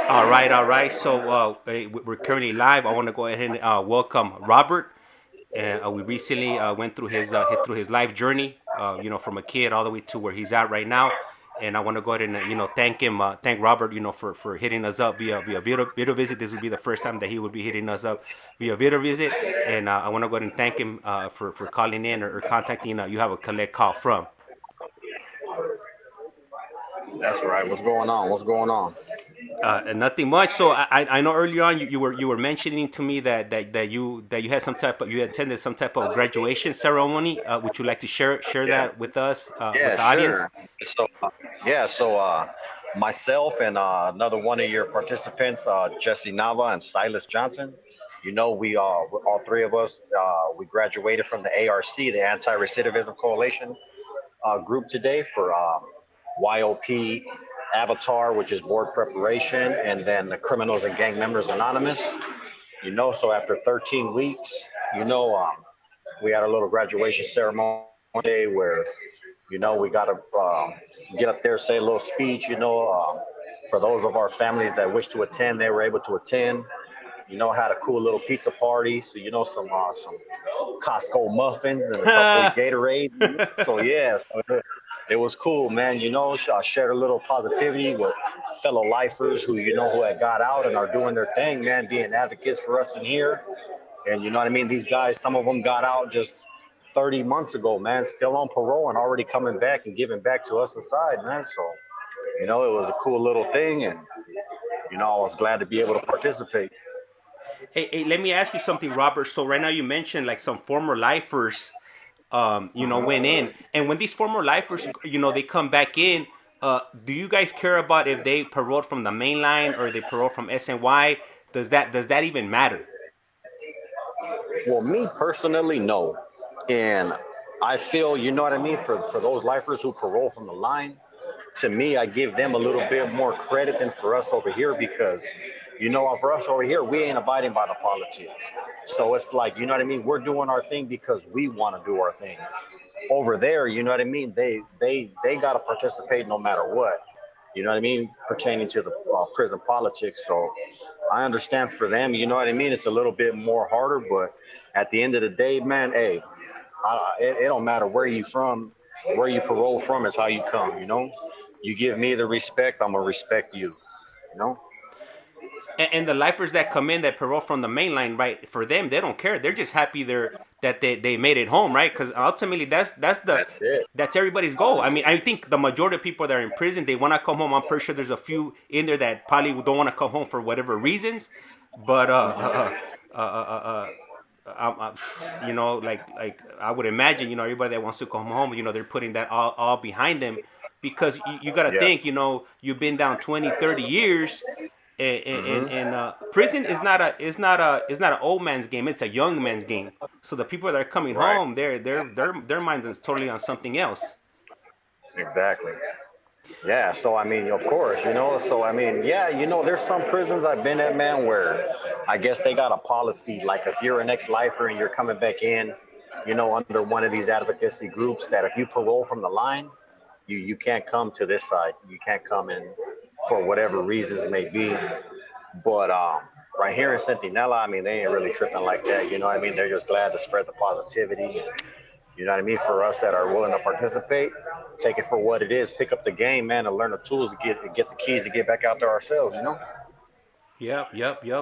All right, all right. So we're currently live. I want to go ahead and welcome Robert. And we recently went through his life journey. From a kid all the way to where he's at right now. And I want to go ahead and thank him, thank Robert, for hitting us up via video visit. This would be the first time that he would be hitting us up via video visit. And I want to go ahead and thank him for calling in or contacting. You have a collect call from. That's right. What's going on? What's going on? And nothing much. So I know earlier on you were mentioning to me that you had you attended some type of graduation ceremony. Would you like to share Yeah. that with us, with Yeah, the audience? sure. So myself and another one of your participants, Jesse Nava and Silas Johnson. We all three of us, we graduated from the ARC, the Anti-Recidivism Coalition group today for YOP Avatar, which is board preparation, and then the Criminals and Gang Members Anonymous. So after 13 weeks, we had a little graduation ceremony where, we got to get up there, say a little speech, for those of our families that wish to attend, they were able to attend. Had a cool little pizza party. So, some Costco muffins and a couple of Gatorade. So, yeah, so it was cool, man. I shared a little positivity with fellow lifers who had got out and are doing their thing, man, being advocates for us in here. And you know what I mean? These guys, some of them got out just 30 months ago, man, still on parole and already coming back and giving back to us inside, man. So, it was a cool little thing. And, I was glad to be able to participate. Hey, let me ask you something, Robert. So right now you mentioned like some former lifers, went in, and when these former lifers, they come back in. Do you guys care about if they paroled from the main line or they paroled from SNY? Does that even matter? Well, me personally, no. And I feel, you know what I mean, for those lifers who parole from the line, to me, I give them a little bit more credit than for us over here because, for us over here, we ain't abiding by the politics. So it's like, you know what I mean? We're doing our thing because we want to do our thing. Over there, you know what I mean? They got to participate no matter what. You know what I mean? Pertaining to the prison politics. So I understand for them, you know what I mean? It's a little bit more harder, but at the end of the day, man, hey, it don't matter where you from, where you parole from is how you come. You give me the respect, I'm gonna respect you, you know? And the lifers that come in that parole from the main line, right? For them, they don't care. They're just happy they made it home, right? Because ultimately, That's it. that's everybody's goal. I mean, I think the majority of people that are in prison, they want to come home. I'm pretty sure there's a few in there that probably don't want to come home for whatever reasons. But like I would imagine, everybody that wants to come home, they're putting that all behind them, because you got to think, Yes. you've been down 20, 30 years, Hmm. and prison is not an old man's game. It's a young man's game. So the people that are coming Right. home, their mind is totally on something else. Exactly. Yeah, so I mean, of course, so I mean, yeah, there's some prisons I've been at, man, where I guess they got a policy like if you're an ex-lifer and you're coming back in, under one of these advocacy groups, that if you parole from the line, you can't come to this side. You can't come in for whatever reasons it may be. But right here in Centinela, I mean, they ain't really tripping like that. You know what I mean? They're just glad to spread the positivity. And, you know what I mean? For us that are willing to participate, take it for what it is, pick up the game, man, and learn the tools to get the keys to get back out there ourselves. Yep.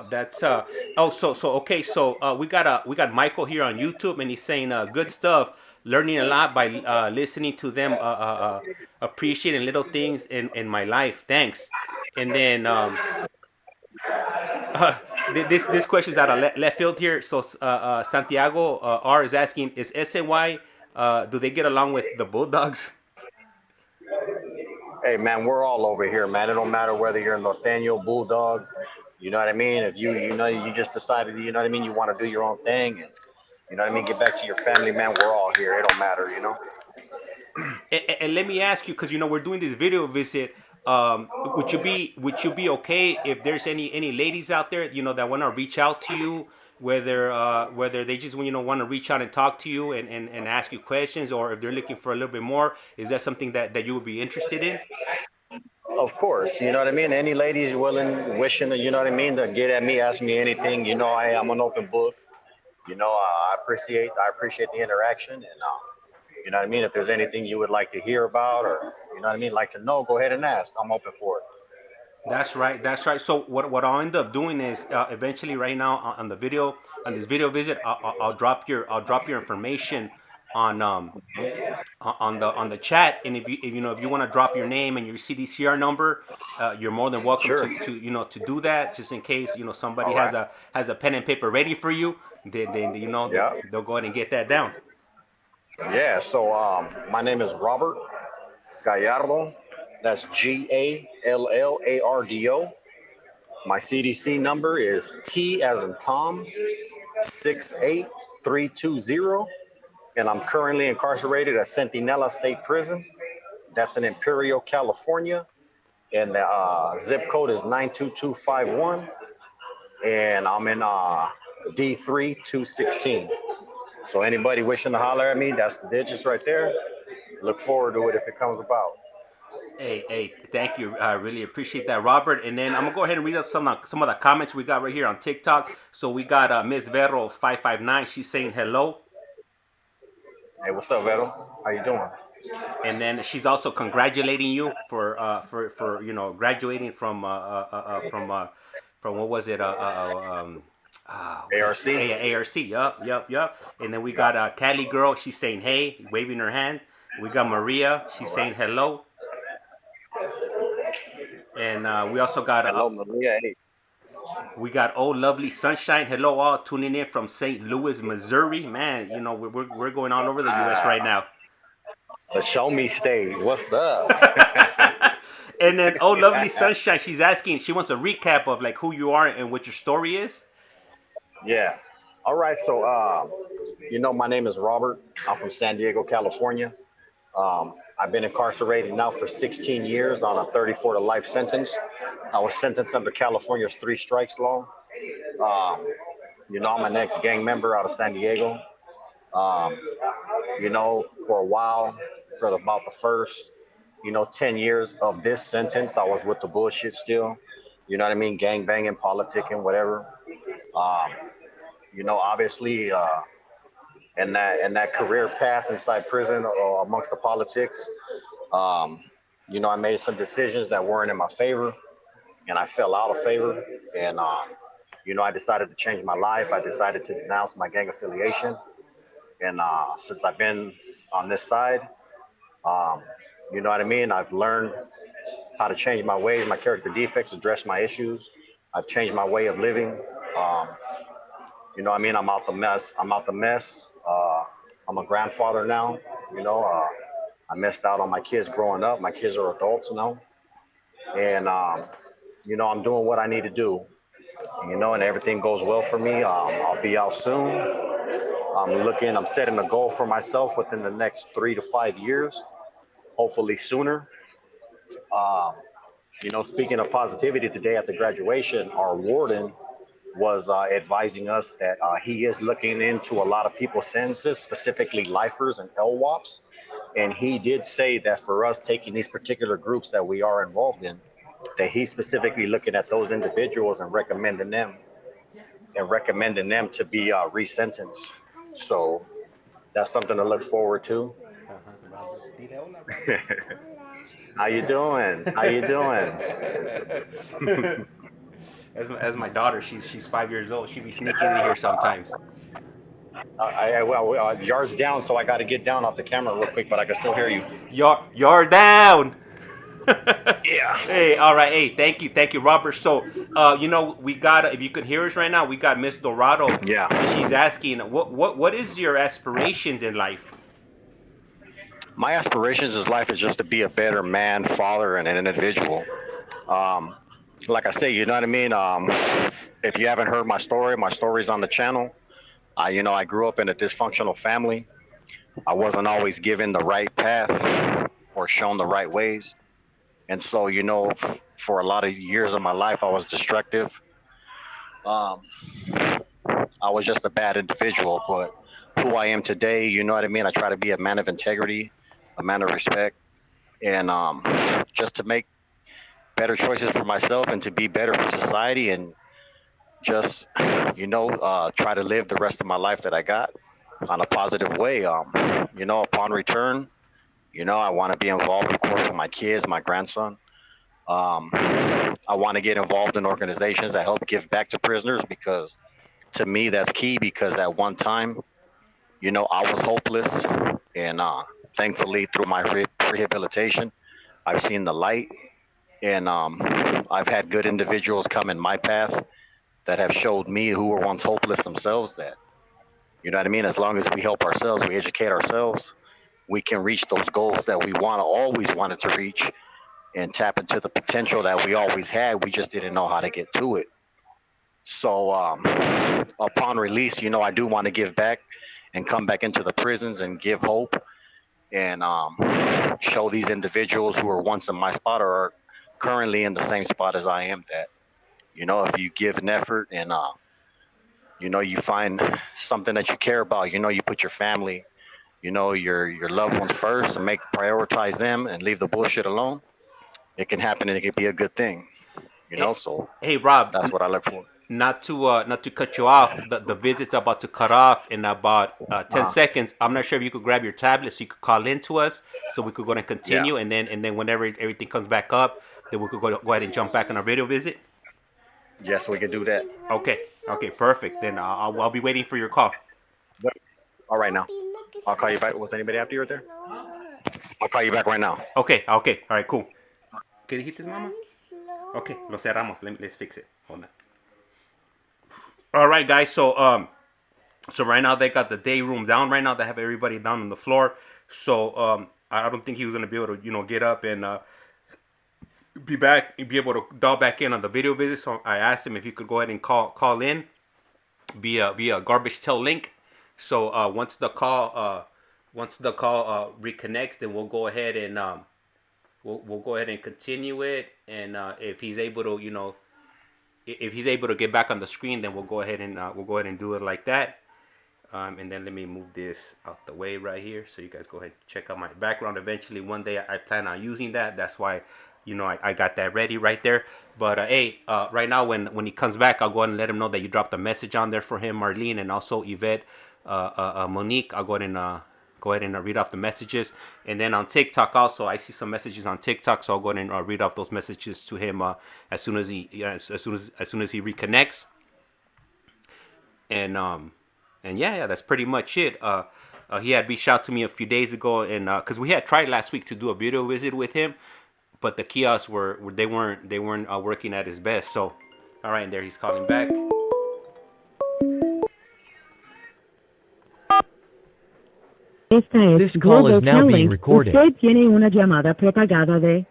That's oh, so okay. So we got Michael here on YouTube, and he's saying good stuff, learning a lot by listening to them, appreciating little things in my life. Thanks. And then this question is out of left field here. So Santiago R is asking, is SNY, do they get along with the Bulldogs? Hey, man, we're all over here, man. It don't matter whether you're a Norteño, Bulldog, you know what I mean? If you just decided, you know what I mean, you want to do your own thing and, you know what I mean, get back to your family, man, we're all here. It don't matter. And let me ask you, because we're doing this video visit. Would you be okay if there's any ladies out there that want to reach out to you, whether they just want to reach out and talk to you and ask you questions, or if they're looking for a little bit more. Is that something that you would be interested in? Of course, you know what I mean. Any ladies willing, wishing, you know what I mean, to get at me, ask me anything. You know, I am an open book. You know, I appreciate the interaction, and you know what I mean. If there's anything you would like to hear about, or you know what I mean, like to know, go ahead and ask. I'm open for it. That's right. That's right. So what I'll end up doing is eventually right now on the video on this video visit, I'll drop your information on on the chat, and if you want to drop your name and your CDCR number, you're more than welcome Sure. to do that, just in case somebody All right. has a pen and paper ready for you. Then Yeah. they'll go ahead and get that down. Yeah. So my name is Robert Gallardo. That's GALLARDO. My CDC number is T as in Tom 68320, and I'm currently incarcerated at Centinela State Prison. That's in Imperial, California, and the zip code is 92251, and I'm in D3 216. So anybody wishing to holler at me, that's the digits right there. Look forward to it if it comes about. Hey, thank you. I really appreciate that, Robert. And then I'm gonna go ahead and read up some of the comments we got right here on TikTok. So we got Miss Vero 559. She's saying hello, Hey, what's up, Vero? How you doing? and then she's also congratulating you for graduating from what was it what is ARC? ARC. Yup. And then we got Cali girl. She's saying hey, waving her hand. We got Maria. She's All saying right. hello, and we also got Hello, Maria. Hey, we got old lovely sunshine. Hello all, tuning in from St. Louis, Missouri. Man, we're going all over the U.S. right now. the show me stage. What's up? And then old lovely sunshine, she's asking. She wants a recap of like who you are and what your story is. Yeah. All right. So, my name is Robert. I'm from San Diego, California. I've been incarcerated now for 16 years on a 34 to life sentence. I was sentenced under California's three strikes law. Um, I'm an ex gang member out of San Diego. Um, for a while, for about the first, 10 years of this sentence, I was with the bullshit still. You know what I mean? Gang banging, politicking, whatever. Um, obviously, in that career path inside prison or amongst the politics, um, I made some decisions that weren't in my favor, and I fell out of favor. And I decided to change my life. I decided to denounce my gang affiliation. And since I've been on this side, um, you know what I mean? I've learned how to change my ways, my character defects, address my issues. I've changed my way of living. Um, what I mean? I'm out the mess. I'm out the mess. I'm a grandfather now. I missed out on my kids growing up. My kids are adults now. And, I'm doing what I need to do, and everything goes well for me. I'll be out soon. I'm setting a goal for myself within the next 3 to 5 years, hopefully sooner. Um, speaking of positivity, today at the graduation, our warden was advising us that he is looking into a lot of people's sentences, specifically lifers and LWOPs. And he did say that for us taking these particular groups that we are involved in, that he's specifically looking at those individuals and recommending them to be resentenced. So that's something to look forward to. Robert. Dile hola, Robert. How you doing? How you doing? As my daughter, she's 5 years old. She be sneaking in here sometimes. Yards down, so I got to get down off the camera real quick, but I can still hear you. You're down. Yeah. Hey, all right. Hey, thank you, Robert. So, we got if you can hear us right now, we got Miss Dorado, Yeah. and she's asking, what is your aspirations in life? My aspirations in life is just to be a better man, father, and an individual. Um, like I say, you know what I mean? If you haven't heard my story's on the channel. I grew up in a dysfunctional family. I wasn't always given the right path or shown the right ways. And so, for a lot of years of my life, I was destructive. Um, I was just a bad individual. But who I am today, you know what I mean? I try to be a man of integrity, a man of respect, and just to make better choices for myself and to be better for society, and just try to live the rest of my life that I got on a positive way. Upon return, I want to be involved, of course, with my kids, my grandson. I want to get involved in organizations that help give back to prisoners, because to me that's key. Because at one time, I was hopeless, and thankfully through my rehabilitation, I've seen the light, and I've had good individuals come in my path that have showed me, who were once hopeless themselves, that what I mean. As long as we help ourselves, we educate ourselves, we can reach those goals that we always wanted to reach, and tap into the potential that we always had. We just didn't know how to get to it. So upon release, I do want to give back and come back into the prisons and give hope, and show these individuals who were once in my spot or are currently in the same spot as I am, that if you give an effort, and you find something that you care about, you put your family, your loved ones first, and prioritize them and leave the bullshit alone, it can happen, and it can be a good thing. Hey, So hey Rob, that's what I look for. not to cut you off. The visit's about to cut off in about 10 seconds. I'm not sure if you could grab your tablet so you could call in to us, so we could go ahead and Yeah. continue, and then whenever everything comes back up, then we could go ahead and jump back on our video visit. Yes, we can do that. Okay, perfect. Then I'll be waiting for your call. But, all right, now I'll call you back. Was anybody after you right there? I'll call you back right now. Okay, all right, cool. ¿Qué dijiste, mamá? Okay, lo cerramos. Let's fix it. Hold on. All right, guys. So right now they got the day room down. Right now they have everybody down on the floor. So I don't think he was gonna be able to get up and be able to dial back in on the video visit. So I asked him if he could go ahead and call in via garbage tail link. So once the call reconnects, then we'll go ahead and we'll go ahead and continue it. And if he's able to if he's able to get back on the screen, then we'll go ahead and do it like that. And then let me move this out the way right here, so you guys go ahead and check out my background. Eventually, one day I plan on using that. That's why, I got that ready right there. But hey, right now when he comes back, I'll go ahead and let him know that you dropped a message on there for him, Marlene, and also Yvette, Monique. I'll go ahead and read off the messages. And then on TikTok also, I see some messages on TikTok, so I'll go ahead and read off those messages to him as soon as he reconnects. And yeah, that's pretty much it. He had reached out to me a few days ago, and because we had tried last week to do a video visit with him, but the kiosks weren't working at his best. So, all right, and there he's calling back. This call is now being recorded. Usted tiene una llamada prepagada de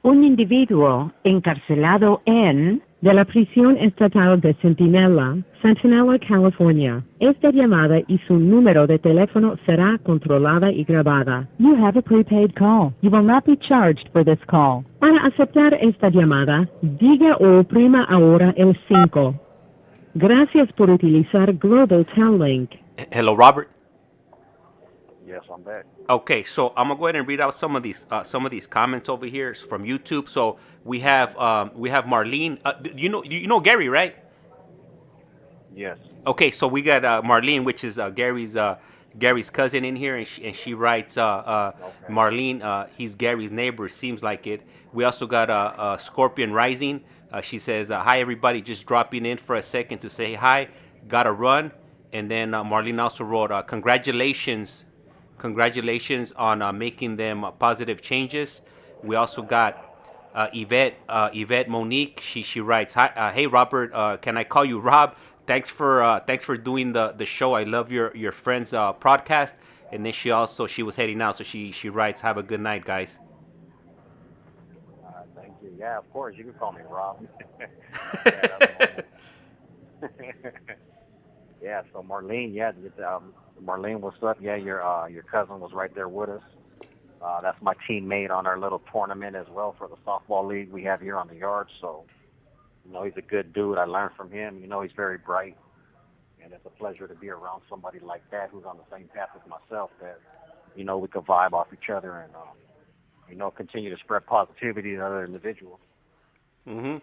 un individuo encarcelado de la prisión estatal de Centinela, California. Esta llamada y su número de teléfono será controlada y grabada. You have a prepaid call. You will not be charged for this call. Para aceptar esta llamada, diga o oprima ahora el 5. Gracias por utilizar Global Tel Link. Hello, Robert. Yes, I'm back. Okay, so I'm gonna go ahead and read out some of these comments over here from YouTube. So we have Marlene. You know Gary, right? Yes. Okay, so we got Marlene, which is Gary's cousin in here, and she writes Marlene. He's Gary's neighbor. Seems like it. We also got Scorpion Rising. She says, "Hi everybody, just dropping in for a second to say hi. Gotta run." And then Marlene also wrote, "Congratulations on making them positive changes." We also got Yvette Monique. She writes, "Hi, hey Robert, can I call you Rob? Thanks for doing the show. I love your friend's podcast." And then she was heading out, so she writes, "Have a good night, guys." Thank you. Yeah, of course. You can call me Rob. Yeah, so Marlene, Marlene, what's up? Yeah, your cousin was right there with us. That's my teammate on our little tournament as well for the softball league we have here on the yard. So You know, he's a good dude. I learned from him. You know, he's very bright. And it's a pleasure to be around somebody like that who's on the same path as myself that, you know, we could vibe off each other and, you know, continue to spread positivity to other individuals. Mm-hmm.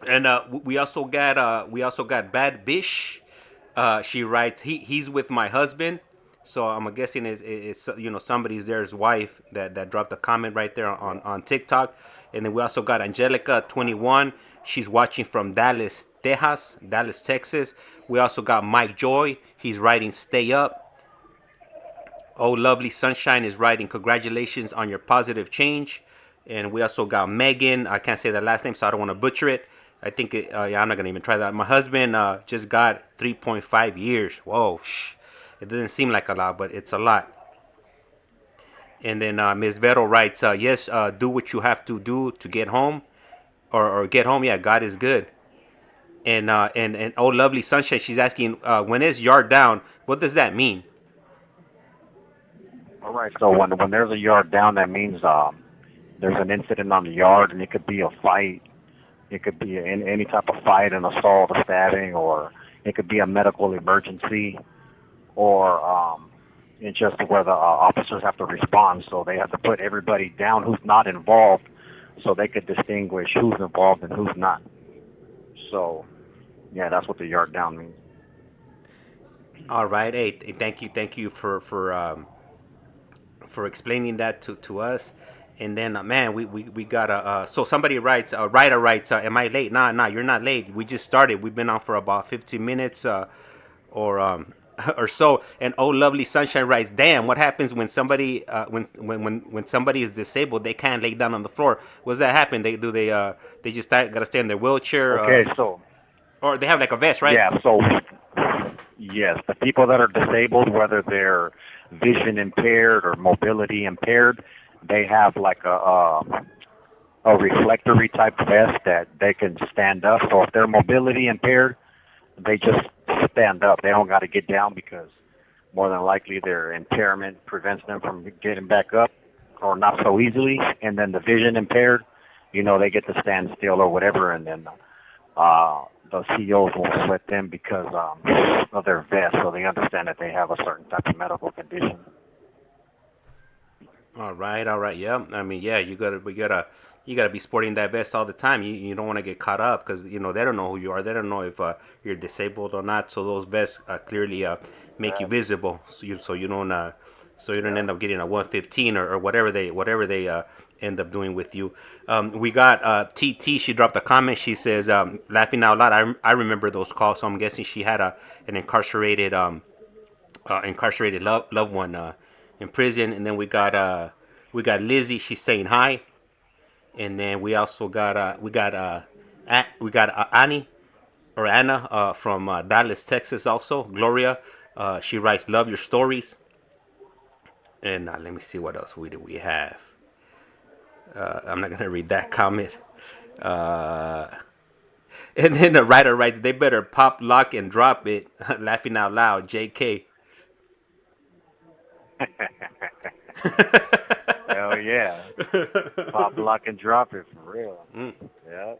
And we also got Bad Bish. She writes he's with my husband, so I'm guessing it's you know somebody's there's wife that dropped a comment right there on TikTok. And then we also got Angelica 21. She's watching from Dallas, Texas. We also got Mike Joy. He's writing stay up. Oh, Lovely Sunshine is writing congratulations on your positive change. And we also got Megan. I can't say the last name, so I don't want to butcher it. I think yeah, I'm not gonna even try that. My husband just got 3.5 years. Whoa, it doesn't seem like a lot, but it's a lot. And then Ms. Vero writes, yes, do what you have to do to get home, or get home. Yeah, God is good. And oh, Lovely Sunshine, she's asking, when is yard down? What does that mean? All right. So when there's a yard down, that means there's an incident on the yard, and it could be a fight. It could be any type of fight, an assault, a stabbing, or it could be a medical emergency, or it's just where the officers have to respond. So they have to put everybody down who's not involved, so they could distinguish who's involved and who's not. So, yeah, that's what the yard down means. All right. Hey, thank you for explaining that to us. And then, man, we got so somebody writes, writer writes, am I late? Nah, you're not late. We just started. We've been on for about 15 minutes, or or so. And oh, Lovely Sunshine writes, damn, what happens when somebody, when somebody is disabled, they can't lay down on the floor? What does that happen? They just gotta stay in their wheelchair? Okay, so. Or they have like a vest, right? Yeah, so, yes, the people that are disabled, whether they're vision impaired or mobility impaired, they have like a reflectory type vest that they can stand up. So if they're mobility impaired, they just stand up. They don't got to get down because more than likely their impairment prevents them from getting back up or not so easily. And then the vision impaired, you know, they get to stand still or whatever. And then the CEOs won't sweat them because of their vest. So they understand that they have a certain type of medical condition. All right. Yeah. I mean, yeah, you gotta be sporting that vest all the time. You don't want to get caught up because you know they don't know who you are. They don't know if you're disabled or not. So those vests clearly make you visible. So you don't end up getting a 115 or whatever they end up doing with you. We got TT. She dropped a comment. She says, laughing out loud. I remember those calls. So I'm guessing she had an incarcerated loved one in prison. And then we got Lizzie. She's saying hi. And then we also got Annie or Anna from Dallas, Texas. Also Gloria. She writes, love your stories. And let me see what else we have. I'm not gonna read that comment. And then the writer writes, they better pop, lock, and drop it. Laughing out loud, JK. Hell yeah. Pop, lock, and drop it for real. Yeah.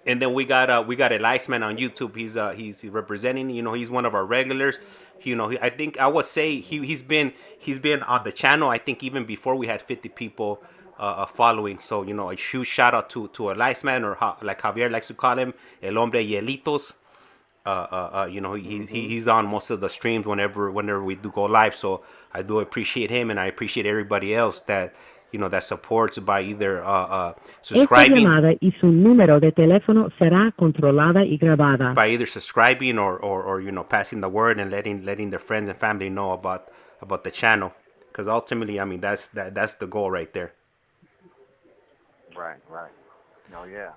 And then we got ICEMAN on YouTube. He's representing. You know, he's one of our regulars. You know, I think I would say he's been on the channel. I think even before we had 50 people following. So you know, a huge shout out to ICEMAN, or like Javier likes to call him, El Hombre Hielitos. You know, he's on most of the streams whenever we do go live. So I do appreciate him, and I appreciate everybody else that, you know, that supports by either subscribing. Esta llamada y su número de teléfono será controlada y grabada. By either subscribing or you know, passing the word and letting their friends and family know about the channel, because ultimately, I mean, that's the goal right there. Right. Oh yeah.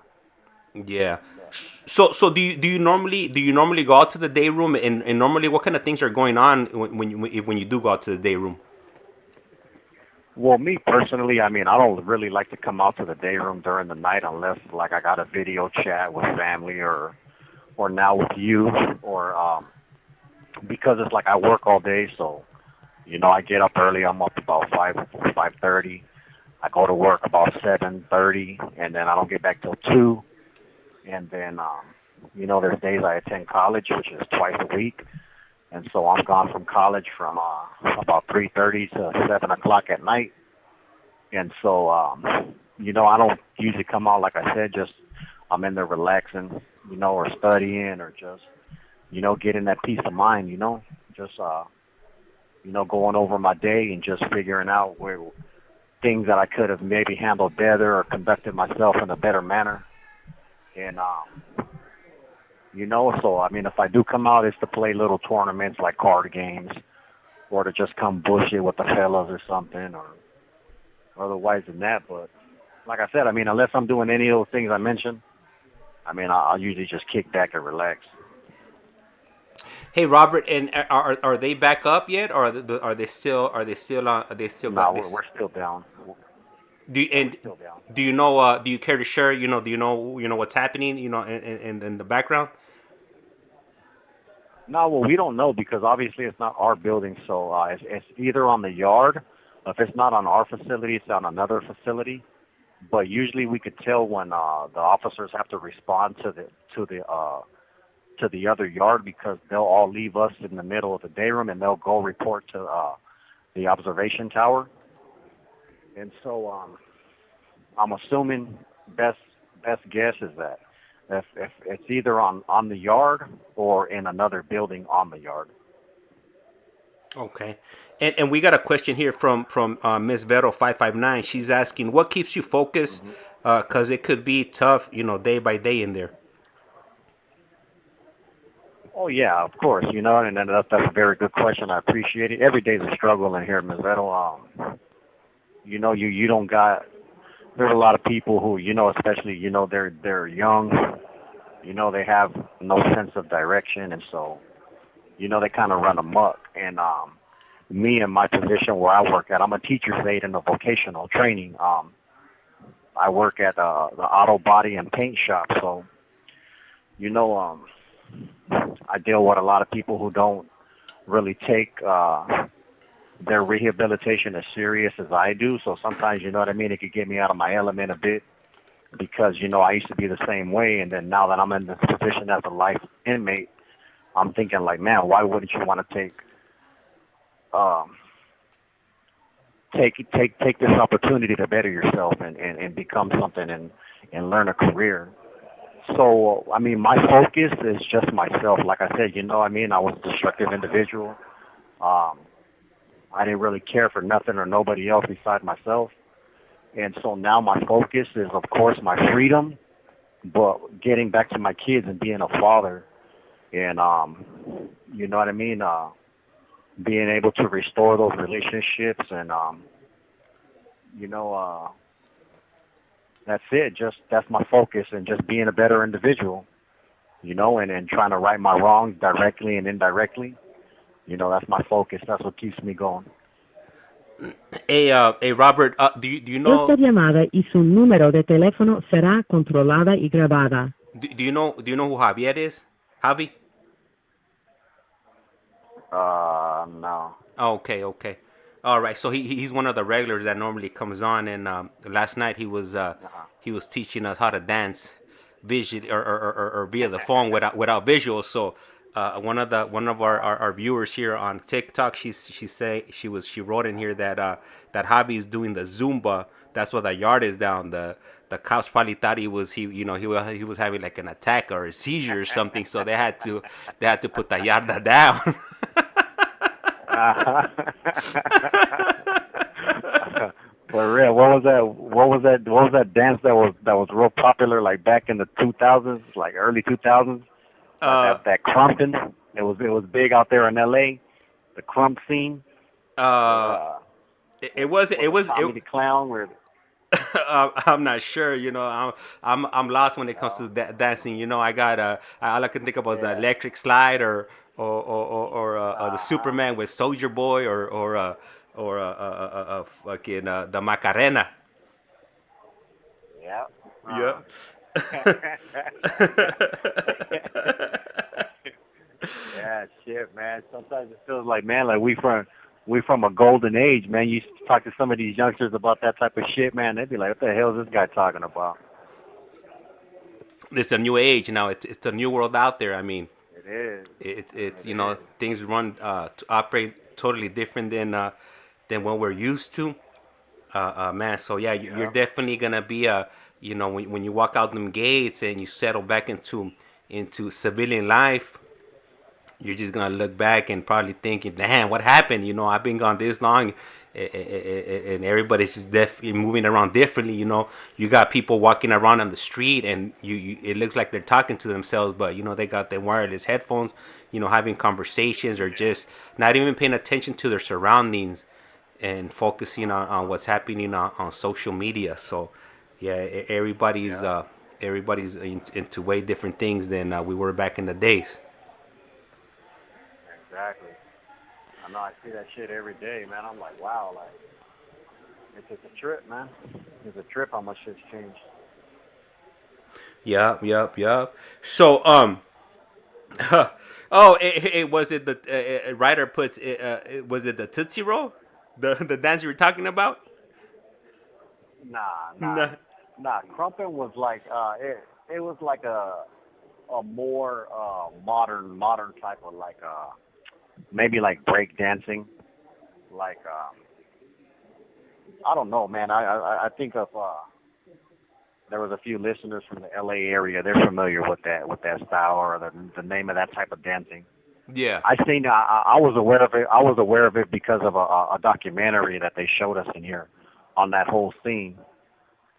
Yeah. So do you normally go out to the day room, and normally what kind of things are going on when you do go out to the day room? Well, me personally, I mean, I don't really like to come out to the day room during the night unless like I got a video chat with family or now with you, or because it's like I work all day, so you know, I get up early. I'm up about 5:30. I go to work about 7:30, and then I don't get back till 2. And then, there's days I attend college, which is twice a week. And so I'm gone from college from about 3:30 to 7 o'clock at night. And so, I don't usually come out, like I said, just I'm in there relaxing, or studying or just, getting that peace of mind, just, going over my day and just figuring out where things that I could have maybe handled better or conducted myself in a better manner. And, so, I mean, if I do come out, it's to play little tournaments like card games or to just come bullshit with the fellas or something or otherwise than that. But like I said, I mean, unless I'm doing any of those things I mentioned, I mean, I'll usually just kick back and relax. Hey Robert, and are they back up yet, or are they still on? Are they still No, got this? we're still down. Do you, Yeah, we're and still down. do you know? Do you care to share? Do you know what's happening? In the background. No, well, we don't know because obviously it's not our building, so it's either on the yard. If it's not on our facility, it's on another facility. But usually we could tell when the officers have to respond to the other yard because they'll all leave us in the middle of the day room and they'll go report to the observation tower. And so I'm assuming best guess is that if it's either on the yard or in another building on the yard. Okay, and we got a question here from Miss Vero 559. She's asking, what keeps you focused? Mm-hmm. Because it could be tough, day by day in there. Oh yeah, of course, and that's a very good question. I appreciate it. Every day's a struggle in here, Ms. Vettel. You don't got. There's a lot of people who, especially, they're young. They have no sense of direction, and so, they kind of run amok. And me in my position where I work at, I'm a teacher's aide in a vocational training. I work at the auto body and paint shop, so, I deal with a lot of people who don't really take their rehabilitation as serious as I do. So sometimes, it could get me out of my element a bit because, I used to be the same way. And then now that I'm in this position as a life inmate, I'm thinking like, man, why wouldn't you want to take this opportunity to better yourself and become something and learn a career? So, I mean, my focus is just myself. Like I said, I was a destructive individual. I didn't really care for nothing or nobody else besides myself. And so now my focus is, of course, my freedom, but getting back to my kids and being a father and, being able to restore those relationships and, that's it. That's my focus and just being a better individual, and trying to right my wrongs directly and indirectly. That's my focus. That's what keeps me going. Hey Robert, do you know? Esta llamada y su número de teléfono será controlada y grabada. Do you know who Javier is? Javi? No. Oh, okay. All right. So he's one of the regulars that normally comes on, and last night he was teaching us how to dance visual or via the phone without visuals. So one of our viewers here on TikTok, she wrote in here that Javi is doing the Zumba. That's why the yard is down. The cops probably thought he was having like an attack or a seizure or something. So they had to put the yarda down. For real, what was that dance that was real popular like back in the 2000s, like early 2000s? That crumping. It was big out there in LA. The crump scene. It was Tommy the Clown. Where I'm not sure. I'm lost when it comes to dancing. I got all I can think about is the electric slide or the Superman with Soldier Boy or fucking the Macarena. Yeah. Yeah. Yeah, shit, man. Sometimes it feels like, man, like we from a golden age, man. You talk to some of these youngsters about that type of shit, man. They'd be like, what the hell is this guy talking about? it's a new age now. It's a new world out there. I mean, It is. it's It you know is. things run to operate totally different than what we're used to. Man. So yeah, you're Yeah. definitely gonna be you know, when you walk out them gates and you settle back into civilian life, you're just gonna look back and probably thinking, "Damn, what happened?" You know, I've been gone this long, and everybody's just moving around differently. You know, you got people walking around on the street, and it looks like they're talking to themselves, but you know, they got their wireless headphones, you know, having conversations or just not even paying attention to their surroundings and focusing on what's happening on social media. So, yeah, everybody's Yeah. into way different things than we were back in the days. Exactly. I know. I see that shit every day, man. I'm like, wow. Like, it's just a trip, man. It's a trip how much shit's changed. Yep, yep, yep. So, oh, it was it the writer puts was it the Tootsie Roll, the dance you were talking about? Nah, nah, Nah. nah. Crumpin was like, it was like a more modern type of like maybe like break dancing, like I don't know, man. I think of there was a few listeners from the L.A. area. They're familiar with that style or the name of that type of dancing. Yeah. I seen. I was aware of it. I was aware of it because of a documentary that they showed us in here on that whole scene.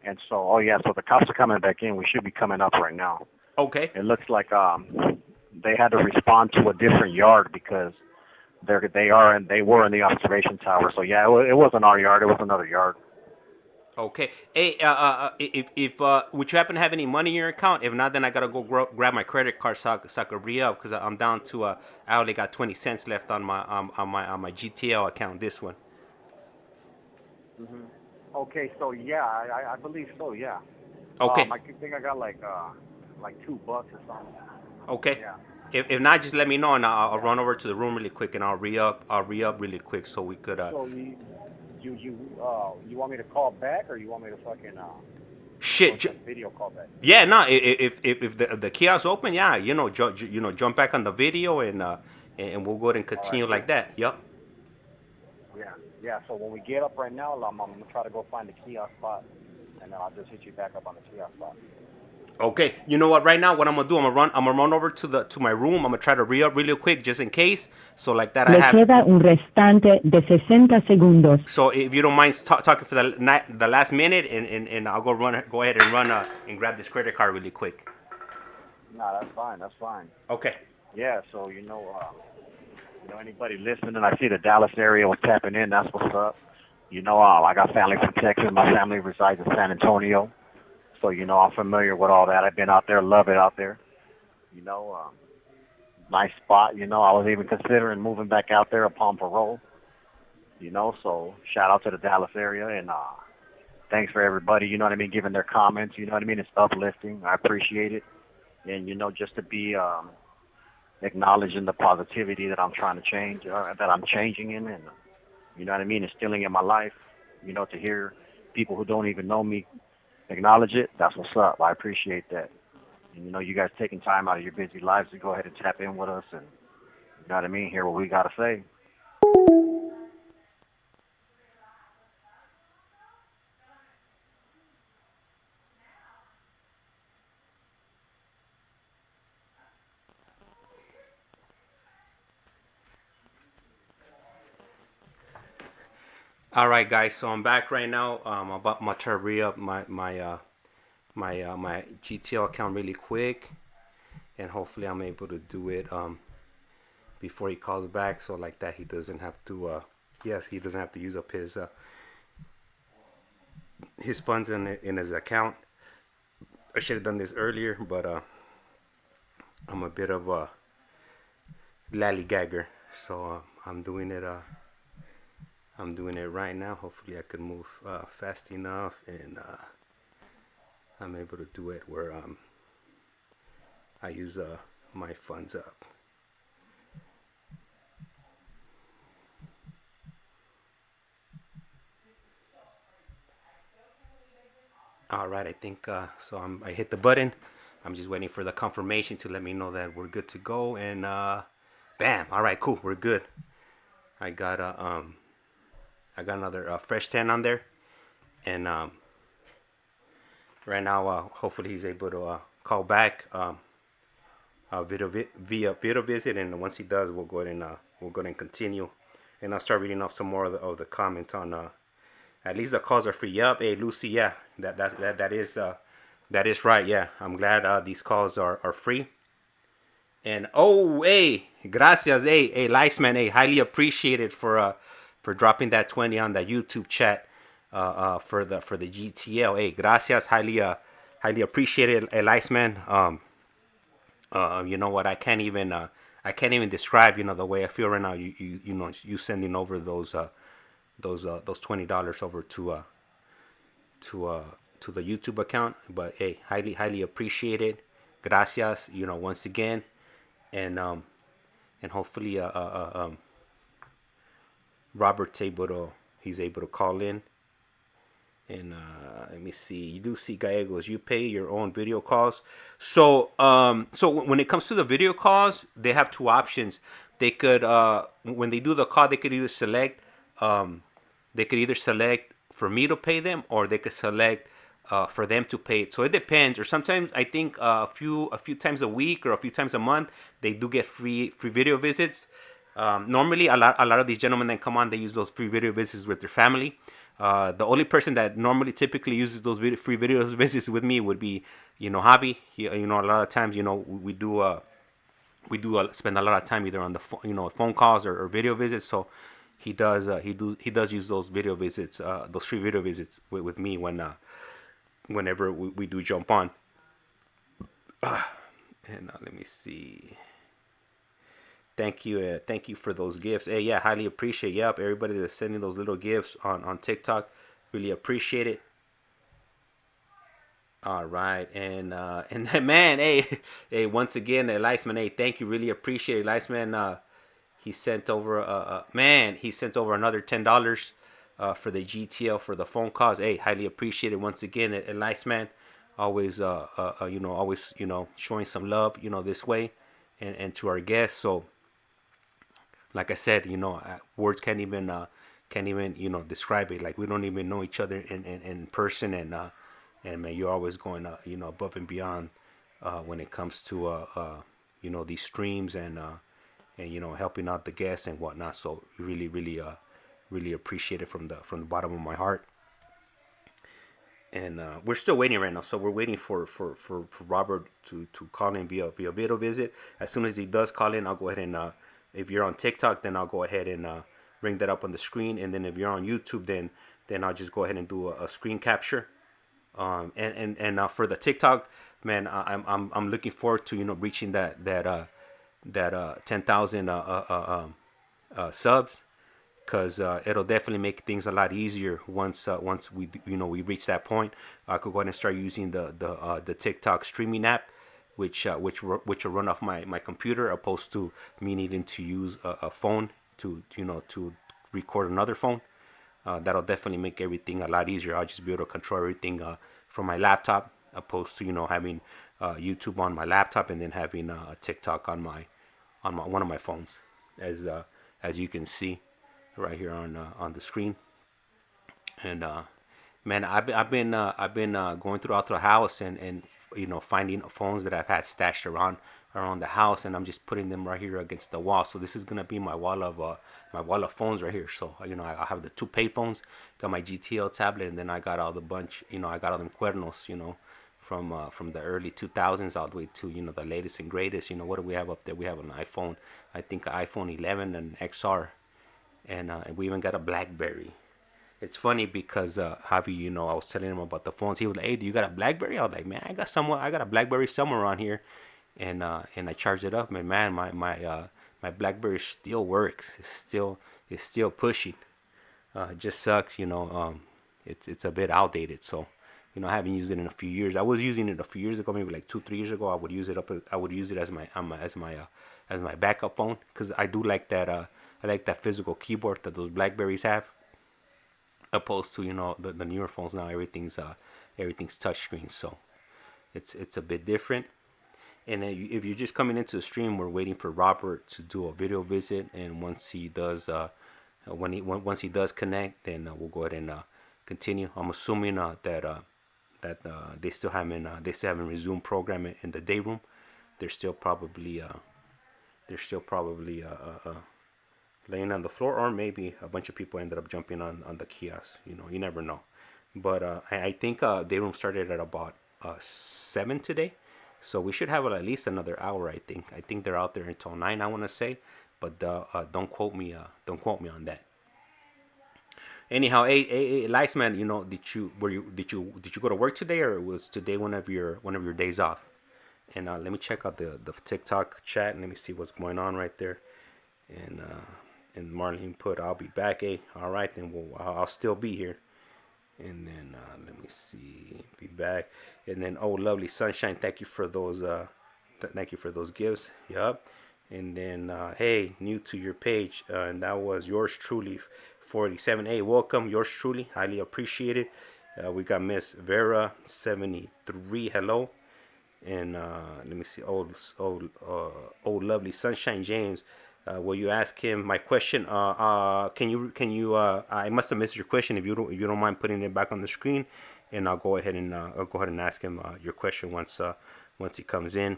And so, oh yeah, so the cops are coming back in. We should be coming up right now. Okay. It looks like they had to respond to a different yard because they were in the observation tower. So yeah, it wasn't our yard. It was another yard. Okay. Hey, if would you happen to have any money in your account? If not, then I gotta go grab my credit card so I could re up because I'm down to I only got 20 cents left on my GTL account. This one. Hmm. Okay, so yeah, I believe so. Yeah. Okay. I think I got like $2 or something. Okay. Yeah. If not, just let me know and I'll run over to the room really quick and I'll re up. I'll re up really quick so we could So you want me to call back or you want me to fucking shit. video call back? Yeah, no. If the kiosk open, yeah, you know, jump back on the video and we'll go ahead and All right, continue like cool. that. Yep. Yeah, yeah. So when we get up right now, I'm gonna try to go find the kiosk spot, and then I'll just hit you back up on the kiosk spot. Okay, you know what? Right now, what I'm gonna do, I'm gonna run over to my room. I'm gonna try to re up really quick just in case. So like that, I Le have. queda un restante de 60 segundos. So if you don't mind talking for the last minute, and I'll go ahead and run and grab this credit card really quick. Nah, that's fine. That's fine. Okay. Yeah. So anybody listening, I see the Dallas area was tapping in. That's what's up. I got family from Texas. My family resides in San Antonio. So, I'm familiar with all that. I've been out there, love it out there. You know, nice spot. I was even considering moving back out there upon parole. So shout out to the Dallas area and thanks for everybody, giving their comments, it's uplifting. I appreciate it. And, just to be acknowledging the positivity that I'm trying to change, that I'm changing in and, instilling in my life, to hear people who don't even know me acknowledge it, that's what's up. I appreciate that. And you guys taking time out of your busy lives to go ahead and tap in with us and hear what we gotta say. All right, guys. So I'm back right now. I'm about to try to re up my GTL account really quick, and hopefully I'm able to do it before he calls back. So like that, he doesn't have to. Yes, he doesn't have to use up his funds in his account. I should have done this earlier, but I'm a bit of a lallygagger, so I'm doing it. I'm doing it right now. Hopefully, I can move fast enough, and I'm able to do it where I use my funds up. All right, I think so. I hit the button. I'm just waiting for the confirmation to let me know that we're good to go. And bam! All right, cool. We're good. I got another fresh 10 on there, and right now, hopefully he's able to call back via video visit, and once he does, we'll go ahead and continue, and I'll start reading off some more of the comments on. At least the calls are free. Yup. Hey, Lucy. Yeah, that is right. Yeah, I'm glad these calls are free. And hey, gracias. Hey, Leisman. Hey, highly appreciated for dropping that 20 on the YouTube chat for the GTL. Hey, gracias. Highly appreciated, Leisman. You know what? I can't even describe, the way I feel right now. You sending over those $20 over to the YouTube account. But hey, highly appreciated. Gracias. Once again, and hopefully Robert's he's able to call in. And let me see. You do see Gallegos. You pay your own video calls. So when it comes to the video calls, they have two options. They could when they do the call, they could either select for me to pay them, or they could select for them to pay it. So it depends. Or sometimes I think a few times a week or a few times a month they do get free video visits. Normally a lot of these gentlemen that come on, they use those free video visits with their family. The only person that normally typically uses those free video visits with me would be, Javi. A lot of times, we do spend a lot of time either on the phone calls or video visits. So he does use those video visits, those free video visits with me whenever we do jump on. And let me see. Thank you for those gifts. Hey, yeah, highly appreciate. Yep, everybody that's sending those little gifts on TikTok, really appreciate it. All right, and then, man, hey, once again, Leisman, hey, thank you, really appreciate it, Leisman. He sent over another $10 for the GTL for the phone calls. Hey, highly appreciate it once again, Leisman. Always showing some love, this way, and to our guests. So, like I said, words can't even describe it. Like, we don't even know each other in person, and man, you're always going above and beyond when it comes to these streams and helping out the guests and whatnot. So really appreciate it from the bottom of my heart. And we're still waiting right now. So we're waiting for Robert to call in via video visit. As soon as he does call in, I'll go ahead and if you're on TikTok, then I'll go ahead and bring that up on the screen. And then if you're on YouTube, then I'll just go ahead and do a screen capture. And for the TikTok, man, I'm looking forward to reaching that 10,000 subs, because it'll definitely make things a lot easier once we reach that point. I could go ahead and start using the TikTok streaming app, which will run off my computer, opposed to me needing to use a phone to record another phone. That'll definitely make everything a lot easier. I'll just be able to control everything from my laptop, opposed to having YouTube on my laptop and then having TikTok on one of my phones, as you can see right here on the screen. And man, I've been going throughout the house and finding phones that I've had stashed around the house, and I'm just putting them right here against the wall. So this is gonna be my wall of phones right here. So I have the two pay phones, got my GTL tablet, and then I got all the bunch. I got all them cuernos, from the early 2000s all the way to the latest and greatest. What do we have up there? We have an iPhone, I think an iPhone 11 and XR, and we even got a BlackBerry. It's funny because Javi, I was telling him about the phones. He was like, "Hey, do you got a BlackBerry?" I was like, "Man, I got a BlackBerry somewhere around here," and I charged it up. Man, my BlackBerry still works. It's still pushing. It just sucks, it's a bit outdated. So, I haven't used it in a few years. I was using it a few years ago, maybe like 2-3 years ago. I would use it as my backup phone, because I do like that. I like that physical keyboard that those BlackBerries have, opposed to the newer phones now. Everything's touchscreen. So it's a bit different. And then if you're just coming into the stream, we're waiting for Robert to do a video visit, and once he does, once he does connect, then we'll go ahead and continue. I'm assuming that they still haven't resumed programming in the day room. They're still probably laying on the floor, or maybe a bunch of people ended up jumping on the kiosk. You never know. But I think day room started at about 7 today, so we should have at least another hour. I think they're out there until 9. I want to say, but don't quote me. Don't quote me on that. Anyhow, hey, Lice man, did you go to work today, or was today one of your days off? And let me check out the TikTok chat and let me see what's going on right there. And Marlene put, "I'll be back." Hey, all right then. Well, I'll still be here. And then let me see, be back. And then, oh, lovely sunshine, thank you for those thank you for those gifts. Yup. And then hey, new to your page, and that was yours truly, 487. Hey, welcome, yours truly, highly appreciated. We got Miss Vera 73. Hello. And let me see, old lovely sunshine James. Will you ask him my question? Can you I must have missed your question. If you don't mind putting it back on the screen, and I'll go ahead and ask him your question once he comes in.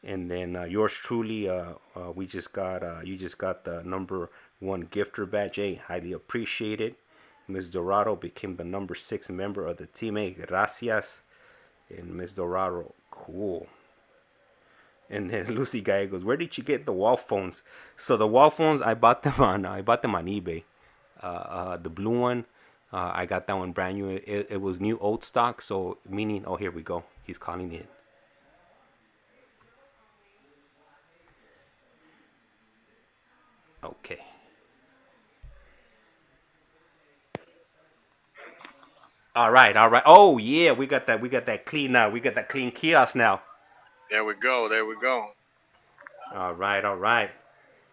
And then yours truly, you just got the #1 gifter badge. Hey, highly appreciated. Ms. Dorado became the #6 member of the team. Hey, gracias. And Ms. Dorado, cool. And then Lucy Guy goes, "Where did you get the wall phones?" So the wall phones, I bought them on eBay. The blue one, I got that one brand new. It was new old stock, so meaning, oh, here we go. He's calling it. Okay. All right, all right. Oh yeah, we got that. We got that clean now. We got that clean kiosk now. There we go. There we go. All right, all right.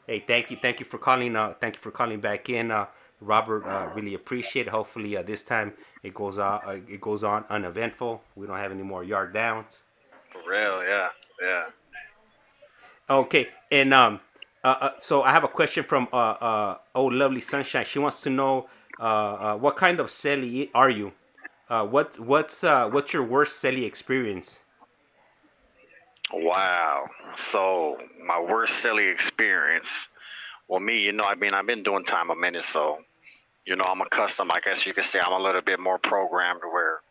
Hey, thank you for calling. Thank you for calling back in, Robert. Really appreciate it. Hopefully, this time it goes on uneventful. We don't have any more yard downs. For real, yeah, yeah. Okay, and so I have a question from oh lovely sunshine. She wants to know what kind of celly are you? What's your worst celly experience? Wow. So my worst silly experience. Well, me, I've been doing time a minute, so I'm accustomed. I guess you could say I'm a little bit more programmed where,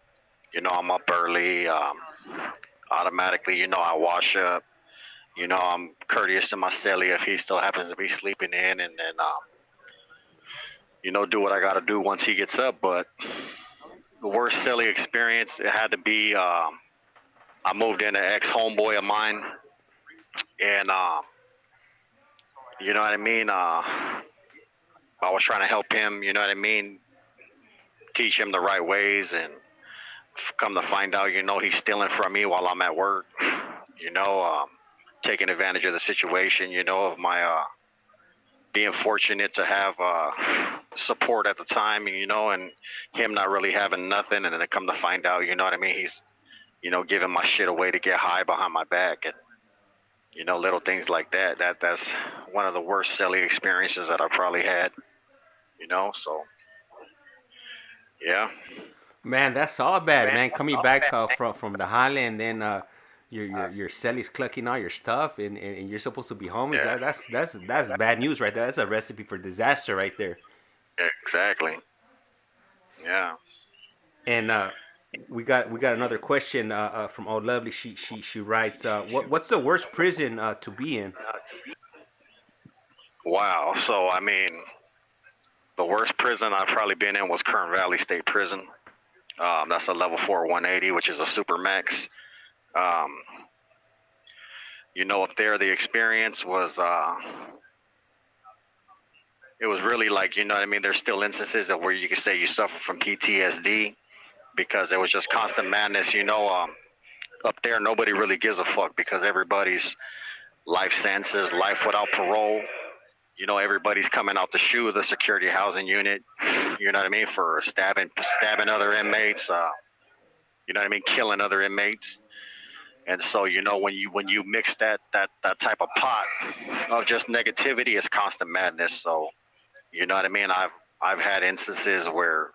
I'm up early. Automatically, I wash up. I'm courteous to my celly if he still happens to be sleeping in, and then, do what I got to do once he gets up. But the worst silly experience, it had to be. I moved in an ex-homeboy of mine, and you know what I mean. I was trying to help him. You know what I mean. Teach him the right ways, and come to find out, he's stealing from me while I'm at work. Taking advantage of the situation. Of my being fortunate to have support at the time, and him not really having nothing, and then come to find out, you know what I mean. He's giving my shit away to get high behind my back, and little things like that. That's one of the worst silly experiences that I probably had. So yeah. Man, that's all bad, man. Coming back from the Highland, and then your celly's clucking all your stuff, and you're supposed to be homies. Yeah. That's bad news right there. That's a recipe for disaster right there. Exactly. Yeah. And we got another question from Old Lovely. She writes, what's the worst prison to be in? Wow. So the worst prison I've probably been in was Kern Valley State Prison. That's a level 4 180, which is a super max. Up there, the experience was, it was really like, you know what I mean? There's still instances of where you can say you suffer from PTSD because it was just constant madness. Up there, nobody really gives a fuck because everybody's life sentences, life without parole. Everybody's coming out the shoe of the security housing unit, you know what I mean, for stabbing other inmates. You know what I mean? Killing other inmates. And so, when you mix that type of pot of just negativity, it's constant madness. So, you know what I mean? I've had instances where,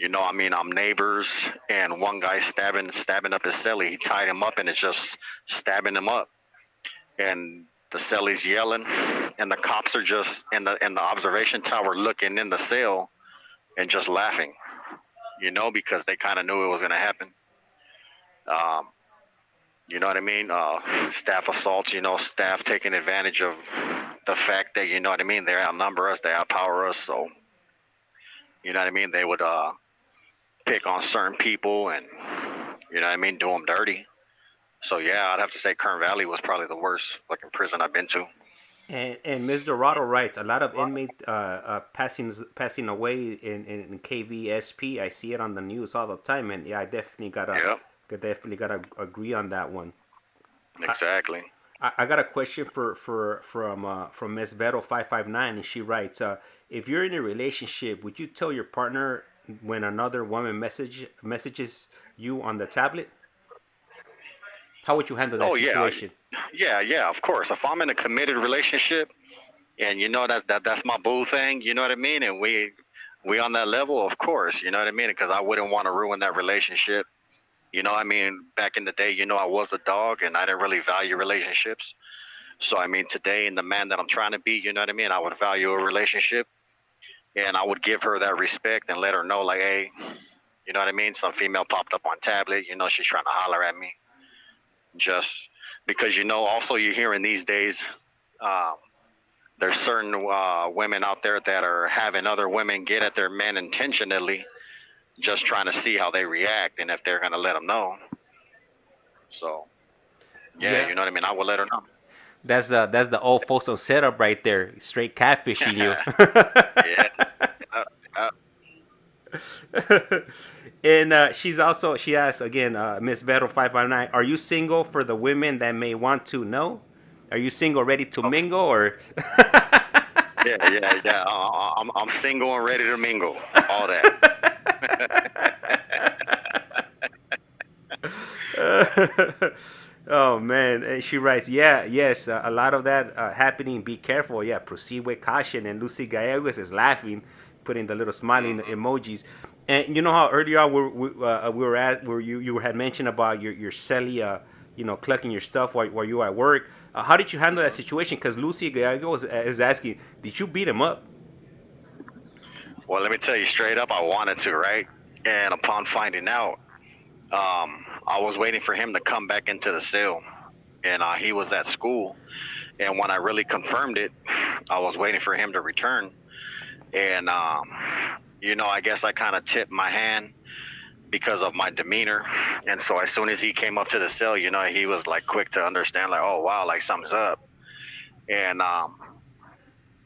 I'm neighbors, and one guy stabbing up his celly. He tied him up, and it's just stabbing him up, and the celly's yelling, and the cops are just in the observation tower looking in the cell and just laughing, because they kind of knew it was going to happen. Um, you know what I mean? Staff assaults, staff taking advantage of the fact that, you know what I mean, they outnumber us, they outpower us. So, you know what I mean, they would pick on certain people and, you know what I mean, do them dirty. So, yeah, I'd have to say Kern Valley was probably the worst fucking prison I've been to. And Ms. Dorado writes a lot of inmate passing away in KVSP. I see it on the news all the time, and yeah, I Yep, definitely gotta agree on that one. exactly. I got a question from Miss Vero 559, and she writes, if you're in a relationship, would you tell your partner when another woman messages you on the tablet? How would you handle that Oh, yeah. situation? Yeah, of course. If I'm in a committed relationship and that's my boo thing, you know what I mean? And we on that level, of course, you know what I mean? Because I wouldn't want to ruin that relationship. I mean, back in the day, I was a dog and I didn't really value relationships. So, I mean, today, in the man that I'm trying to be, you know what I mean? I would value a relationship and I would give her that respect and let her know, like, hey, you know what I mean? Some female popped up on tablet, she's trying to holler at me. Just because, also you're hearing these days, um, there's certain women out there that are having other women get at their men intentionally, just trying to see how they react and if they're going to let them know. So, yeah, Yeah, you know what I mean? I would let her know. that's the old folks setup right there, straight catfishing you. Yeah. Uh, uh, And she asks again, Miss Vero 559, are you single for the women that may want to know? Are you single, ready to okay. mingle, or? Yeah. I'm single and ready to mingle. All that. Oh man, and she writes, yeah, yes, a lot of that happening. Be careful. Yeah, proceed with caution. And Lucy Gallegos is laughing, putting the little smiling Hmm. emojis. And you know how earlier on we were at where you had mentioned about your celly, clucking your stuff while you were at work. How did you handle that Hmm. situation? Because Lucy Gallegos is asking, did you beat him up? Well, let me tell you straight up, I wanted to, right? And upon finding out, I was waiting for him to come back into the cell, and he was at school. And when I really confirmed it, I was waiting for him to return. And I guess I kind of tipped my hand because of my demeanor. And so as soon as he came up to the cell, he was like quick to understand, like, oh wow, like something's up. And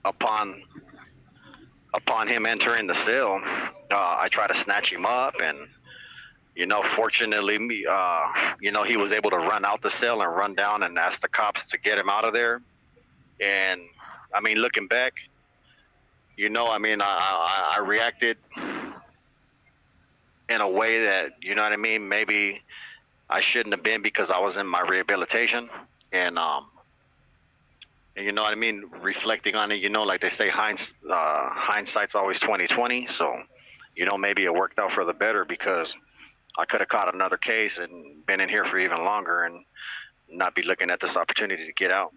upon upon him entering the cell, I tried to snatch him up, and fortunately, he was able to run out the cell and run down and ask the cops to get him out of there. And I mean, looking back, I reacted in a way that, maybe I shouldn't have been because I was in my rehabilitation. And and reflecting on it, like they say, hindsight's always 20/20. So, maybe it worked out for the better because I could have caught another case and been in here for even longer and not be looking at this opportunity to get out.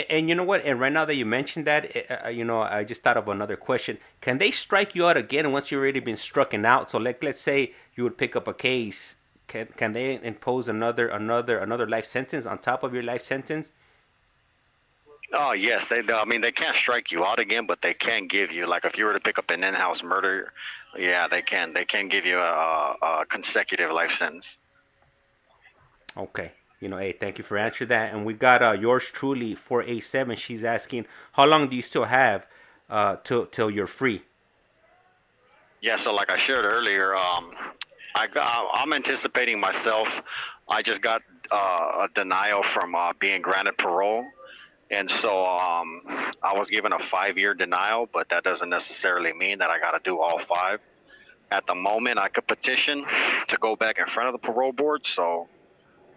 And you know what? And right now that you mentioned that, I just thought of another question. Can they strike you out again once you've already been strucken out? So, let's say you would pick up a case. Can they impose another life sentence on top of your life sentence? Oh yes, I mean, they can't strike you out again, but they can give you, like, if you were to pick up an in-house murder, yeah, they can give you a consecutive life sentence. Okay. Hey, thank you for answering that. And we got yours truly 487. She's asking, how long do you still have till you're free? Yeah, so like I shared earlier, I'm anticipating myself. I just got a denial from being granted parole. And so I was given a 5-year denial, but that doesn't necessarily mean that I got to do all five. At the moment, I could petition to go back in front of the parole board. So,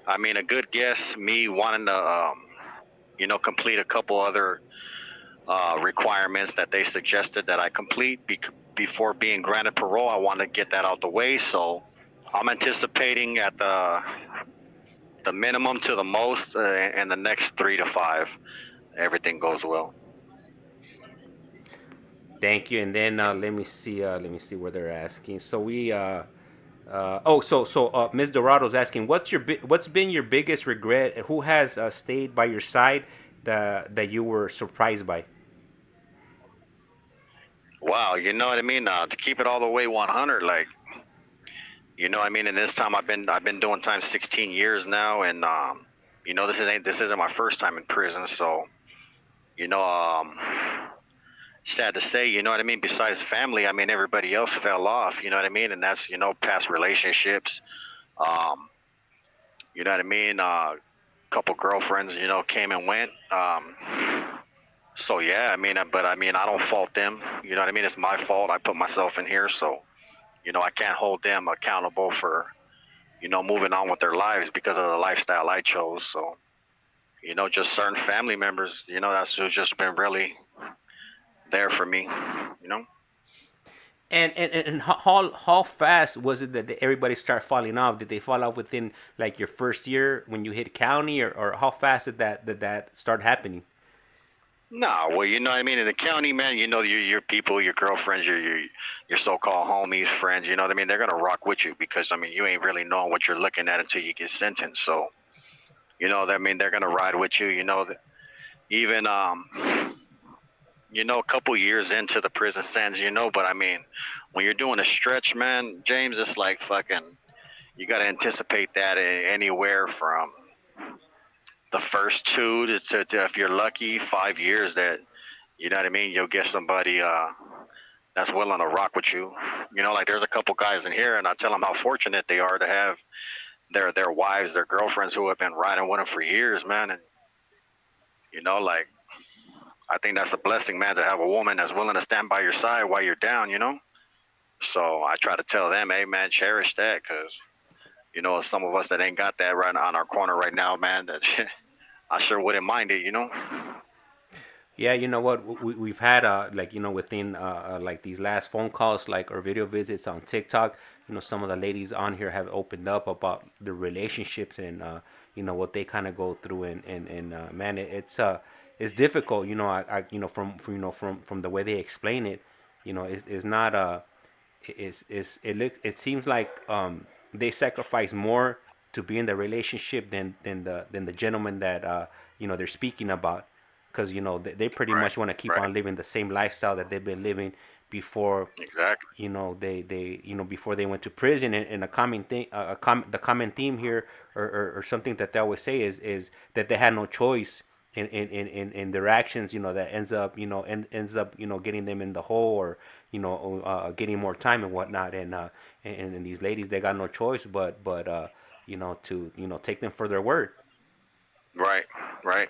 I mean, a good guess, me wanting to, complete a couple other requirements that they suggested that I complete before being granted parole. I want to get that out the way. So, I'm anticipating at the minimum to the most in the next 3 to 5. Everything goes well. Thank you. And then let me see. Let me see where they're asking. So we. Ms. Dorado's asking, what's been your biggest regret? Who has stayed by your side that you were surprised by? Wow, you know what I mean? To keep it all the way 100, like, you know what I mean. And this time I've been doing time 16 years now, and this isn't my first time in prison, so you know, sad to say, you know what I mean. Besides family, I mean, everybody else fell off, you know what I mean, and that's past relationships, um, you know what I mean. Couple girlfriends, came and went. So yeah, I mean, but I mean, I don't fault them. You know what I mean? It's my fault. I put myself in here, so I can't hold them accountable for moving on with their lives because of the lifestyle I chose. So just certain family members, that's who's just been really there for me. You know. And how fast was it that everybody started falling off? Did they fall off within like your first year when you hit county, or how fast did that start happening? No, well, you know what I mean. In the county, man, your people, your girlfriends, your so-called homies, friends. You know what I mean. They're gonna rock with you because I mean, you ain't really knowing what you're looking at until you get sentenced. So I mean, they're gonna ride with you. Even a couple years into the prison sentence, but I mean, when you're doing a stretch, man, James, it's like fucking. You gotta anticipate that anywhere from the first 2 to if you're lucky, 5 years. That you know what I mean. You'll get somebody that's willing to rock with you. Like there's a couple guys in here, and I tell them how fortunate they are to have their wives, their girlfriends who have been riding with them for years, man. And like I think that's a blessing, man, to have a woman that's willing to stand by your side while you're down. So I try to tell them, hey, man, cherish that, because some of us that ain't got that right on our corner right now, man, that I sure wouldn't mind it. Yeah, you know what? We've had like within like these last phone calls, like or video visits on TikTok. Some of the ladies on here have opened up about the relationships and what they kind of go through, and man, it's difficult. From the way they explain it, it's not it seems like they sacrifice more to be in the relationship than the gentleman that they're speaking about, because they pretty Right, much want to keep right, on living the same lifestyle that they've been living before exactly. they before they went to prison. And a common thing, the common theme here, or something that they always say is that they had no choice in their actions, that ends up getting them in the hole, or getting more time and whatnot. And these ladies, they got no choice but to take them for their word. Right, right.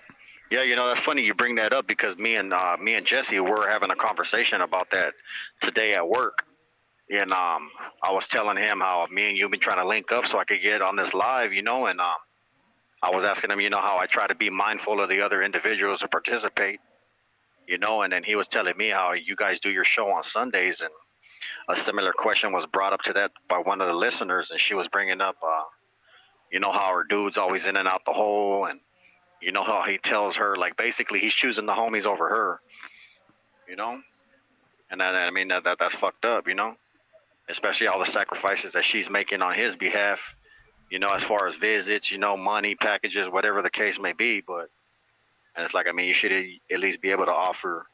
Yeah, that's funny you bring that up because me and Jesse were having a conversation about that today at work. And I was telling him how me and you been trying to link up so I could get on this live, and I was asking him, how I try to be mindful of the other individuals who participate, and then he was telling me how you guys do your show on Sundays, and a similar question was brought up to that by one of the listeners, and she was bringing up, how her dude's always in and out the hole, and how he tells her, like, basically he's choosing the homies over her, you know, and I mean that's fucked up, especially all the sacrifices that she's making on his behalf, as far as visits, money, packages, whatever the case may be. But and it's like, I mean, you should at least be able to offer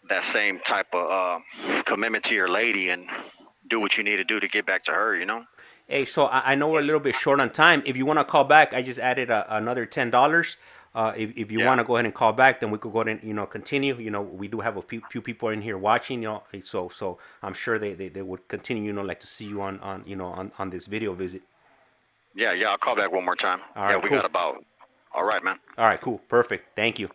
that same type of commitment to your lady and do what you need to do to get back to her. Hey, so I know we're a little bit short on time. If you want to call back, I just added another $10. If you Yeah. want to go ahead and call back, then we could go ahead and continue. We do have a few people in here watching. So I'm sure they would continue. Like to see you on this video visit. Yeah, yeah. I'll call back one more time. All Yeah, right, we cool. got about. All right, man. All right, cool, perfect. Thank you.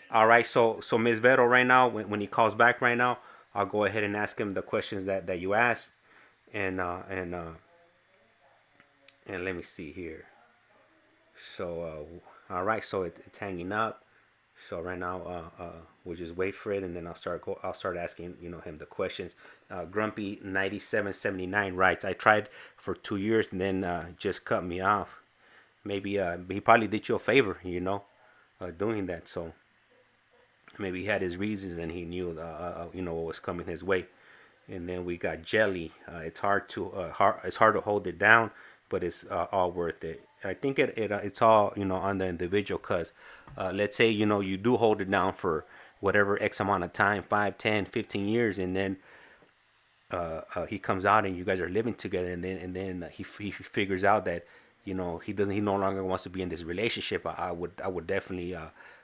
All right, so Ms. Vero, right now, when he calls back right now, I'll go ahead and ask him the questions that you asked. and and let me see here. So all right, so it's hanging up. So right now, we'll just wait for it, and then I'll start asking him the questions. Grumpy 9779 writes, I tried for 2 years and then just cut me off. Maybe he probably did you a favor, doing that. So maybe he had his reasons and he knew what was coming his way. And then we got Jelly. It's hard to hold it down, but it's all worth it. I think it's all on the individual, because let's say you do hold it down for whatever X amount of time, 5, 10, 15 years, and then he comes out and you guys are living together, and then he figures out that he no longer wants to be in this relationship. I would definitely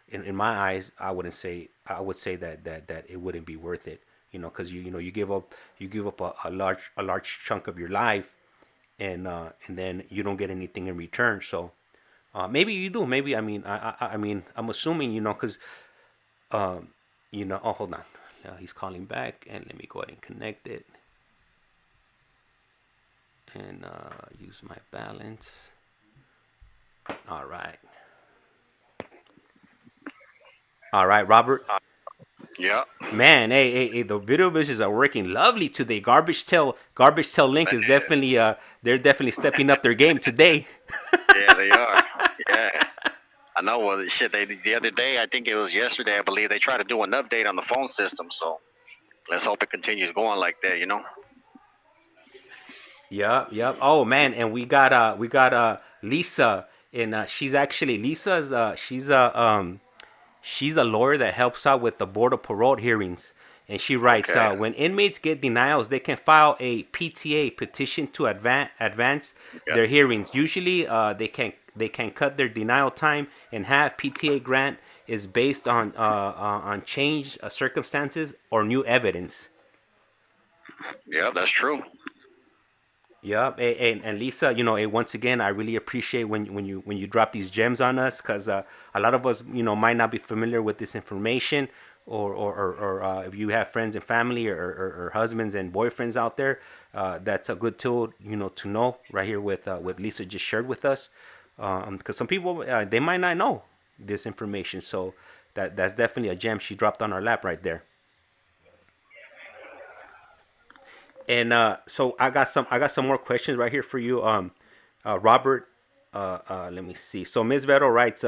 in my eyes, I would say that it wouldn't be worth it, because you give up a large chunk of your life, and then you don't get anything in return. So maybe you do. Maybe I mean I'm assuming, because oh, hold on, he's calling back, and let me go ahead and connect it, and use my balance. All right. All right, Robert. Yeah. Man, hey, the video visuals are working lovely today. Garbage Tail Link is definitely they're definitely stepping up their game today. Yeah, they are. Yeah. I know. Well, shit. The other day, I think it was yesterday, I believe they tried to do an update on the phone system. So let's hope it continues going like that. Yep. Oh man, and we got Lisa, and she's a lawyer that helps out with the board of parole hearings, and she writes, Okay. when inmates get denials, they can file a PTA, petition to advance Yeah. their hearings. Usually, they can cut their denial time in half. PTA grant is based on changed circumstances or new evidence. Yeah, that's true. Yep, and Lisa, once again, I really appreciate when you drop these gems on us, because a lot of us, might not be familiar with this information, or if you have friends and family, or husbands and boyfriends out there, that's a good tool, to know right here with Lisa just shared with us, because some people they might not know this information, so that's definitely a gem she dropped on our lap right there. And so I got some more questions right here for you, Robert. Let me see. So Ms. Vero writes,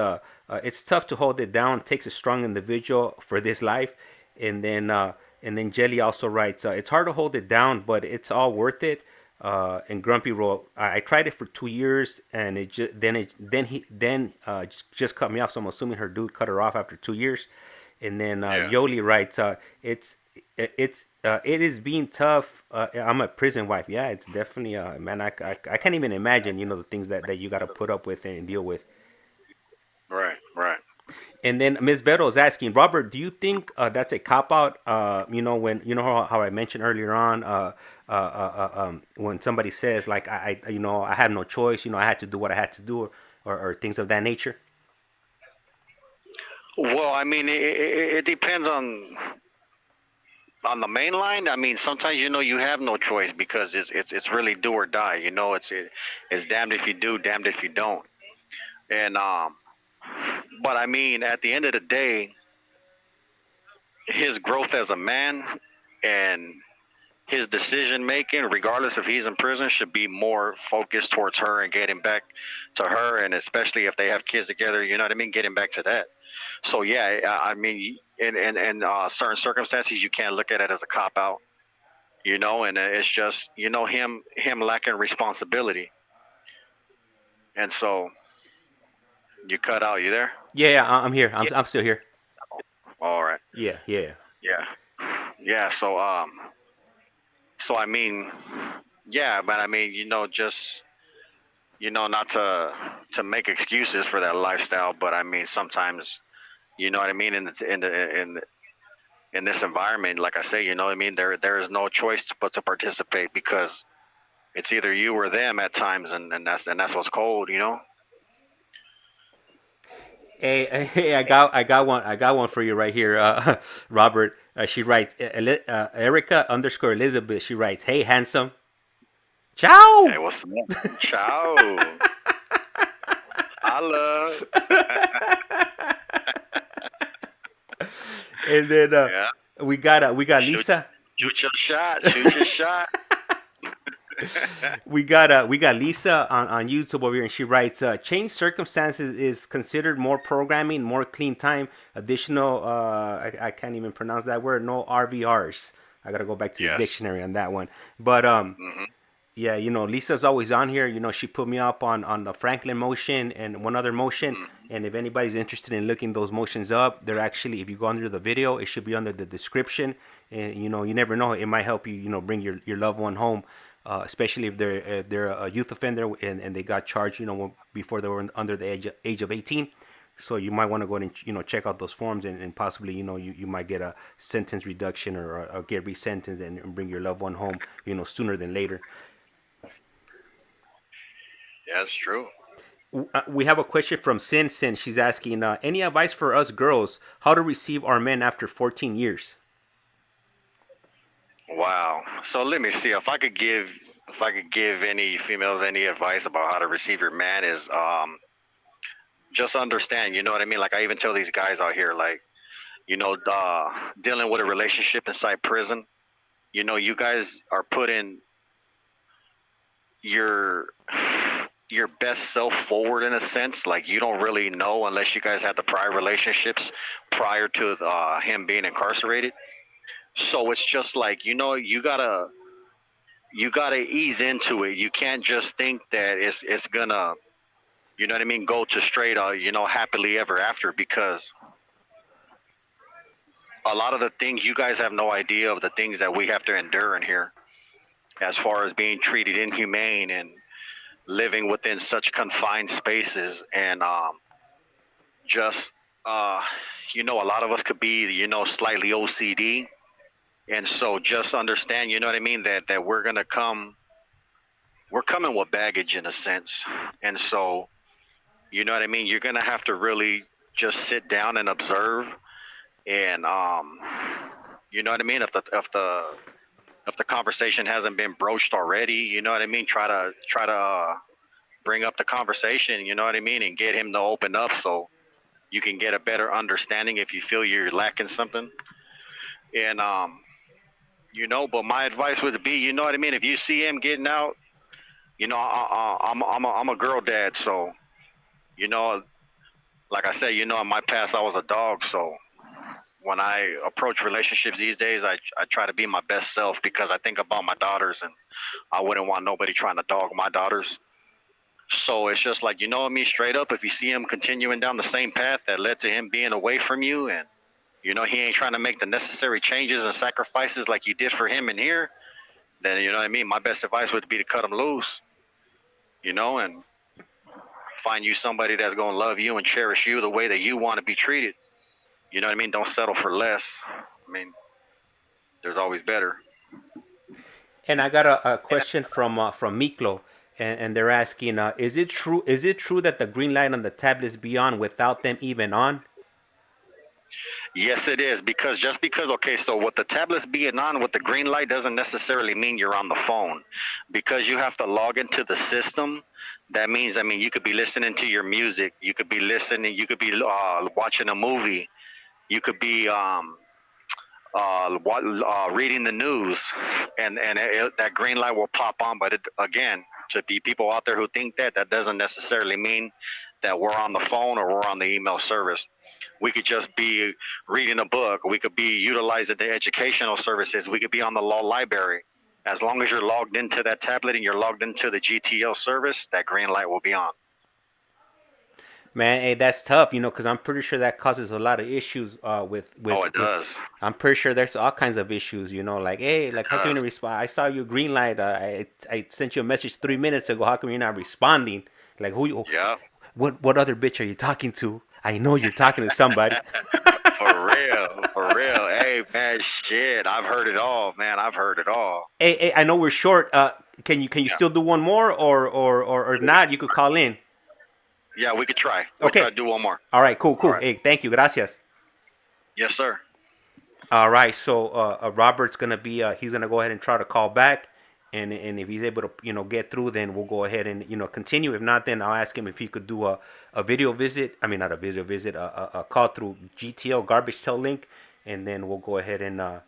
it's tough to hold it down. It takes a strong individual for this life. And then Jelly also writes, it's hard to hold it down, but it's all worth it. And Grumpy wrote, I tried it for 2 years, and just cut me off. So I'm assuming her dude cut her off after 2 years. And then Yeah. Yoli writes, it is being tough. I'm a prison wife. Yeah, it's definitely man. I can't even imagine the things that you got to put up with and deal with. Right. Right. And then Ms. Vero is asking, Robert, do you think that's a cop out? When how I mentioned earlier on, when somebody says like I had no choice, I had to do what I had to do, or things of that nature. Well, I mean, it depends on the main line. I mean, sometimes you have no choice because it's really do or die. It's damned if you do, damned if you don't. And but I mean, at the end of the day, his growth as a man and his decision making, regardless if he's in prison, should be more focused towards her and getting back to her, and especially if they have kids together. You know what I mean? Getting back to that. So yeah, I mean, in certain circumstances, you can't look at it as a cop out. And it's just him lacking responsibility, and so you cut out. You there? Yeah, I'm here. I'm still here. All right. Yeah. Yeah. Yeah. So I mean, yeah, but I mean, just not to make excuses for that lifestyle, but I mean, sometimes, what I mean, in this environment, like I say, what I mean, there is no choice but to participate, because it's either you or them at times, and that's what's cold. Hey, I got one for you right here, Robert. She writes, Erica _ Elizabeth. She writes, hey, handsome. Ciao. Hey, what's up? Ciao. Holla. And then Yeah. we got Shoot, Lisa. shoot your shot. Shoot your shot. We got Lisa on YouTube over here, and she writes, "Change circumstances is considered more programming, more clean time, additional. I can't even pronounce that word. No RVRs. I gotta go back to the Yes. dictionary on that one. But Hmm. yeah, Lisa's always on here. She put me up on the Franklin motion and one other motion. And if anybody's interested in looking those motions up, they're actually, if you go under the video, it should be under the description. And you never know, it might help you, bring your loved one home, especially if they're a youth offender and they got charged, before they were under the age of 18. So you might want to go ahead and check out those forms, and possibly you might get a sentence reduction or get resentenced and bring your loved one home sooner than later. Yeah, it's true. We have a question from Sin Sin. She's asking, any advice for us girls how to receive our men after 14 years? Wow. So let me see if I could give any females any advice about how to receive your man is just understand, you know what I mean? Like I even tell these guys out here, like, dealing with a relationship inside prison, you guys are putting your your best self forward in a sense. Like you don't really know unless you guys had the prior relationships prior to him being incarcerated. So it's just like you gotta ease into it. You can't just think that it's gonna, you know what I mean, go to straight happily ever after, because a lot of the things you guys have no idea of the things that we have to endure in here, as far as being treated inhumane and living within such confined spaces, and just a lot of us could be slightly OCD, and so just understand, you know what I mean, that we're coming with baggage in a sense, and so you know what I mean, you're gonna have to really just sit down and observe, and you know what I mean, if the conversation hasn't been broached already, you know what I mean, try to bring up the conversation, you know what I mean, and get him to open up so you can get a better understanding if you feel you're lacking something. And but my advice would be, you know what I mean, if you see him getting out, I'm a girl dad, so you know, like I said, in my past I was a dog, so when I approach relationships these days, I try to be my best self because I think about my daughters, and I wouldn't want nobody trying to dog my daughters. So it's just like, me straight up, if you see him continuing down the same path that led to him being away from you, and he ain't trying to make the necessary changes and sacrifices like you did for him in here, then you know what I mean, my best advice would be to cut him loose, and find you somebody that's going to love you and cherish you the way that you want to be treated. You know what I mean? Don't settle for less. I mean, there's always better. And I got a question from Miklo, and they're asking, is it true that the green light on the tablets be on without them even on? Yes, it is, because just because, okay, so with the tablets being on with the green light doesn't necessarily mean you're on the phone, because you have to log into the system. That means, I mean, you could be listening to your music, you could be listening, you could be watching a movie, you could be reading the news, and that green light will pop on. But again, to be people out there who think that doesn't necessarily mean that we're on the phone or we're on the email service. We could just be reading a book. We could be utilizing the educational services. We could be on the law library. As long as you're logged into that tablet and you're logged into the GTL service, that green light will be on. Man, hey, that's tough, because I'm pretty sure that causes a lot of issues Oh, it does. I'm pretty sure there's all kinds of issues, like, hey, It like, how come you does. didn't respond? I saw your green light. I sent you a message 3 minutes ago. How come you're not responding? Like, Yeah. what other bitch are you talking to? I know you're talking to somebody. For real. For real. Hey, man, shit. I've heard it all, man. I've heard it all. Hey, I know we're short. Can you Yeah. still do one more, or not? You could call in. Yeah, we could try. We'll try Okay. to do one more. All right. Cool. All Cool. right. Hey, thank you. Gracias. Yes, sir. All right. So Robert's gonna be. He's gonna go ahead and try to call back, and if he's able to get through, then we'll go ahead and continue. If not, then I'll ask him if he could do a video visit. I mean, not a video visit, a call through GTL garbage tail link, and then we'll go ahead and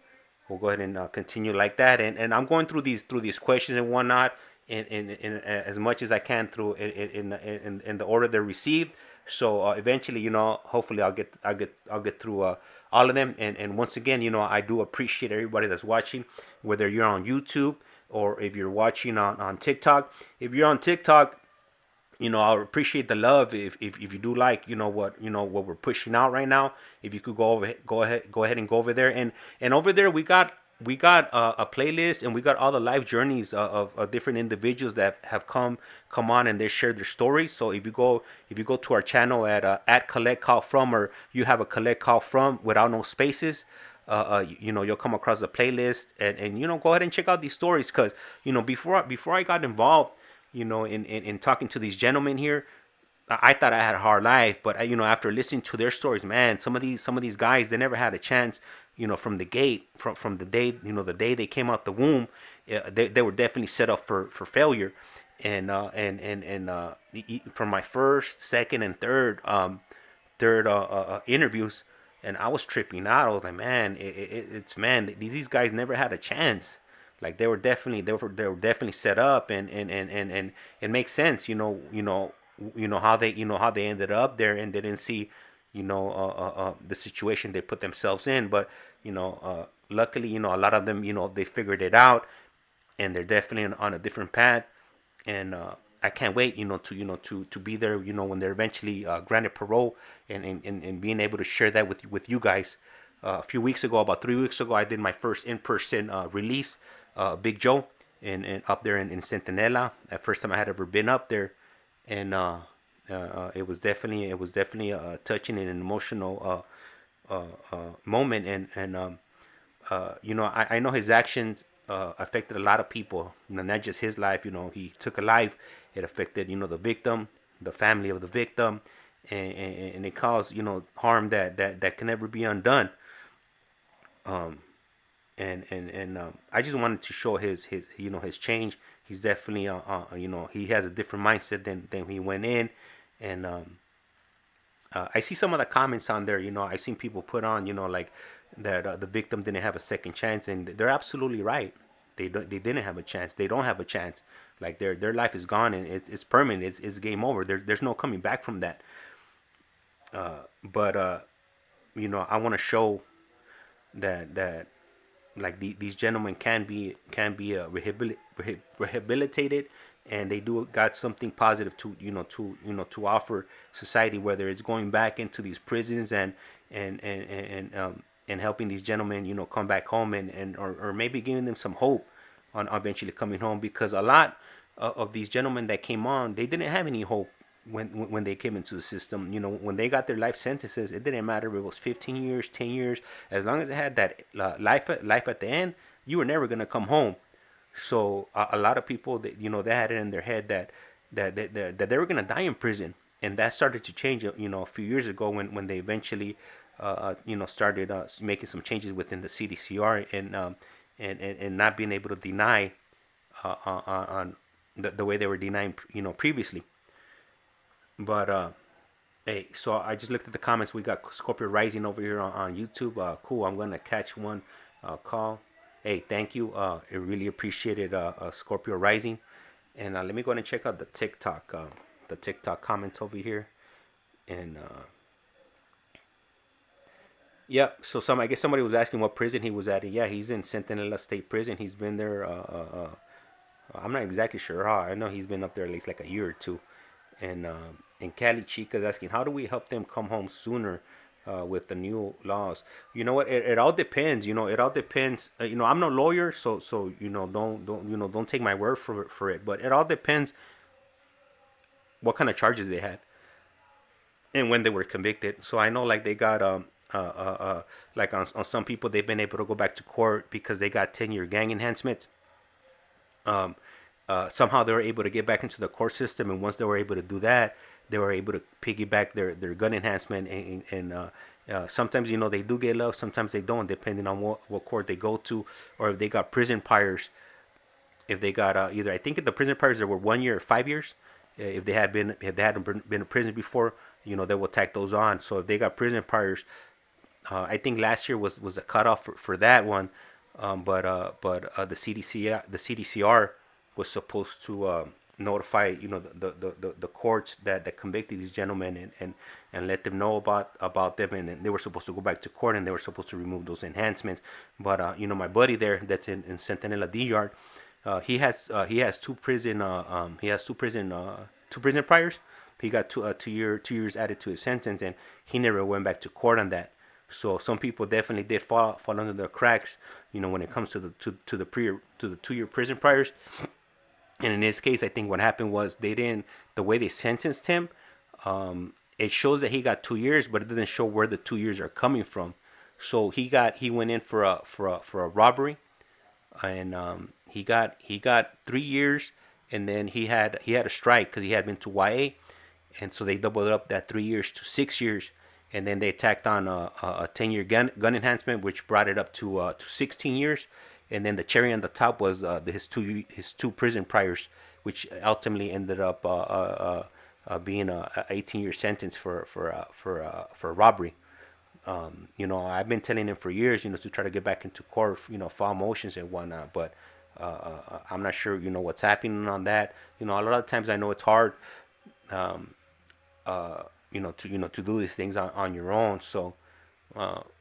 continue like that. And I'm going through these questions and whatnot in as much as I can through in the order they're received. So eventually, hopefully I'll get through all of them. And once again, I do appreciate everybody that's watching, whether you're on YouTube or if you're watching on TikTok. If you're on TikTok, I would appreciate the love if you do like what we're pushing out right now. If you could go ahead and go over there, and over there we got a playlist, and we got all the life journeys of different individuals that have come on, and they share their stories. So if you go to our channel at CollectCallFrom, or you have a CollectCallFrom without no spaces, you'll come across the playlist, and go ahead and check out these stories, because before I got involved in talking to these gentlemen here, I thought I had a hard life. But after listening to their stories, man, some of these guys, they never had a chance from the gate, from the day the day they came out the womb. They were definitely set up for failure. And from my first, second, and third interviews, and I was tripping out. I was like, man, these guys never had a chance. Like they were definitely set up, and it makes sense. How they ended up there, and they didn't see the situation they put themselves in. But luckily, a lot of them, they figured it out, and they're definitely on a different path. And I can't wait, to be there, when they're eventually granted parole, and being able to share that with you guys. A few weeks ago, about 3 weeks ago, I did my first in-person release, Big Joe, and up there in Centinela. The first time I had ever been up there, and it was definitely a touching and an emotional moment. And I know his actions affected a lot of people, not just his life. He took a life. It affected the victim, the family of the victim, and it caused harm that can never be undone. I just wanted to show his change. He's definitely he has a different mindset than he went in. And I see some of the comments on there. I seen people put on like that the victim didn't have a second chance, and they're absolutely right. They didn't have a chance. They don't have a chance. Like their life is gone, and it's permanent. It's game over. There's no coming back from that. But I want to show that like these gentlemen can be rehabilitated, and they do got something positive to offer society, whether it's going back into these prisons and helping these gentlemen come back home, or maybe giving them some hope on eventually coming home, because a lot of these gentlemen that came on, they didn't have any hope when they came into the system. When they got their life sentences, it didn't matter if it was 15 years, 10 years. As long as it had that life at the end, you were never going to come home. So a lot of people, they had it in their head that they were going to die in prison. And that started to change a few years ago, when they eventually started making some changes within the CDCR, and not being able to deny on the way they were denying previously. But hey, so I just looked at the comments. We got Scorpio Rising over here on YouTube. Cool. I'm gonna catch one call. Hey, thank you. I really appreciated Scorpio Rising. And let me go ahead and check out the TikTok comments over here. And yeah, so I guess somebody was asking what prison he was at. And yeah, he's in Centinela State Prison. He's been there. I'm not exactly sure how. I know he's been up there at least like a year or two. And Cali Chica's asking, how do we help them come home sooner with the new laws? You know what? It all depends. It all depends. I'm no lawyer, so don't take my word for it. But it all depends what kind of charges they had and when they were convicted. So I know, like, they got like on some people, they've been able to go back to court because they got 10-year gang enhancements. Somehow they were able to get back into the court system, and once they were able to do that, they were able to piggyback their gun enhancement. And sometimes they do get love, sometimes they don't, depending on what court they go to, or if they got prison priors. if they got either, I think the prison priors there were 1 year or 5 years. If they had been if they hadn't been in prison before, they will tack those on. So if they got prison priors, I think last year was a cutoff for that one, but the CDCR was supposed to notify the courts that convicted these gentlemen, and let them know about them, and they were supposed to go back to court, and they were supposed to remove those enhancements. But my buddy there that's in Centinela D yard, he has two prison priors. He got 2 years added to his sentence, and he never went back to court on that. So some people definitely did fall under the cracks, when it comes to the 2 year prison priors. And in this case, I think what happened was the way they sentenced him, it shows that he got 2 years, but it doesn't show where the 2 years are coming from. So he went in for a robbery, and he got 3 years, and then he had a strike because he had been to YA, and so they doubled up that 3 years to 6 years, and then they tacked on a 10-year gun enhancement, which brought it up to 16 years, and then the cherry on the top was his two prison priors, which ultimately ended up being a 18-year sentence for robbery. I've been telling him for years, to try to get back into court, file motions and whatnot, but I'm not sure, what's happening on that. A lot of times I know it's hard, to do these things on your own. So,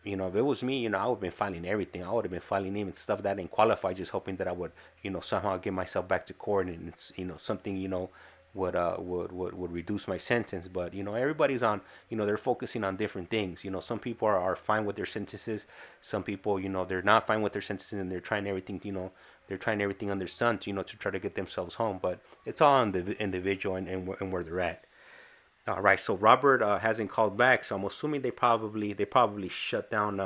if it was me, I would have been filing everything. I would have been filing even stuff that didn't qualify, just hoping that I would, somehow get myself back to court, and it's, something, would reduce my sentence. But everybody's on, they're focusing on different things. Some people are fine with their sentences. Some people, they're not fine with their sentences, and they're trying everything, they're trying everything under the sun, to try to get themselves home. But it's all on the individual and where they're at. All right, so Robert hasn't called back, so I'm assuming they probably shut down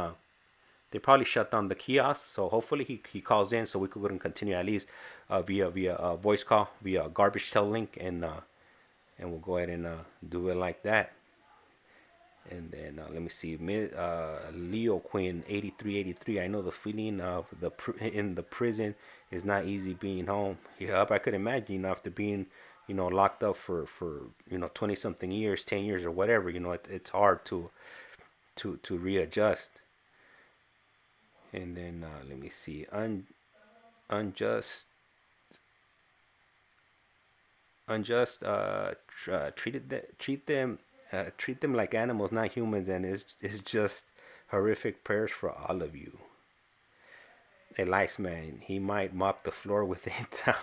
the kiosk. So hopefully he calls in, so we could go and continue at least via voice call, via garbage tell link, and we'll go ahead and do it like that. And then let me see, Leo Quinn 8383. I know the feeling of in the prison is not easy being home. Yep, I could imagine, after being locked up for 20 something years, 10 years or whatever, it's hard to readjust. And then let me see, unjust treat them like animals, not humans, and it's just horrific prayers for all of you. Hey, ICEMAN, he might mop the floor with it down.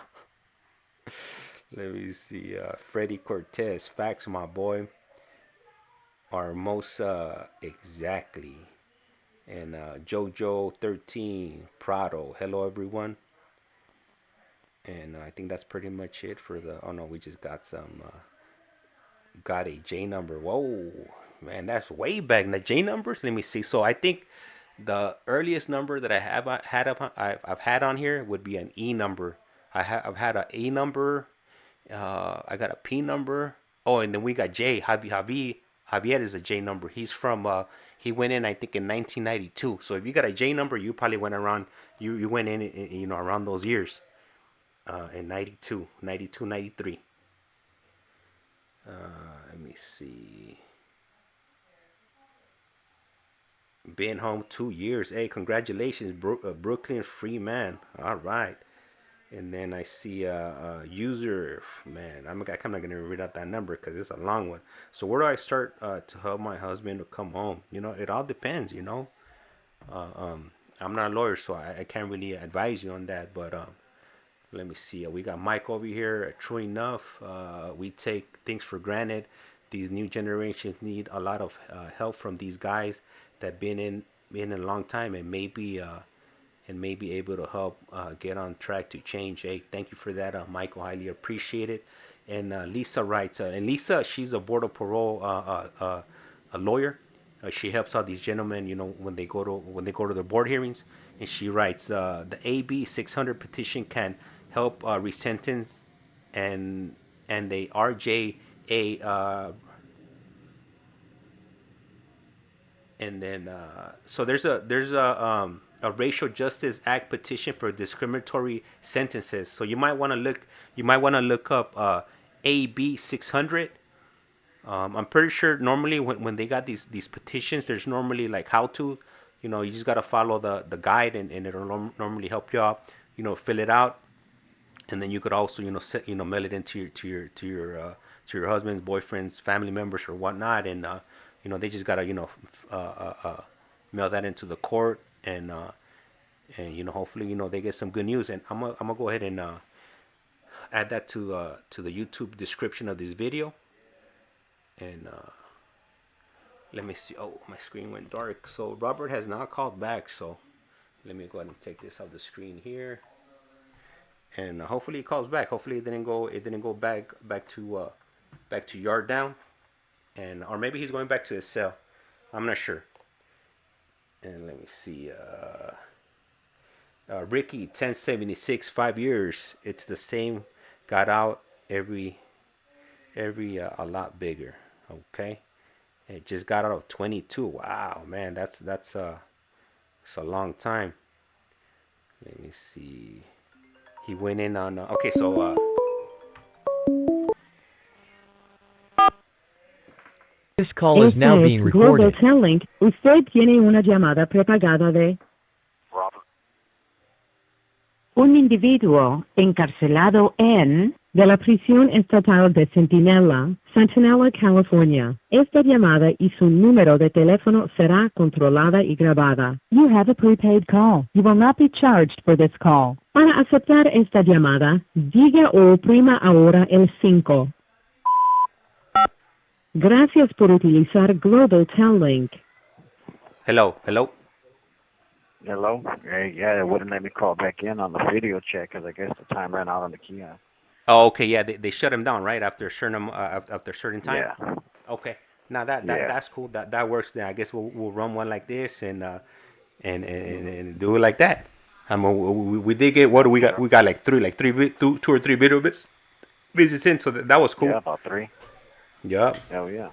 Let me see. Freddie Cortez, facts, my boy, are most exactly. And Jojo 13 Prado, hello everyone. And I think that's pretty much it for the. Oh no, we just got some. Got a J number. Whoa, man, that's way back. The J numbers. Let me see. So I think the earliest number that I've had on here would be an E number. I've had an A number. I got a P number. Oh, and then we got J. Javier is a J number. He's from. He went in, I think, in 1992. So if you got a J number, you probably went around. You went in, around those years. In 92, 93. Let me see. Been home 2 years. Hey, congratulations, Brooklyn free man. All right. And then I see user, man, I'm not going to read out that number because it's a long one. So where do I start to help my husband to come home? It all depends, I'm not a lawyer, so I can't really advise you on that. But let me see. We got Mike over here. True enough, we take things for granted. These new generations need a lot of help from these guys that been in a long time, and maybe able to help get on track to change. Hey, thank you for that, Michael. Highly appreciate it. And Lisa writes, and Lisa, she's a board of parole a lawyer. She helps out these gentlemen, when they go to the board hearings. And she writes, the AB 600 petition can help resentence, and the RJA. And then so there's a a Racial Justice Act petition for discriminatory sentences. So you might want to look up AB 600. I'm pretty sure normally when they got these petitions, there's normally like how to, you just gotta follow the guide, and it'll normally help you out, fill it out, and then you could also mail it into your husband's, boyfriend's, family members or whatnot, and they just gotta mail that into the court, and hopefully they get some good news. And I'm gonna go ahead and add that to the YouTube description of this video. And let me see. Oh, my screen went dark. So Robert has not called back. So let me go ahead and take this off the screen here. And hopefully he calls back. Hopefully it didn't go back to yard down, and or maybe he's going back to his cell. I'm not sure. And let me see. Ricky 1076, 5 years. It's the same. Got out every a lot bigger. Okay. It just got out of 22. Wow, man, that's it's a long time. Let me see. He went in on okay, so This call is now being recorded. Global Link. Usted tiene una llamada prepagada de Robert. un individuo encarcelado de la prisión estatal de Centinela, California. Esta llamada y su número de teléfono será controlada y grabada. You have a prepaid call. You will not be charged for this call. Para aceptar esta llamada, diga o oprima ahora el 5. Gracias por utilizar Global Link. hello. Hello? Yeah, it wouldn't let me call back in on the video chat because I guess the time ran out on the kiosk. Oh, okay, yeah, they shut him down, right, after a certain time. Yeah. Okay, now that's cool. That works. Then I guess we'll run one like this and do it like that. I mean, we did get, what do we got? We got like two or three video visits in, so that was cool. Yeah, about 3. Yeah. Oh yeah.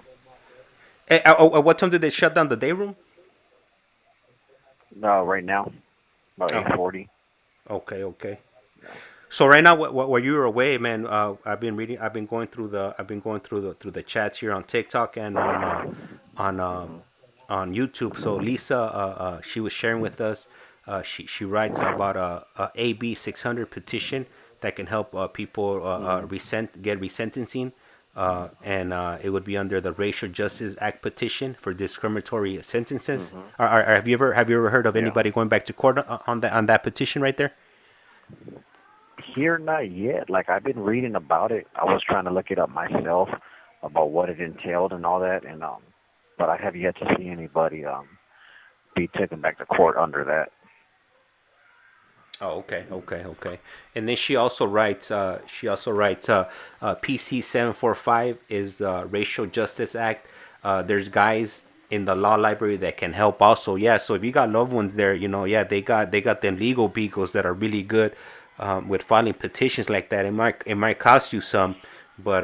Hey, at what time did they shut down the day room? No, right now, about 8:40. Okay. So right now, while you were away, man, I've been going through the chats here on TikTok and on YouTube. So Lisa, she was sharing with us. She writes about a AB 600 petition that can help people get resentencing, and it would be under the Racial Justice Act petition for discriminatory sentences. Have you ever heard of anybody going back to court on that petition right there? Here, not yet. Like, I've been reading about it. I was trying to look it up myself about what it entailed and all that, and but I have yet to see anybody be taken back to court under that. Oh, okay. And then she also writes PC 745 is the Racial Justice Act. There's guys in the law library that can help also. Yeah, so if you got loved ones there, they got them legal beagles that are really good with filing petitions like that. It might cost you some, but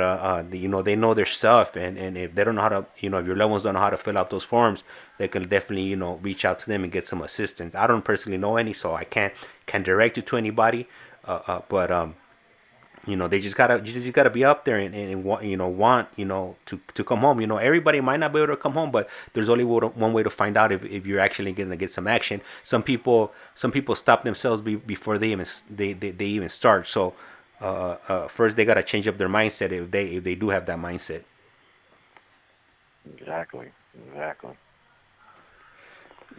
they know their stuff, and if they don't know how to, if your loved ones don't know how to fill out those forms, they can definitely reach out to them and get some assistance. I don't personally know any, so I can't direct you to anybody, but they just gotta be up there and want to come home. Everybody might not be able to come home, but there's only one way to find out if you're actually gonna get some action. Some people stop themselves before they even start. So first they gotta change up their mindset if they do have that mindset. Exactly.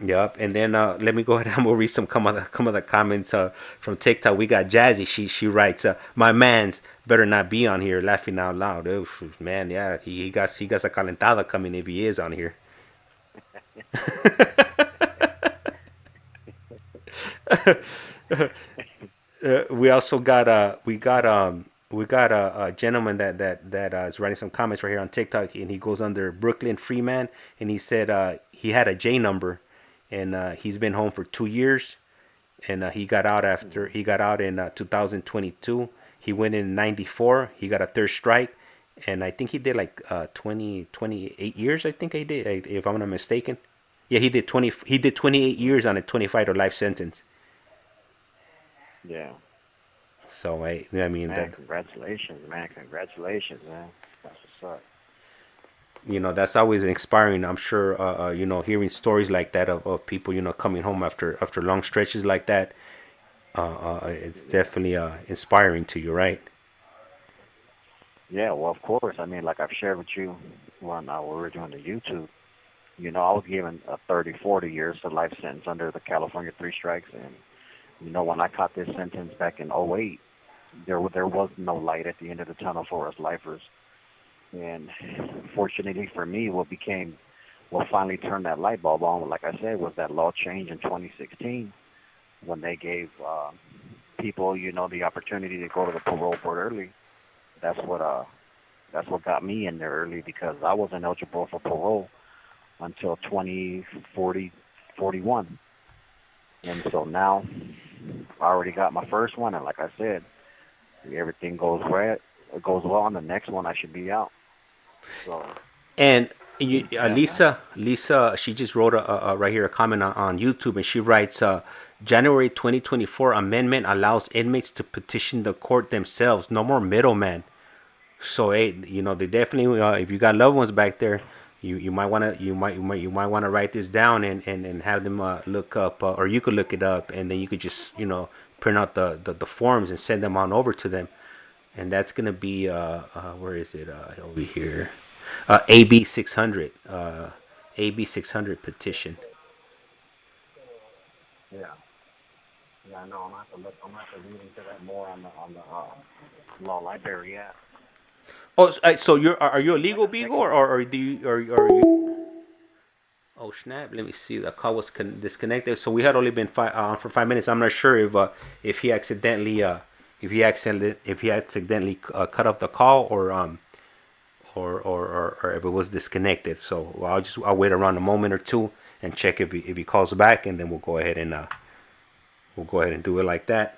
Yep, and then let me go ahead and we'll read some of the comments from TikTok. We got Jazzy. She writes, "My man's better not be on here laughing out loud." Oof, man, yeah, he got a calentada coming if he is on here. We also got a gentleman that is writing some comments right here on TikTok, and he goes under Brooklyn Freeman, and he said he had a J number. And he's been home for 2 years, and he got out in 2022. He went in 94. He got a third strike, and I think he did like 28 years. I think he did, if I'm not mistaken. Yeah, he did 20. He did 28 years on a 25 to life sentence. Yeah. So I mean Man, that congratulations, man. Congratulations, man. That's what's up. that's always inspiring. I'm sure hearing stories like that of people coming home after long stretches like that. It's definitely inspiring to you, right? Yeah, well, of course. I mean, like I've shared with you when we were doing the YouTube, I was given a 30, 40 years to life sentence under the California three strikes. And, when I caught this sentence back in '08, there was no light at the end of the tunnel for us lifers. And fortunately for me, what finally turned that light bulb on, like I said, was that law change in 2016 when they gave people, the opportunity to go to the parole board early. That's what got me in there early because I wasn't eligible for parole until 2040, 41. And so now I already got my first one, and like I said, everything goes well on the next one, I should be out. So And yeah, man. Lisa, she just wrote right here a comment on YouTube, and she writes, January 2024 amendment allows inmates to petition the court themselves. No more middleman. So hey, they definitely if you got loved ones back there, you might wanna you might wanna write this down and have them look up, or you could look it up, and then you could just print out the forms and send them on over to them, and that's gonna be where is it over here, AB 600 AB 600 petition. Yeah. Yeah, I know. I'm gonna have to read into that more on the law library app. Oh, so are you a Like legal I beagle, said, or do you or you? Oh snap! Let me see. The call was disconnected. So we had only been on for 5 minutes. I'm not sure if he accidentally cut off the call, or if it was disconnected. So I'll wait around a moment or two and check if he calls back, and then we'll go ahead and do it like that.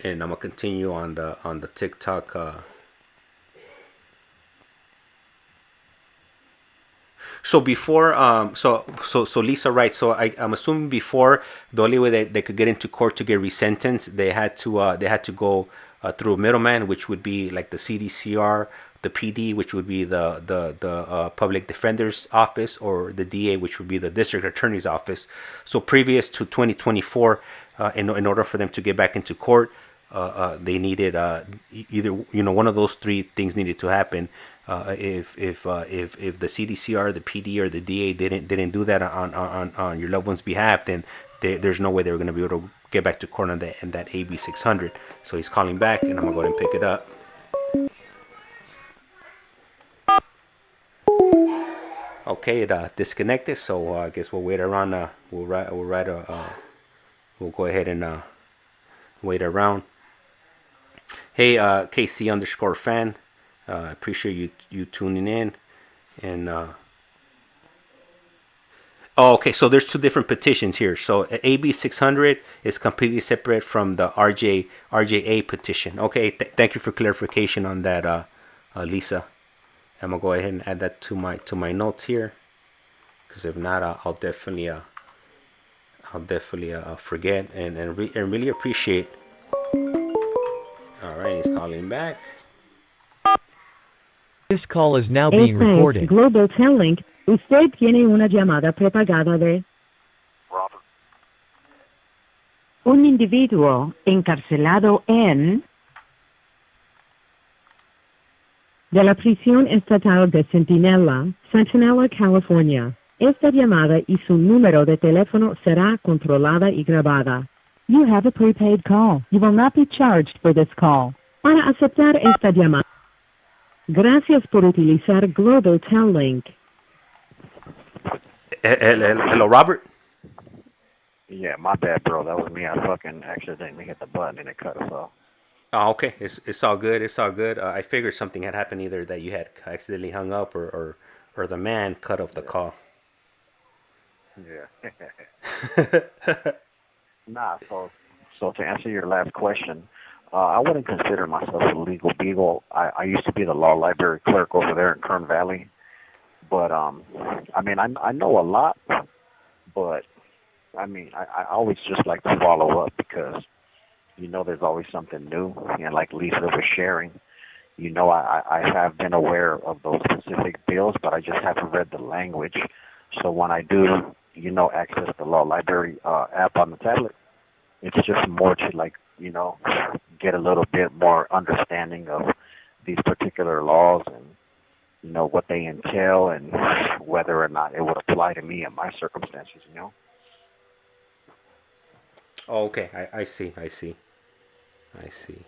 And I'm gonna continue on the TikTok. So before, so Lisa writes. So I'm assuming before, the only way they could get into court to get resentenced, they had to go through a middleman, which would be like the CDCR, the PD, which would be the public defender's office, or the DA, which would be the district attorney's office. So previous to 2024, in order for them to get back into court, they needed either one of those three things needed to happen. If the CDCR, the PD, or the DA didn't do that on your loved one's behalf, then there's no way they were going to be able to get back to court on that AB 600. So he's calling back, and I'm gonna go ahead and pick it up. Okay, it disconnected. So I guess we'll wait around. We'll go ahead and wait around. Hey, KC_fan. Appreciate you tuning in. And okay, so there's two different petitions here. So AB 600 is completely separate from the RJA petition. Okay, thank you for clarification on that, Lisa. I'm gonna go ahead and add that to my notes here, because if not, I'll definitely forget and really appreciate. All right, he's calling back. This call is now being Esta es recorded. Global Telling. Usted tiene una llamada prepagada de Robert. un individuo encarcelado en de la prisión estatal de Centinela, California. Esta llamada y su número de teléfono será controlada y grabada. You have a prepaid call. You will not be charged for this call. Para aceptar esta llamada, gracias por utilizar Global Telling. Hello, Robert. Yeah, my bad, bro. That was me. I fucking accidentally hit the button and it cut us off. Oh, okay. It's all good. It's all good. I figured something had happened, either that you had accidentally hung up, or the man cut off the call. Yeah. Nah, so to answer your last question, I wouldn't consider myself a legal beagle. I used to be the law library clerk over there in Kern Valley, But I mean, I know a lot, but I mean, I always just like to follow up because there's always something new. And like Lisa was sharing, I have been aware of those specific bills, but I just haven't read the language. So when I do, access the law library app on the tablet, it's just more to get a little bit more understanding of these particular laws and what they entail and whether or not it would apply to me in my circumstances. Oh, okay. I see. I see. I see.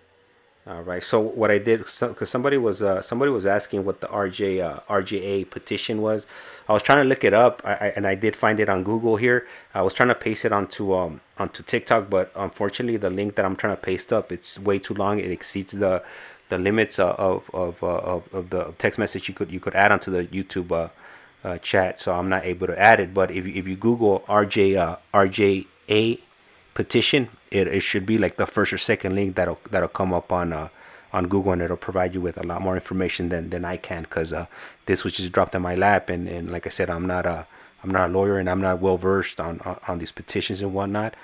All right. So what I did, because somebody was asking what the RJA petition was. I was trying to look it up, and I did find it on Google here. I was trying to paste it onto TikTok, but unfortunately, the link that I'm trying to paste up, it's way too long. It exceeds the limits of the text message you could add onto the YouTube chat. So I'm not able to add it. But if you Google RJA petition, it should be like the first or second link that'll come up on Google, and it'll provide you with a lot more information than I can, because this was just dropped in my lap, and like I said, I'm not a lawyer, and I'm not well versed on these petitions and whatnot.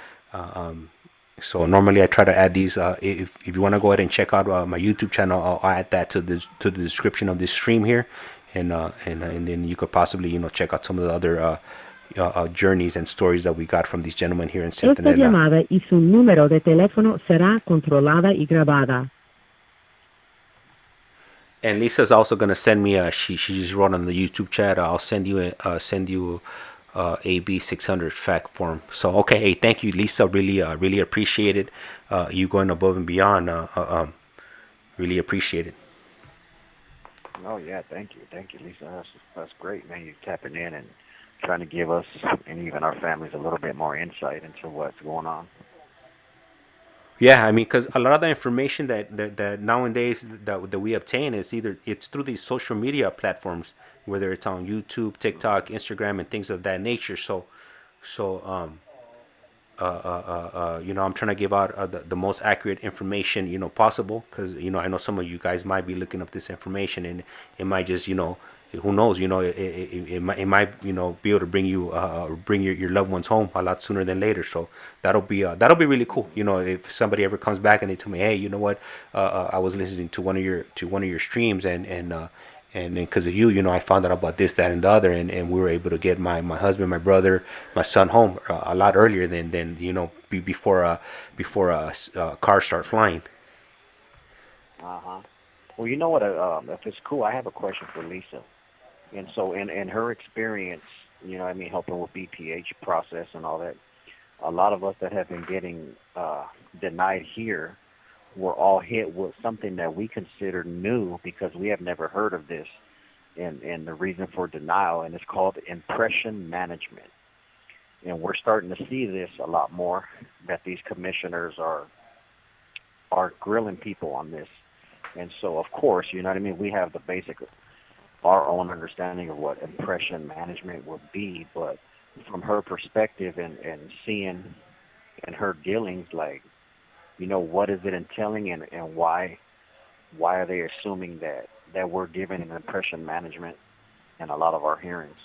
So normally I try to add these. If you want to go ahead and check out my YouTube channel, I'll add that to the description of this stream here, and then you could possibly check out some of the other journeys and stories that we got from these gentlemen here in Esta Centinela. llamada y su número de teléfono será controlada y grabada. And Lisa's also gonna send me she just wrote on the YouTube chat. I'll send you AB 600 fact form. So okay, hey, thank you, Lisa. Really appreciate it. You going above and beyond. Really appreciate it. Oh yeah, thank you, Lisa. That's great, man. You're tapping in and trying to give us and even our families a little bit more insight into what's going on. Yeah, I mean, because a lot of the information that nowadays that we obtain is it's through these social media platforms, whether it's on YouTube, TikTok, Instagram, and things of that nature. So I'm trying to give out the most accurate information possible, because I know some of you guys might be looking up this information, and it might just who knows, it might be able to bring you bring your loved ones home a lot sooner than later. So that'll be really cool. If somebody ever comes back and they tell me, hey, you know what, I was listening to one of your streams, and because of you, I found out about this, that, and the other, and we were able to get my husband, my brother, my son home a lot earlier than before cars start flying. Well, you know what? If it's cool, I have a question for Lisa. And so, in her experience, helping with BPH process and all that, a lot of us that have been getting denied here were all hit with something that we consider new because we have never heard of this, and the reason for denial, and it's called impression management. And we're starting to see this a lot more, that these commissioners are grilling people on this. And so, of course, we have the basic, our own understanding of what impression management would be, but from her perspective and seeing in her dealings, what is it entailing, and why are they assuming that we're giving an impression management in a lot of our hearings?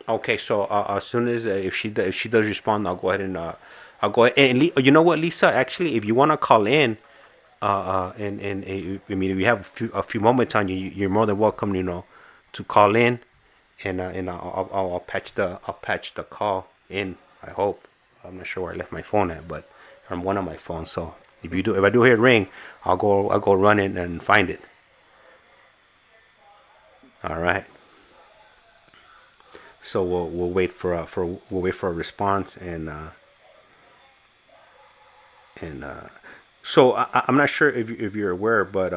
Okay, so as soon as if she does respond, I'll go ahead and you know what, Lisa, actually, if you want to call in, and I mean, if you have a few moments on you, you're more than welcome, to call in, and I'll patch the call in. I hope. I'm not sure where I left my phone at, but I'm one on my phone. So if I do hear it ring, I'll go run in and find it. All right. So we'll wait for a response, and so I'm not sure if you're aware, but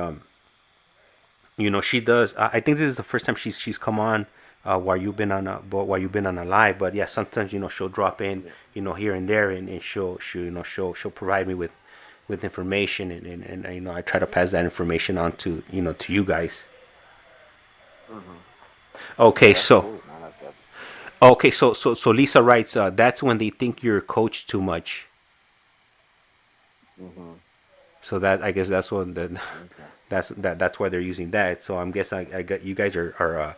she does. I think this is the first time she's come on while you've been on a live. But yeah, sometimes she'll drop in here and there, and she'll provide me with information, and I try to pass that information on to to you guys. Okay, so. Okay, so Lisa writes, that's when they think you're coached too much. So that, I guess, that's That's why they're using that. So I'm guessing I got you guys are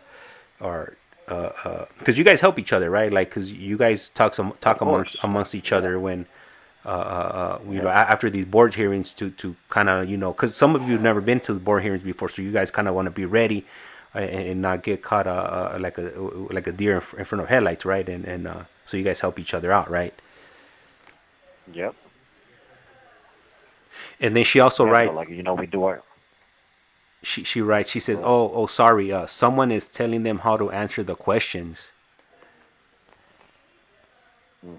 because you guys help each other, right? Like, because you guys talk Of course. amongst each Yeah. other when you know, Yep. after these board hearings to kind of, you know, because some of you have never been to the board hearings before, so you guys kind of want to be ready and not get caught like a deer in front of headlights, right? And so you guys help each other out, right? Yep. And then she also Yeah. So writes. like we do our. She writes. She says, Go ahead. "Oh, sorry. Someone is telling them how to answer the questions." Hmm.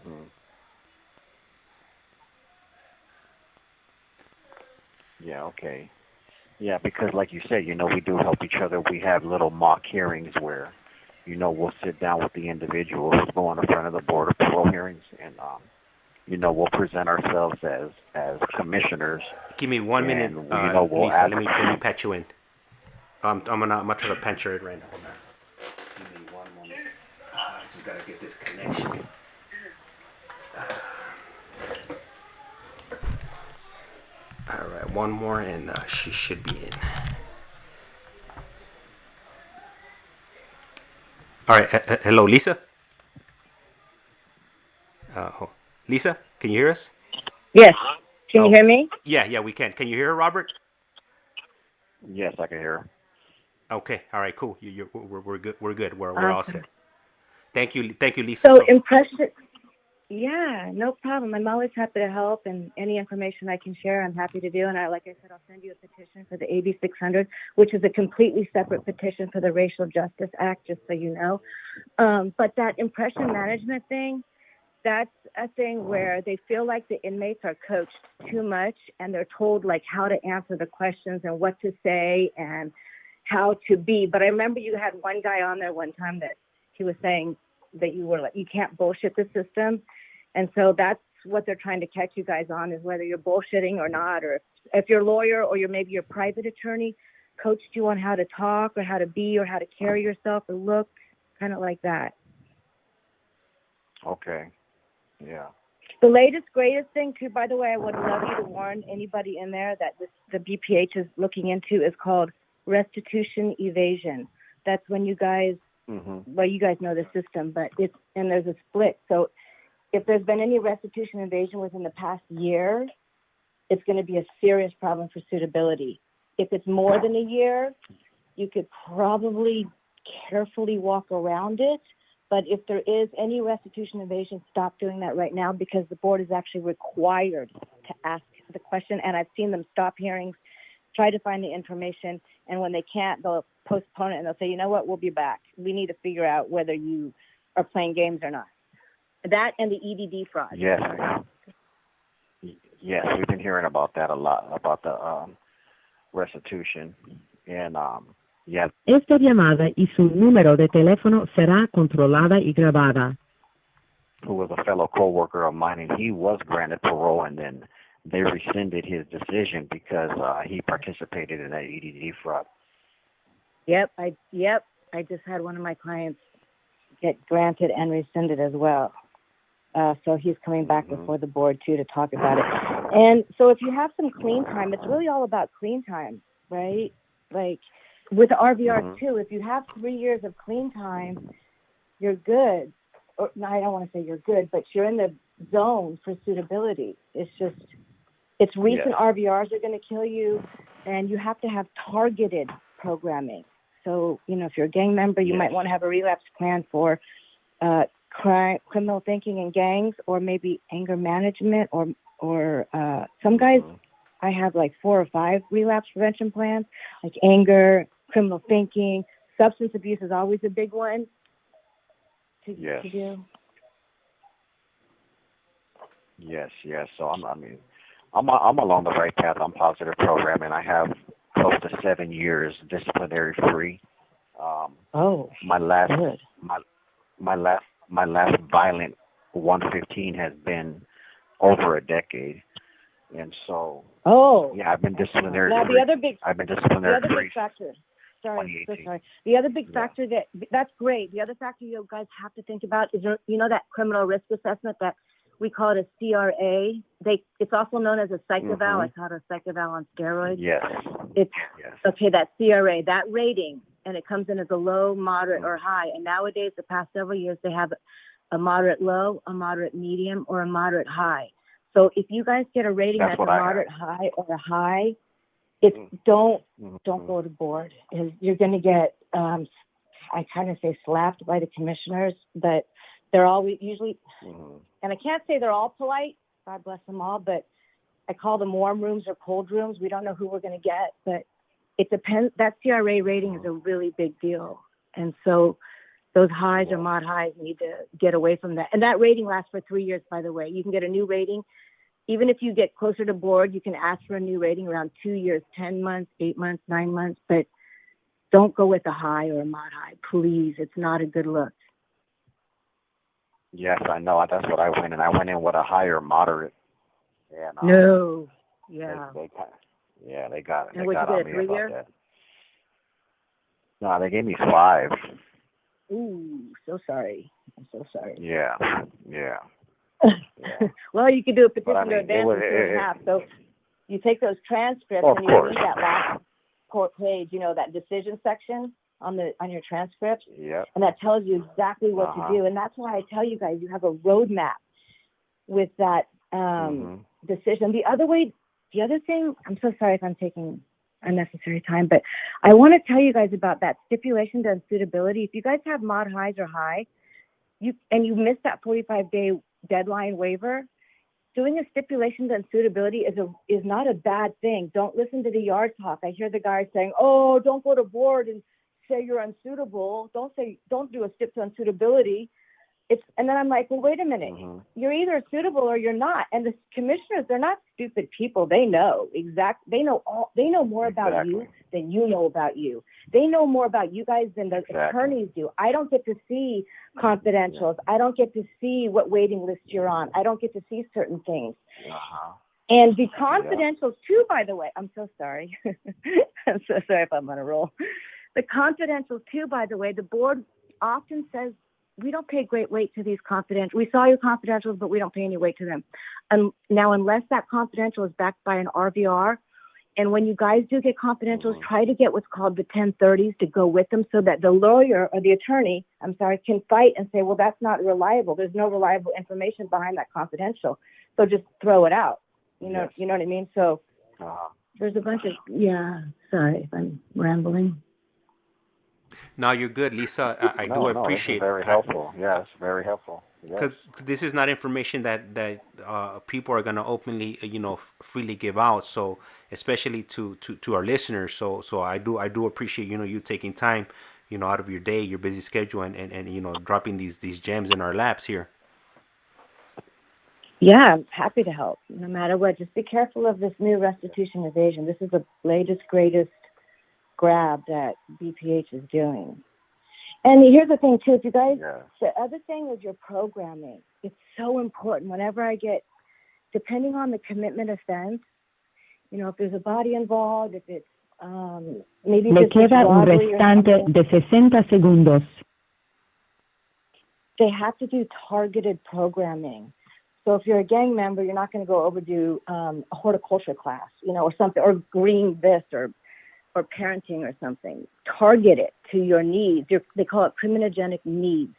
Yeah. Okay. Yeah, because like you said, we do help each other. We have little mock hearings where, we'll sit down with the individual who's going in front of the board of parole hearings, and we'll present ourselves as commissioners, Give me 1 minute, and we'll Lisa. ask. Let me patch you in. I'm gonna try to punch her in right now. Hold on. Give me 1 moment. I just gotta get this connection. All right, one more, and she should be in. All right, hello, Lisa. Lisa, can you hear us? Yes. Can you Oh, hear me? yeah, we can. Can you hear her, Robert? Yes, I can hear. Okay, all right, cool. We're good. We're good. We're all set. Awesome. Thank you, Lisa. So So impression, yeah, no problem. I'm always happy to help, and any information I can share, I'm happy to do. And like I said, I'll send you a petition for the AB 600, which is a completely separate petition for the Racial Justice Act, just so you know. But that impression management thing, that's a thing where they feel like the inmates are coached too much, and they're told like how to answer the questions and what to say and how to be. But I remember you had one guy on there one time that he was saying that you were like, you can't bullshit the system. And so that's what they're trying to catch you guys on, is whether you're bullshitting or not, or if your lawyer or maybe your private attorney coached you on how to talk or how to be or how to carry yourself or look, kind of like that. Okay. Yeah. The latest, greatest thing too, by the way, I would love you to warn anybody in there that the BPH is looking into is called restitution evasion. That's when you guys, well, you guys know the system, but there's a split. So if there's been any restitution evasion within the past year, it's going to be a serious problem for suitability. If it's more than a year, you could probably carefully walk around it. But if there is any restitution evasion, stop doing that right now, because the board is actually required to ask the question. And I've seen them stop hearings, try to find the information, and when they can't, they'll postpone it and they'll say, you know what, we'll be back. We need to figure out whether you are playing games or not. That and the EDD fraud. Yes. Yes, we've been hearing about that a lot, about the restitution. And yeah. Esta llamada y su número de teléfono será controlada y grabada. Who was a fellow co-worker of mine, and he was granted parole, and then they rescinded his decision because he participated in that EDD fraud. Yep. I just had one of my clients get granted and rescinded as well. So he's coming back before the board too to talk about it. And so if you have some clean time, it's really all about clean time, right? Like with RVRs too, if you have 3 years of clean time, you're good. Or no, I don't want to say you're good, but you're in the zone for suitability. It's recent RVRs are going to kill you, and you have to have targeted programming. So, if you're a gang member, you might want to have a relapse plan for criminal thinking and gangs, or maybe anger management, or some guys, I have like 4 or 5 relapse prevention plans, like anger, criminal thinking, substance abuse is always a big one to do. Yes. So I'm along the right path. I'm positive programming. I have close to 7 years disciplinary free. My last violent 115 has been over a decade, and so I've been disciplinary now, free. I've been disciplinary free. Factor. Sorry, so sorry. The other big factor that's great. The other factor you guys have to think about is that criminal risk assessment that We call it a CRA. It's also known as a psychoval. I call it a psychoval on steroids. Yes. Okay, that CRA, that rating, and it comes in as a low, moderate, or high. And nowadays, the past several years, they have a moderate low, a moderate medium, or a moderate high. So if you guys get a rating that's a moderate high or a high, it's don't go to board. You're going to get, I kind of say slapped by the commissioners, but they're always usually, and I can't say they're all polite, God bless them all, but I call them warm rooms or cold rooms. We don't know who we're going to get, but it depends. That CRA rating is a really big deal. And so those highs or mod highs need to get away from that. And that rating lasts for 3 years, by the way. You can get a new rating. Even if you get closer to board, you can ask for a new rating around 2 years, 10 months, 8 months, 9 months, but don't go with a high or a mod high, please. It's not a good look. Yes, I know. That's what I went in. I went in with a higher moderate. And, no. Yeah. They got and they got on me 3 about years? that. No, they gave me 5. Ooh, so sorry. I'm so sorry. Yeah. Well, you could do a petition I mean, to advance in 2.5. So you take those transcripts and you read that last court page, that decision section on your transcripts. Yep. And that tells you exactly what to do. And that's why I tell you guys, you have a roadmap with that decision. The other thing, I'm so sorry if I'm taking unnecessary time, but I want to tell you guys about that stipulation to unsuitability. If you guys have mod highs or high, you missed that 45-day deadline waiver, doing a stipulation to unsuitability is not a bad thing. Don't listen to the yard talk. I hear the guys saying, "Oh, don't go to board and say you're unsuitable. Don't do a stip to unsuitability." And then I'm like, well, wait a minute. You're either suitable or you're not. And the commissioners, they're not stupid people. They know They know more about you than you know about you. They know more about you guys than the attorneys do. I don't get to see confidentials. I don't get to see what waiting list you're on. I don't get to see certain things. And the confidentials too, by the way, I'm so sorry. I'm so sorry if I'm on a roll. The confidentials too, by the way, the board often says, we don't pay great weight to these confidentials. We saw your confidentials, but we don't pay any weight to them. Now, unless that confidential is backed by an RVR, and when you guys do get confidentials, try to get what's called the 1030s to go with them so that the lawyer or the attorney, can fight and say, well, that's not reliable. There's no reliable information behind that confidential. So just throw it out. You know what I mean? So there's a bunch of, sorry if I'm rambling. No, you're good, Lisa. I do appreciate it. Very helpful. Yes, very helpful. Because this is not information that people are going to openly, freely give out. So especially to our listeners. So I do appreciate, you taking time, out of your day, your busy schedule, and dropping these gems in our laps here. Yeah, I'm happy to help. No matter what, just be careful of this new restitution evasion. This is the latest, greatest grab that BPH is doing. And here's the thing too, if you guys, the other thing is your programming. It's so important. Whenever I get, depending on the commitment offense, if there's a body involved, if it's maybe Le queda un restante de 60 segundos. They have to do targeted programming. So if you're a gang member, you're not going to go overdo a horticulture class, or something, or green this or parenting or something. Target it to your needs. They call it criminogenic needs.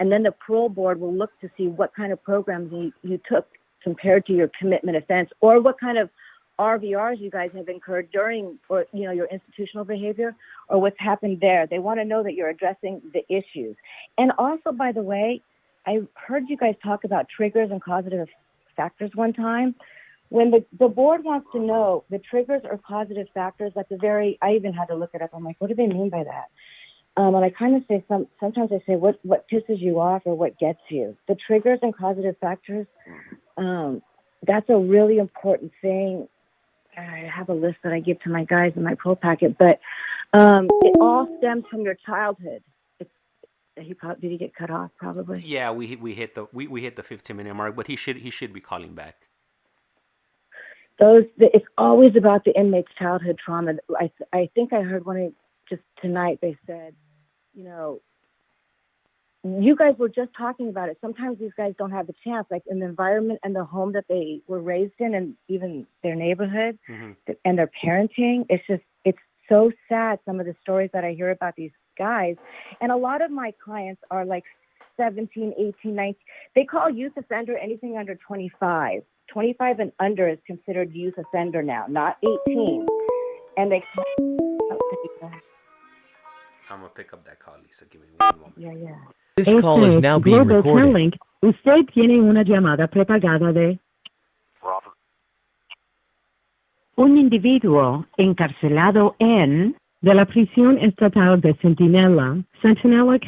And then the parole board will look to see what kind of programs you took compared to your commitment offense, or what kind of RVRs you guys have incurred during, or your institutional behavior, or what's happened there. They want to know that you're addressing the issues. And also, by the way, I heard you guys talk about triggers and causative factors one time. When the board wants to know the triggers or causative factors, I even had to look it up. I'm like, what do they mean by that? And I kind of say, sometimes I say, what pisses you off or what gets you? The triggers and causative factors, that's a really important thing. I have a list that I give to my guys in my pro packet, but it all stems from your childhood. Did he get cut off? Probably. Yeah, we hit the 15-minute mark, but he should be calling back. It's always about the inmate's childhood trauma. I think I heard just tonight they said, you guys were just talking about it. Sometimes these guys don't have the chance, like in the environment and the home that they were raised in, and even their neighborhood and their parenting. It's so sad, some of the stories that I hear about these guys. And a lot of my clients are like 17, 18, 19. They call youth offender anything under 25. 25 and under is considered youth offender now, not 18. And they... I'm going to pick up that call, Lisa. Give me one moment. Yeah. This call is now being Global recorded. Telling. Usted tiene una llamada prepagada de Robert. un individuo encarcelado en de la prisión estatal de Centinela,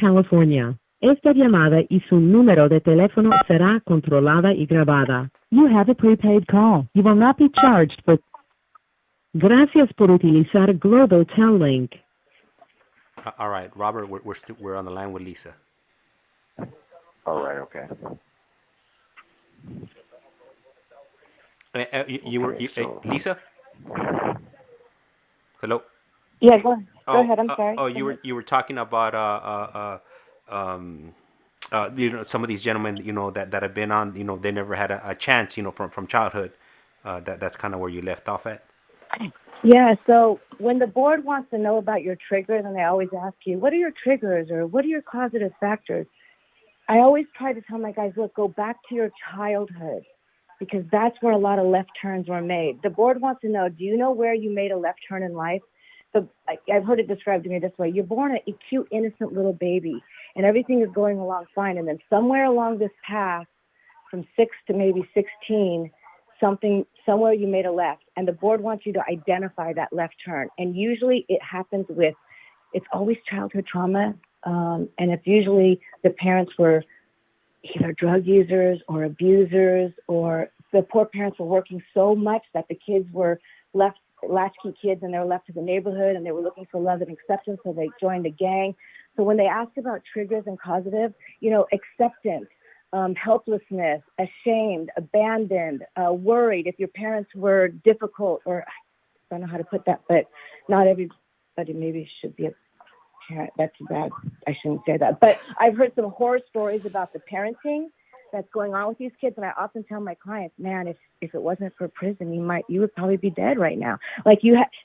California. Esta llamada y su número de teléfono será controlada y grabada. You have a prepaid call. You will not be charged for... Gracias por utilizar Global Telling. All right, Robert, we're on the line with Lisa. All right, okay. Lisa? Hello? Yeah, go ahead. I'm sorry. You were talking about some of these gentlemen, that have been on, they never had a chance, from childhood. That's kind of where you left off at. Yeah, so when the board wants to know about your triggers, and they always ask you, what are your triggers or what are your causative factors? I always try to tell my guys, look, go back to your childhood, because that's where a lot of left turns were made. The board wants to know, do you know where you made a left turn in life? I've heard it described to me this way. You're born a cute, innocent little baby, and everything is going along fine. And then somewhere along this path, from 6 to maybe 16, somewhere you made a left, and the board wants you to identify that left turn. And usually it happens it's always childhood trauma, and it's usually the parents were either drug users or abusers, or the poor parents were working so much that the kids were left latchkey kids, and they were left to the neighborhood, and they were looking for love and acceptance, so they joined a gang. So when they ask about triggers and causative, acceptance, helplessness, ashamed, abandoned, worried, if your parents were difficult, or I don't know how to put that, but not everybody maybe should be a parent. That's bad. I shouldn't say that. But I've heard some horror stories about the parenting that's going on with these kids, and I often tell my clients, man, if it wasn't for prison, you would probably be dead right now. Like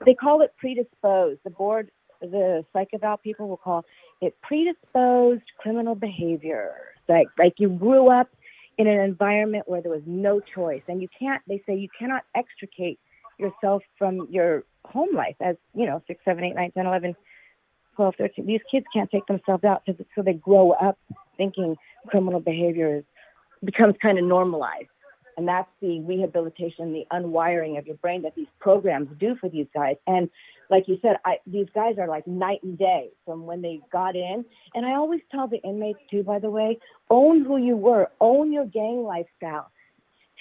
they call it predisposed. The board, the psych eval people will call it predisposed criminal behavior. Like you grew up in an environment where there was no choice, and they say you cannot extricate yourself from your home life as, 6, 7, 8, 9, 10, 11, 12, 13. These kids can't take themselves out, so they grow up thinking criminal behavior becomes kind of normalized. And that's the rehabilitation, the unwiring of your brain that these programs do for these guys. And like you said, these guys are like night and day from when they got in. And I always tell the inmates too, by the way, own who you were, own your gang lifestyle.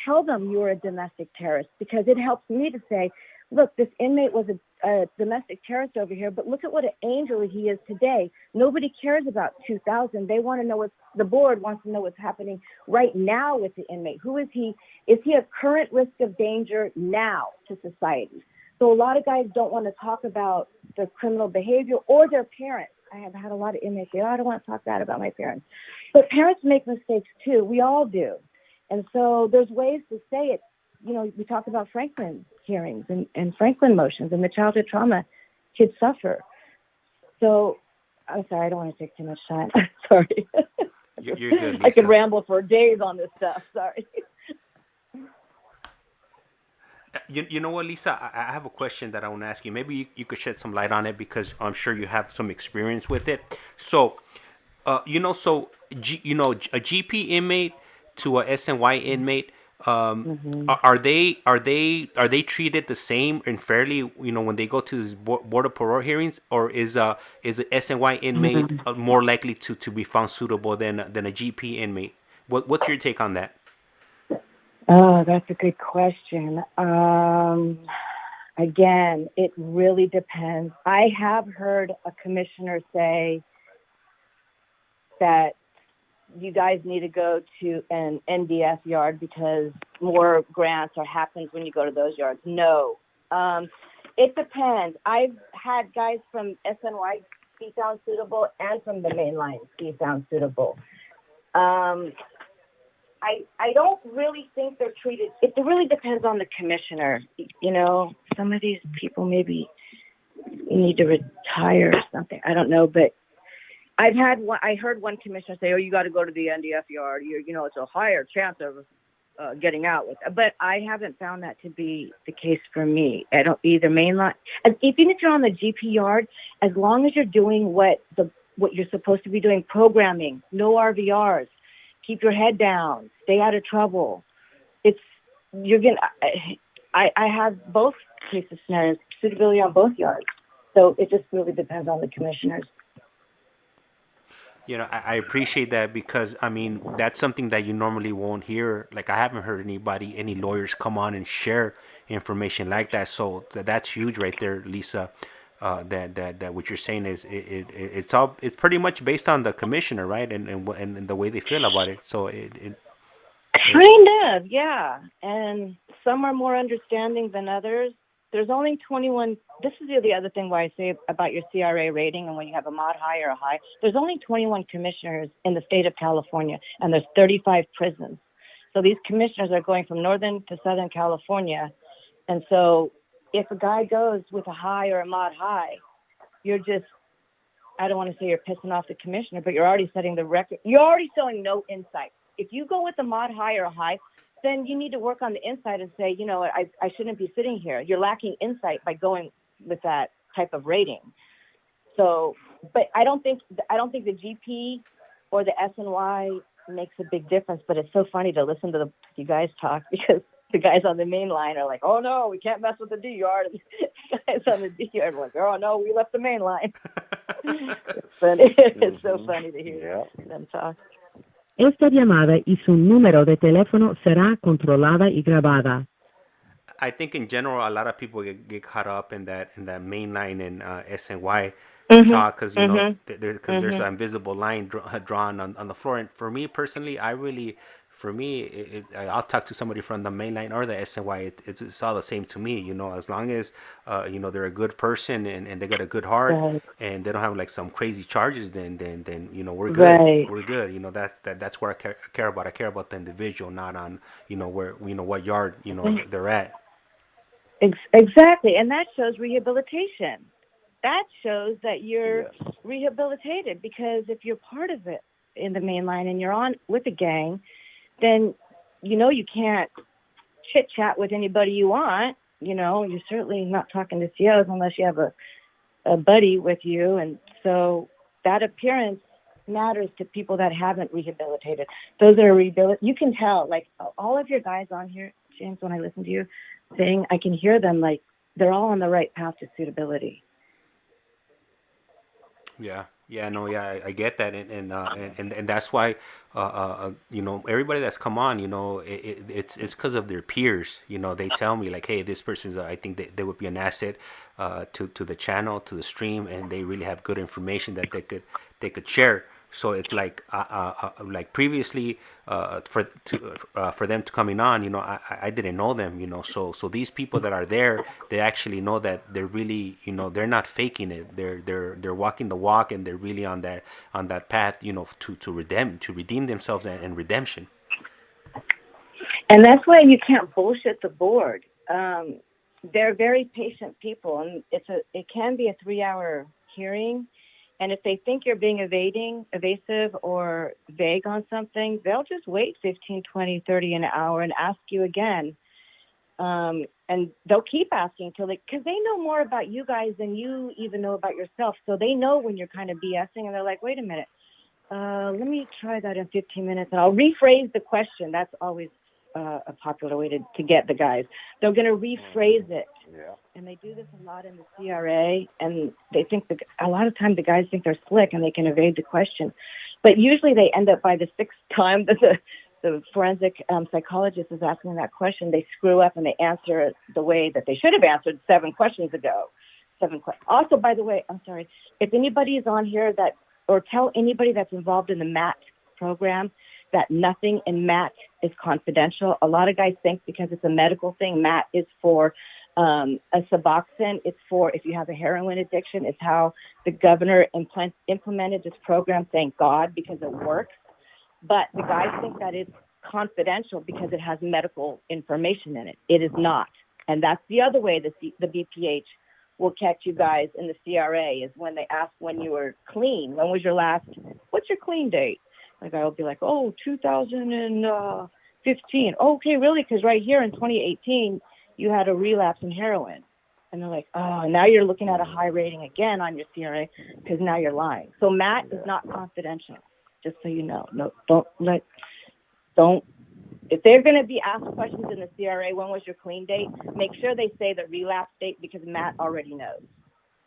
Tell them you're a domestic terrorist, because it helps me to say, look, this inmate was a domestic terrorist over here, but look at what an angel he is today. Nobody cares about 2000. They want to know the board wants to know what's happening right now with the inmate. Who is he? Is he a current risk of danger now to society? So a lot of guys don't want to talk about their criminal behavior or their parents. I have had a lot of inmates say, I don't want to talk bad about my parents. But parents make mistakes too. We all do. And so there's ways to say it. We talk about Franklin hearings and Franklin motions and the childhood trauma kids suffer. So I'm sorry, I don't want to take too much time. Sorry. You're good, Lisa. I could ramble for days on this stuff. Sorry. You know what, Lisa? I have a question that I want to ask you. Maybe you could shed some light on it, because I'm sure you have some experience with it. So, a GP inmate to a SNY inmate, are they treated the same and fairly? When they go to board of parole hearings, or is an SNY inmate more likely to be found suitable than a GP inmate? What's your take on that? Oh, that's a good question. Again, it really depends. I have heard a commissioner say that you guys need to go to an NDS yard because more grants or happens when you go to those yards. No. It depends. I've had guys from SNY he sounds suitable, and from the main line, he sounds suitable. I don't really think they're treated. It really depends on the commissioner. You know, some of these people maybe need to retire or something. I don't know, but I heard one commissioner say, "Oh, you got to go to the NDF yard. You know, it's a higher chance of getting out with it." But I haven't found that to be the case for me. I don't either mainline. Even if you're on the GP yard, as long as you're doing what you're supposed to be doing, programming, no RVRs, keep your head down, stay out of trouble. I have both cases scenarios, suitability on both yards. So it just really depends on the commissioners. You know, I appreciate that because I mean that's something that you normally won't hear. Like I haven't heard any lawyers come on and share information like that. So that's huge right there, Lisa. That what you're saying is it's pretty much based on the commissioner, right? And the way they feel about it. So Kind of, yeah. And some are more understanding than others. There's only 21. This is the other thing why I say about your CRA rating and when you have a mod high or a high. There's only 21 commissioners in the state of California, and there's 35 prisons. So these commissioners are going from Northern to Southern California. And so if a guy goes with a high or a mod high, you're just, I don't want to say you're pissing off the commissioner, but you're already setting the record. You're already showing no insight. If you go with a mod high or a high, then you need to work on the inside and say, you know, I shouldn't be sitting here. You're lacking insight by going with that type of rating. So, but I don't think the GP or the SNY makes a big difference. But it's so funny to listen to you guys talk because the guys on the main line are like, oh no, we can't mess with the D yard. The guys on the D yard are like, oh no, we left the main line. It's so funny to hear them talk. Esta llamada y su número de teléfono será controlada y grabada. I think in general, a lot of people get caught up in that mainline and SNY talk because you know there's an invisible line drawn on the floor. And for me personally, I'll talk to somebody from the mainline or the SNY. It's all the same to me. You know, as long as you know they're a good person and they got a good heart and they don't have like some crazy charges, then you know we're good. Right. We're good. You know that's where I care about. I care about the individual, not on where what yard they're at. Exactly, and that shows rehabilitation. That shows that you're rehabilitated because if you're part of it in the main line and you're on with a gang, then you can't chit chat with anybody you want. You're certainly not talking to COs unless you have a buddy with you, and so that appearance matters to people that haven't rehabilitated. Those that are rehabilitated, you can tell. Like all of your guys on here, James, when I listen to you saying, I can hear them like they're all on the right path to suitability. I get that, and that's why everybody that's come on, it's because of their peers. They tell me like, hey, this person's I think they would be an asset to the channel, to the stream, and they really have good information that they could share. So it's like previously for them to coming on, I didn't know them, so these people that are there, they actually know that they're really, they're not faking it. They're walking the walk, and they're really on that path, to redeem themselves and redemption. And that's why you can't bullshit the board. They're very patient people, and it can be a 3-hour hearing. And if they think you're being evasive or vague on something, they'll just wait 15, 20, 30 an hour and ask you again. And they'll keep asking because they know more about you guys than you even know about yourself. So they know when you're kind of BSing, and they're like, wait a minute, let me try that in 15 minutes. And I'll rephrase the question. That's always a popular way to get the guys. They're going to rephrase it. Yeah. And they do this a lot in the CRA, and they think a lot of times the guys think they're slick and they can evade the question. But usually they end up by the 6th time that the forensic psychologist is asking that question, they screw up and they answer it the way that they should have answered 7 questions ago. Also, by the way, I'm sorry, if anybody is on here or tell anybody that's involved in the MAT program that nothing in MAT is confidential. A lot of guys think because it's a medical thing, MAT is for A Suboxone, it's for if you have a heroin addiction. It's how the governor implemented this program, thank God, because it works. But the guys think that it's confidential because it has medical information in it. It is not. And that's the other way that the BPH will catch you guys in the CRA is when they ask when you were clean. When was your last, what's your clean date? The guy will be like, 2015. Okay, really? Because right here in 2018, you had a relapse in heroin. And they're like, oh, now you're looking at a high rating again on your CRA because now you're lying. So Matt is not confidential, just so you know. No, if they're going to be asked questions in the CRA, when was your clean date? Make sure they say the relapse date because Matt already knows.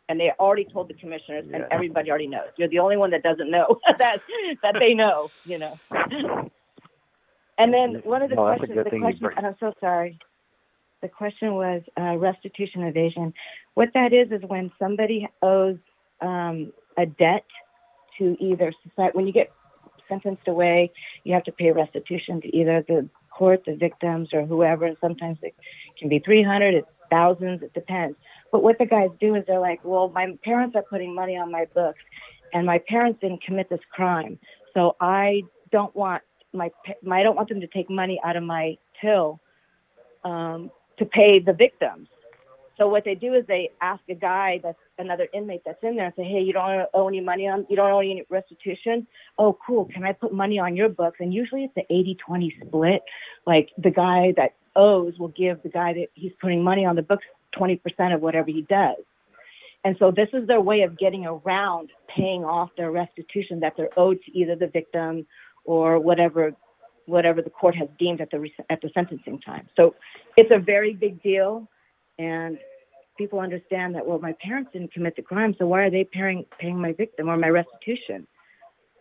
And they already told the commissioners and everybody already knows. You're the only one that doesn't know that they know, you know. And then one of the questions, and I'm so sorry. The question was restitution evasion. What that is when somebody owes a debt to either society. When you get sentenced away, you have to pay restitution to either the court, the victims, or whoever. And sometimes it can be 300, it's thousands, it depends. But what the guys do is they're like, well, my parents are putting money on my books, and my parents didn't commit this crime, so I don't want I don't want them to take money out of my till to pay the victims. So what they do is they ask a guy that's another inmate that's in there and say, hey, you don't owe any money you don't owe any restitution? Oh, cool. Can I put money on your books? And usually it's the 80-20 split. Like the guy that owes will give the guy that he's putting money on the books 20% of whatever he does. And so this is their way of getting around paying off their restitution that they're owed to either the victim or whatever the court has deemed at the sentencing time. So it's a very big deal. And people understand that, well, my parents didn't commit the crime, so why are they paying my victim or my restitution?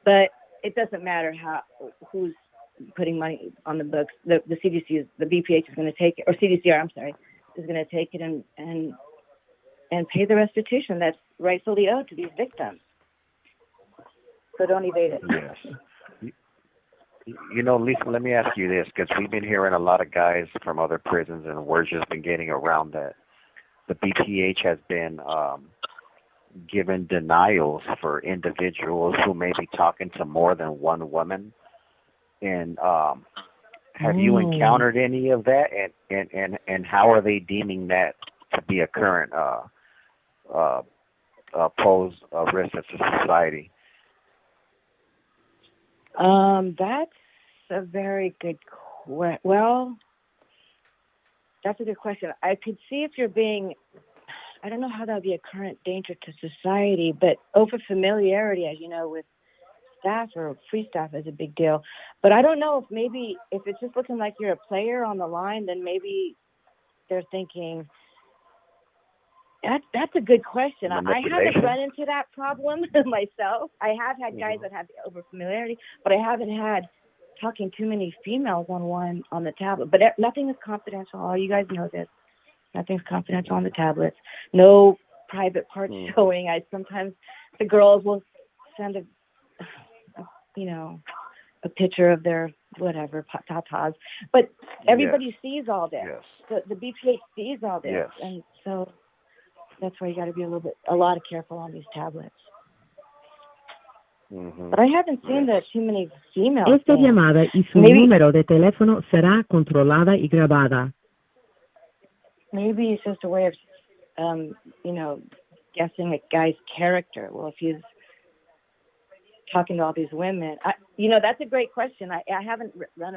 But it doesn't matter who's putting money on the books. The CDC, the BPH is going to take it, or CDCR, I'm sorry, is going to take it and pay the restitution that's rightfully owed to these victims. So don't evade it. Yes. You know, Lisa, let me ask you this, because we've been hearing a lot of guys from other prisons, and word's just been getting around that the BPH has been given denials for individuals who may be talking to more than one woman. And have you encountered any of that? And how are they deeming that to be a current pose of risk to society? That's a very good well, that's a good question. I could see if you're being, I don't know how that would be a current danger to society, but over familiarity, as you know, with staff or free staff is a big deal. But I don't know if it's just looking like you're a player on the line, then maybe they're thinking, that's a good question. I haven't run into that problem myself. I have had guys that have the over familiarity, but I haven't had talking too many females on the tablet. But nothing is confidential. All you guys know this. Nothing's confidential on the tablets. No private parts showing. Sometimes the girls will send a picture of their whatever tatas, but everybody sees all this. Yes. The BPH sees all this, and so that's why you got to be a lot of careful on these tablets. But I haven't seen that too many females. Esta llamada y su número de teléfono será controlada y grabada. Maybe it's just a way of, guessing a guy's character. Well, if he's talking to all these women, that's a great question. I haven't run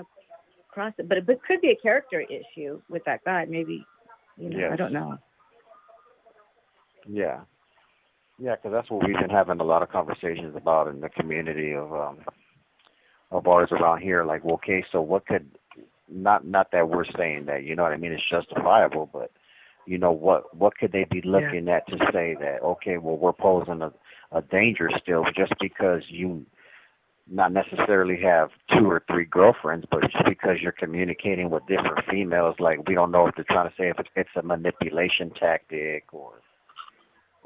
across it, but it could be a character issue with that guy. Maybe, I don't know. Yeah, because that's what we've been having a lot of conversations about in the community of ours around here. Like, well, okay, so what could not that we're saying that, you know what I mean, it's justifiable, but what could they be looking at to say that, okay, well, we're posing a danger still just because you not necessarily have 2 or 3 girlfriends, but just because you're communicating with different females, like we don't know if they're trying to say if it's a manipulation tactic or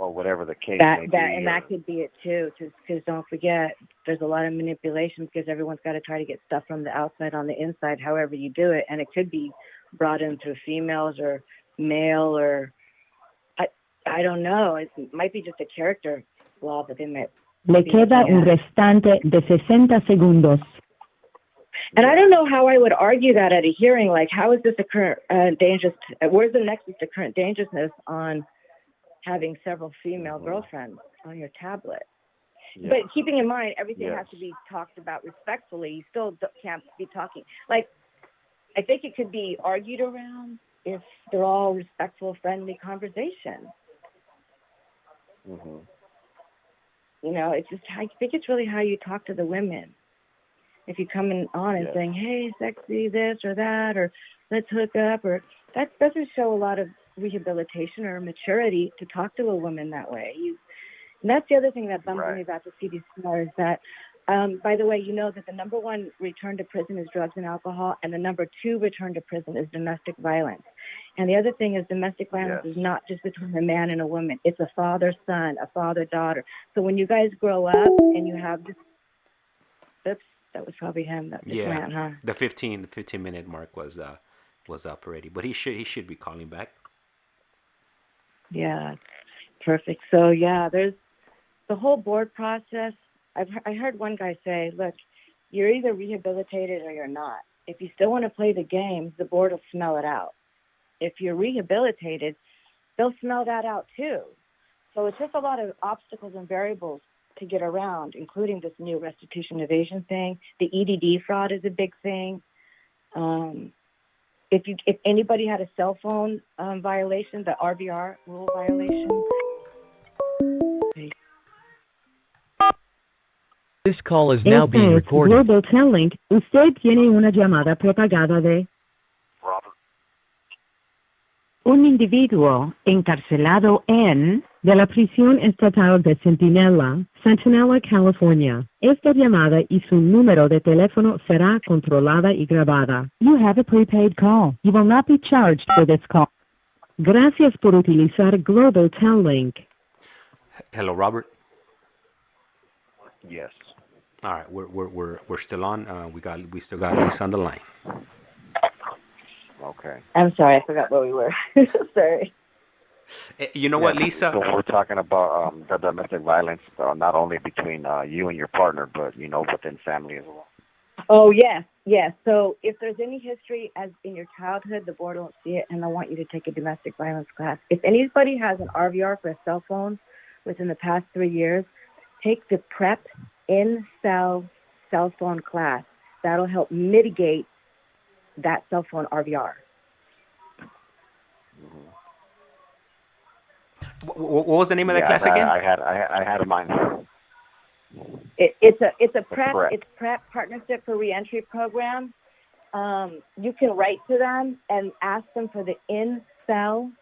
whatever the case may be. And that could be it too, because don't forget, there's a lot of manipulation because everyone's got to try to get stuff from the outside on the inside, however you do it, and it could be brought in through females or male or I don't know. It might be just a character flaw, but they might. Le queda un restante de 60 segundos. And I don't know how I would argue that at a hearing. Like, how is this a current dangerous? Where's the nexus to current dangerousness on having several female girlfriends on your tablet? Yeah. But keeping in mind, everything has to be talked about respectfully. You still can't be talking. Like, I think it could be argued around if they're all respectful, friendly conversations. Mm-hmm. You know, it's just, I think it's really how you talk to the women. If you come on and saying, hey, sexy, this or that, or let's hook up, or that doesn't show a lot of rehabilitation or maturity to talk to a woman that way. And that's the other thing that bums me about the CDCR is that, by the way, you know that the number one return to prison is drugs and alcohol, and the number two return to prison is domestic violence. And the other thing is domestic violence is not just between a man and a woman. It's a father-son, a father-daughter. So when you guys grow up and you have this, oops, that was probably him. That just went, huh? The 15-minute mark was up already, but he should be calling back. Yeah, perfect. So there's the whole board process. I heard one guy say, look, you're either rehabilitated or you're not. If you still want to play the game, the board will smell it out. If you're rehabilitated, they'll smell that out too. So it's just a lot of obstacles and variables to get around, including this new restitution evasion thing. The EDD fraud is a big thing. If anybody had a cell phone violation, the RVR rule violation. This call is now being recorded. Global Telling. Usted tiene una llamada propagada de un individuo encarcelado de la prisión estatal de Centinela, California. Esta llamada y su número de teléfono será controlada y grabada. You have a prepaid call. You will not be charged for this call. Gracias por utilizar Global Telling. Hello, Robert. Yes. All right, we're still on. We still got Lisa on the line. Okay. I'm sorry, I forgot where we were. Sorry. You know what, Lisa? So we're talking about the domestic violence, not only between you and your partner, but within family as well. Oh yes. So if there's any history as in your childhood, the board won't see it, and I want you to take a domestic violence class. If anybody has an RVR for a cell phone within the past 3 years, take the PrEP in-cell cell phone class. That'll help mitigate that cell phone RVR. What was the name of that class again? I had mine. It's a PrEP. It's PrEP Partnership for Reentry program. You can write to them and ask them for the in-cell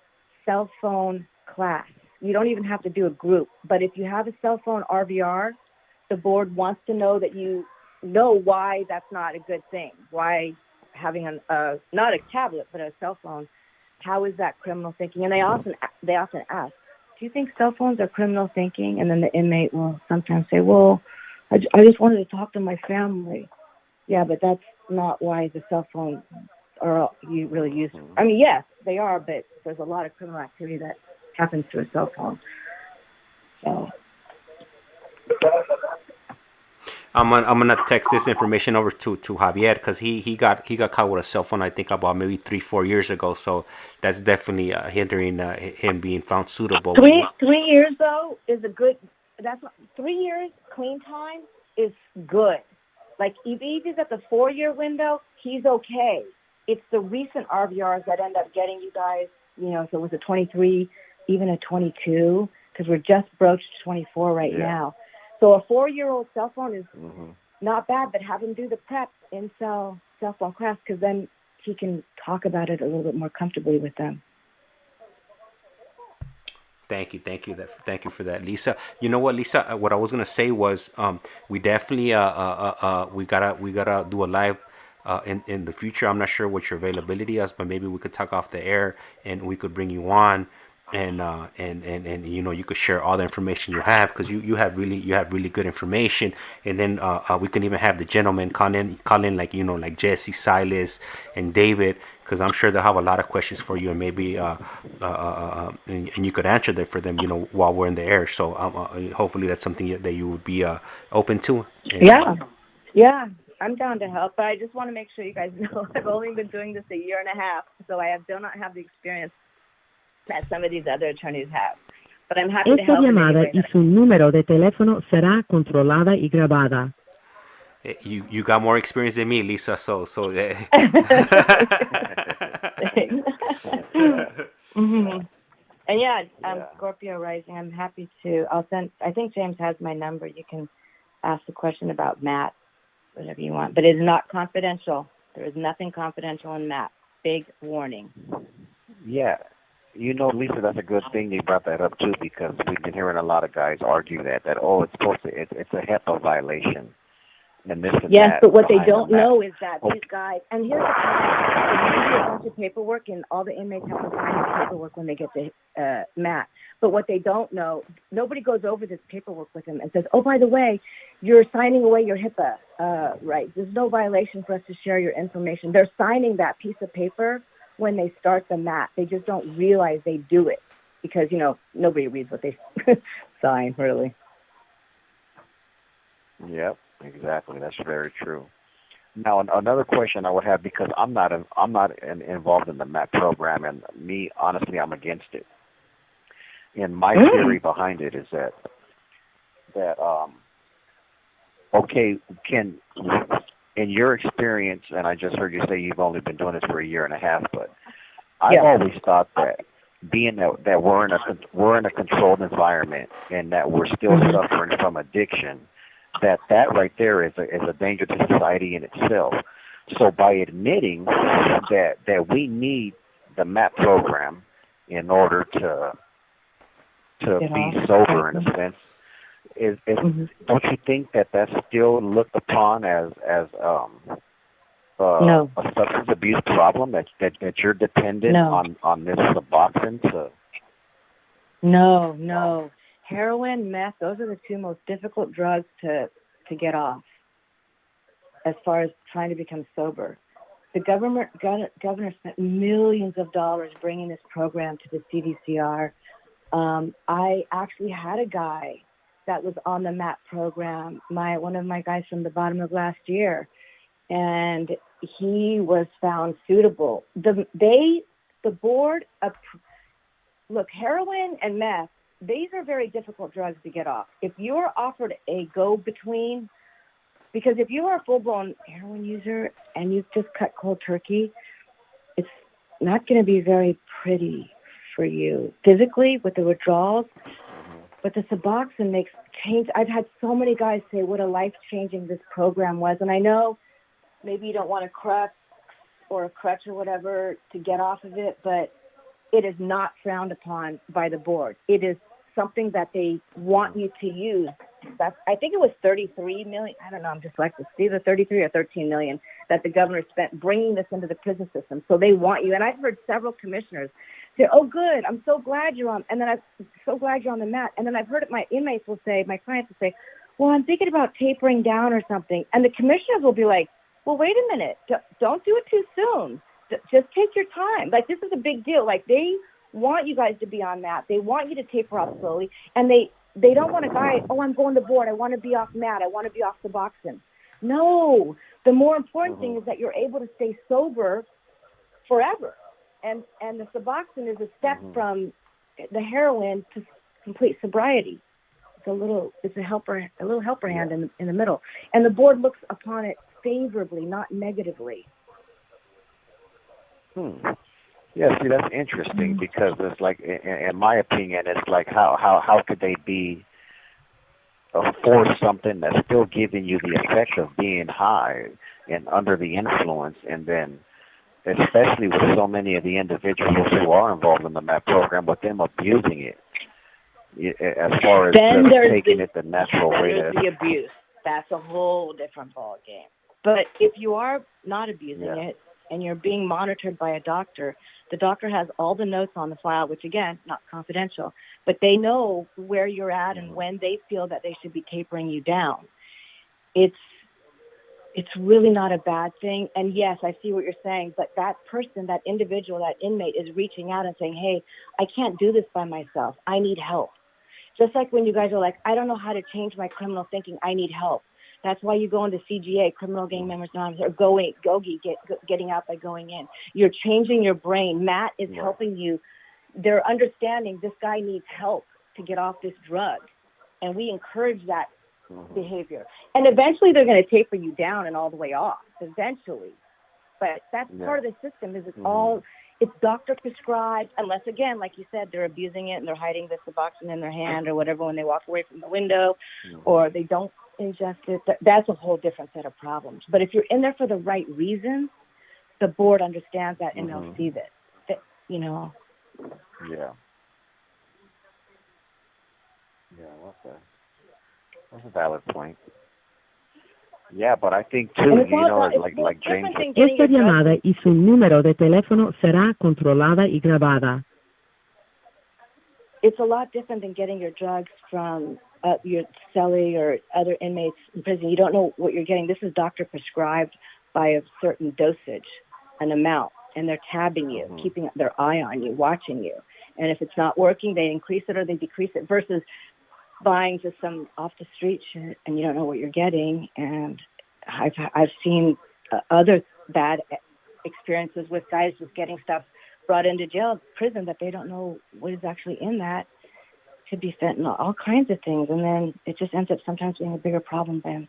cell phone class. You don't even have to do a group. But if you have a cell phone RVR, the board wants to know that you know why that's not a good thing. Why having not a tablet but a cell phone, how is that criminal thinking? And they often ask, do you think cell phones are criminal thinking? And then the inmate will sometimes say, well, I just wanted to talk to my family. Yeah, but that's not why the cell phones are you really use. I mean, yes, they are, but there's a lot of criminal activity that happens through a cell phone. So I'm gonna text this information over to Javier because he got caught with a cell phone I think about maybe 3-4 years ago. So that's definitely hindering him being found suitable. 3 years though is a good. That's 3 years clean time is good. Like if he's at the 4-year window, he's okay. It's the recent RVRs that end up getting you guys. So it was a 23, even a 22, because we're just broached 24 right now. So a 4-year-old cell phone is not bad, but have him do the PrEP in cell phone class because then he can talk about it a little bit more comfortably with them. Thank you for that, Lisa. You know what, Lisa? What I was gonna say was, we definitely we gotta do a live in the future. I'm not sure what your availability is, but maybe we could talk off the air and we could bring you on and you could share all the information you have, because you have really good information. And then we can even have the gentlemen call in, like like Jesse, Silas, and David, because I'm sure they'll have a lot of questions for you, and maybe and you could answer that for them while we're in the air. So hopefully that's something that you would be open to. And, Yeah, I'm down to help, but I just want to make sure you guys know I've only been doing this a year and a half, so I do not have the experience that some of these other attorneys have. But I'm happy to Esta help. llamada y su número de teléfono será controlada y grabada. You got more experience than me, Lisa. So. Mm-hmm. And yeah, Scorpio rising. I'm happy to. I'll send. I think James has my number. You can ask the question about Matt, whatever you want. But it is not confidential. There is nothing confidential in Matt. Big warning. Yeah. Lisa, that's a good thing you brought that up too, because we've been hearing a lot of guys argue that it's supposed to, it's a HIPAA violation, and this and yes, that. But what they don't know is that these guys, and here's the thing, they do a bunch of paperwork, and all the inmates have to sign the paperwork when they get to Matt. But what they don't know, nobody goes over this paperwork with them and says, oh, by the way, you're signing away your HIPAA rights. There's no violation for us to share your information. They're signing that piece of paper when they start the mat. They just don't realize they do it because, nobody reads what they sign, really. Yep, exactly. That's very true. Now, another question I would have, because I'm not involved in the MAT program, and me, honestly, I'm against it. And my theory behind it is that okay, in your experience, and I just heard you say you've only been doing this for a year and a half, but I've always thought that being that we're in a controlled environment and that we're still suffering from addiction, that right there is a danger to society in itself. So by admitting that we need the MAP program in order to be sober in a sense, don't you think that that's still looked upon as no. a substance abuse problem, that you're dependent on this Suboxone to? No. Heroin, meth, those are the two most difficult drugs to get off as far as trying to become sober. The governor spent millions of dollars bringing this program to the CDCR. I actually had a guy that was on the MAP program, one of my guys from the bottom of last year, and he was found suitable. The board, look, heroin and meth, these are very difficult drugs to get off. If you're offered a go-between, because if you are a full-blown heroin user and you've just cut cold turkey, it's not going to be very pretty for you physically with the withdrawals. But the Suboxone makes change. I've had so many guys say what a life-changing this program was. And I know maybe you don't want a crutch or whatever to get off of it, but it is not frowned upon by the board. It is something that they want you to use. I think it was $33 million. I don't know. I'm dyslexic. It's either 33 or 13 million that the governor spent bringing this into the prison system. So they want you. And I've heard several commissioners say, oh, good, I'm so glad you're on. And then I'm so glad you're on the mat. And then I've heard it, my clients will say, well, I'm thinking about tapering down or something. And the commissioners will be like, well, wait a minute. Don't do it too soon. Just take your time. Like, this is a big deal. Like, they want you guys to be on mat. They want you to taper off slowly. And they don't want a guy, oh, I'm going to board. I want to be off mat. I want to be off Suboxone. No. The more important thing is that you're able to stay sober forever. And the Suboxone is a step from the heroin to complete sobriety. It's a little helper hand in the middle. And the board looks upon it favorably, not negatively. Yeah, see, that's interesting because it's like, in my opinion, it's like how could they be force something that's still giving you the effect of being high and under the influence, and then especially with so many of the individuals who are involved in the MAP program, with them abusing it, as far as taking it the natural way. There's the abuse. That's a whole different ball game. But if you are not abusing it, and you're being monitored by a doctor, the doctor has all the notes on the file, which again, not confidential, but they know where you're at and when they feel that they should be tapering you down. It's really not a bad thing. And yes, I see what you're saying, but that person, that individual, that inmate is reaching out and saying, hey, I can't do this by myself. I need help. Just like when you guys are like, I don't know how to change my criminal thinking. I need help. That's why you go into CGA, Criminal Gang Members Anonymous, or getting out by going in. You're changing your brain. Matt is helping you. They're understanding this guy needs help to get off this drug. And we encourage that behavior. And eventually they're going to taper you down and all the way off, eventually. But that's part of the system, is it's doctor prescribed, unless, again, like you said, they're abusing it and they're hiding the Suboxone in their hand or whatever when they walk away from the window, or they don't ingest it. That's a whole different set of problems. But if you're in there for the right reasons, the board understands that and they'll see that, you know. Yeah. That's a valid point. Yeah, but I think too, you know, like James. Esta llamada y su número de teléfono será controlada y grabada. It's a lot different than getting your drugs from your cellie or other inmates in prison. You don't know what you're getting. This is doctor prescribed by a certain dosage, an amount, and they're tabbing you, keeping their eye on you, watching you. And if it's not working, they increase it or they decrease it, versus buying just some off the street shit and you don't know what you're getting. And I've seen other bad experiences with guys just getting stuff brought into prison that they don't know what is actually in that. Could be fentanyl, all kinds of things, and then it just ends up sometimes being a bigger problem than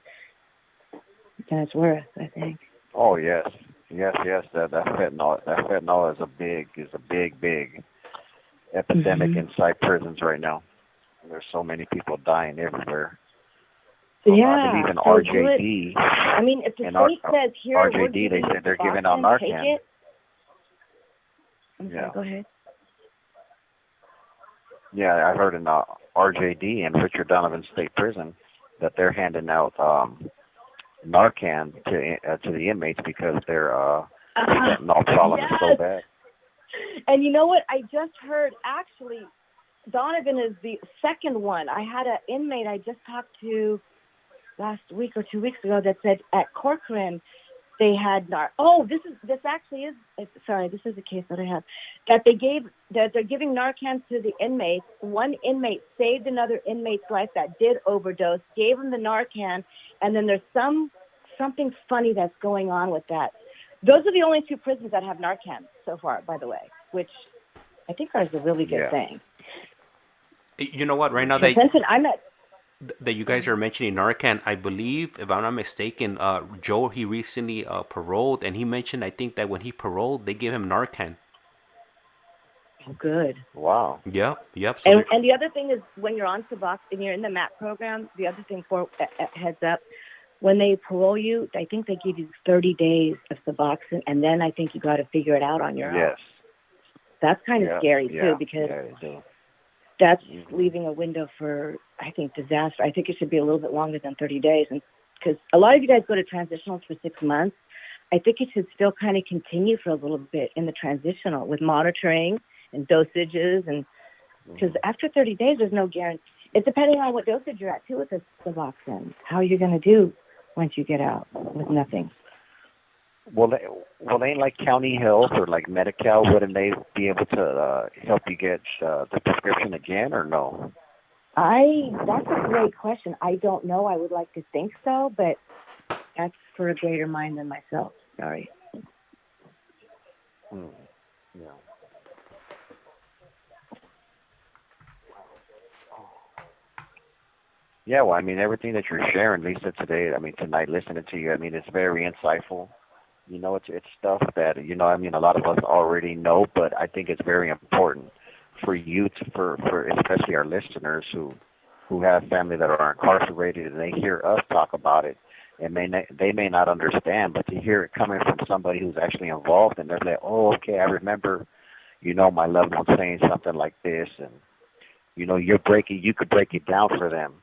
it's worth, I think. Oh yes. That fentanyl is a big epidemic inside prisons right now. There's so many people dying everywhere. I believe in RJD. I mean, if the state says here, RJD, they said they're giving out Narcan. I'm sorry, go ahead. Yeah, I heard in RJD and Richard Donovan State Prison that they're handing out Narcan to the inmates because their fentanyl problem is so bad. And you know what? I just heard, actually, Donovan is the second one. I had an inmate I just talked to last week or 2 weeks ago that said at Corcoran they had this is a case that I have, that they're giving Narcan to the inmates. One inmate saved another inmate's life that did overdose, gave him the Narcan, and then there's something funny that's going on with that. Those are the only two prisons that have Narcan so far, by the way, which I think is a really good thing. You know what? Right now that you guys are mentioning Narcan, I believe, if I'm not mistaken, Joe, he recently paroled, and he mentioned, I think, that when he paroled, they gave him Narcan. Oh, good. Wow. Yep. So and the other thing is, when you're on Suboxone and you're in the MAP program, the other thing for heads up, when they parole you, I think they give you 30 days of Suboxone, and then I think you got to figure it out on your own. Yes. That's kind of scary, too, because that's leaving a window for, I think, disaster. I think it should be a little bit longer than 30 days. And because a lot of you guys go to transitionals for 6 months, I think it should still kind of continue for a little bit in the transitional with monitoring and dosages. And because after 30 days, there's no guarantee. It's depending on what dosage you're at, too, with the Suboxone, how you're going to do once you get out with nothing. Well, ain't like county health or like Medi-Cal, wouldn't they be able to help you get the prescription again, or no? That's a great question. I don't know. I would like to think so, but that's for a greater mind than myself. Sorry. Yeah. Yeah, well, I mean, everything that you're sharing, Lisa, today, tonight, listening to you, it's very insightful. You know, it's stuff that, a lot of us already know, but I think it's very important for you for especially our listeners who have family that are incarcerated, and they hear us talk about it, and they may not understand, but to hear it coming from somebody who's actually involved, and they're like, oh, okay, I remember, my loved one saying something like this, and, you could break it down for them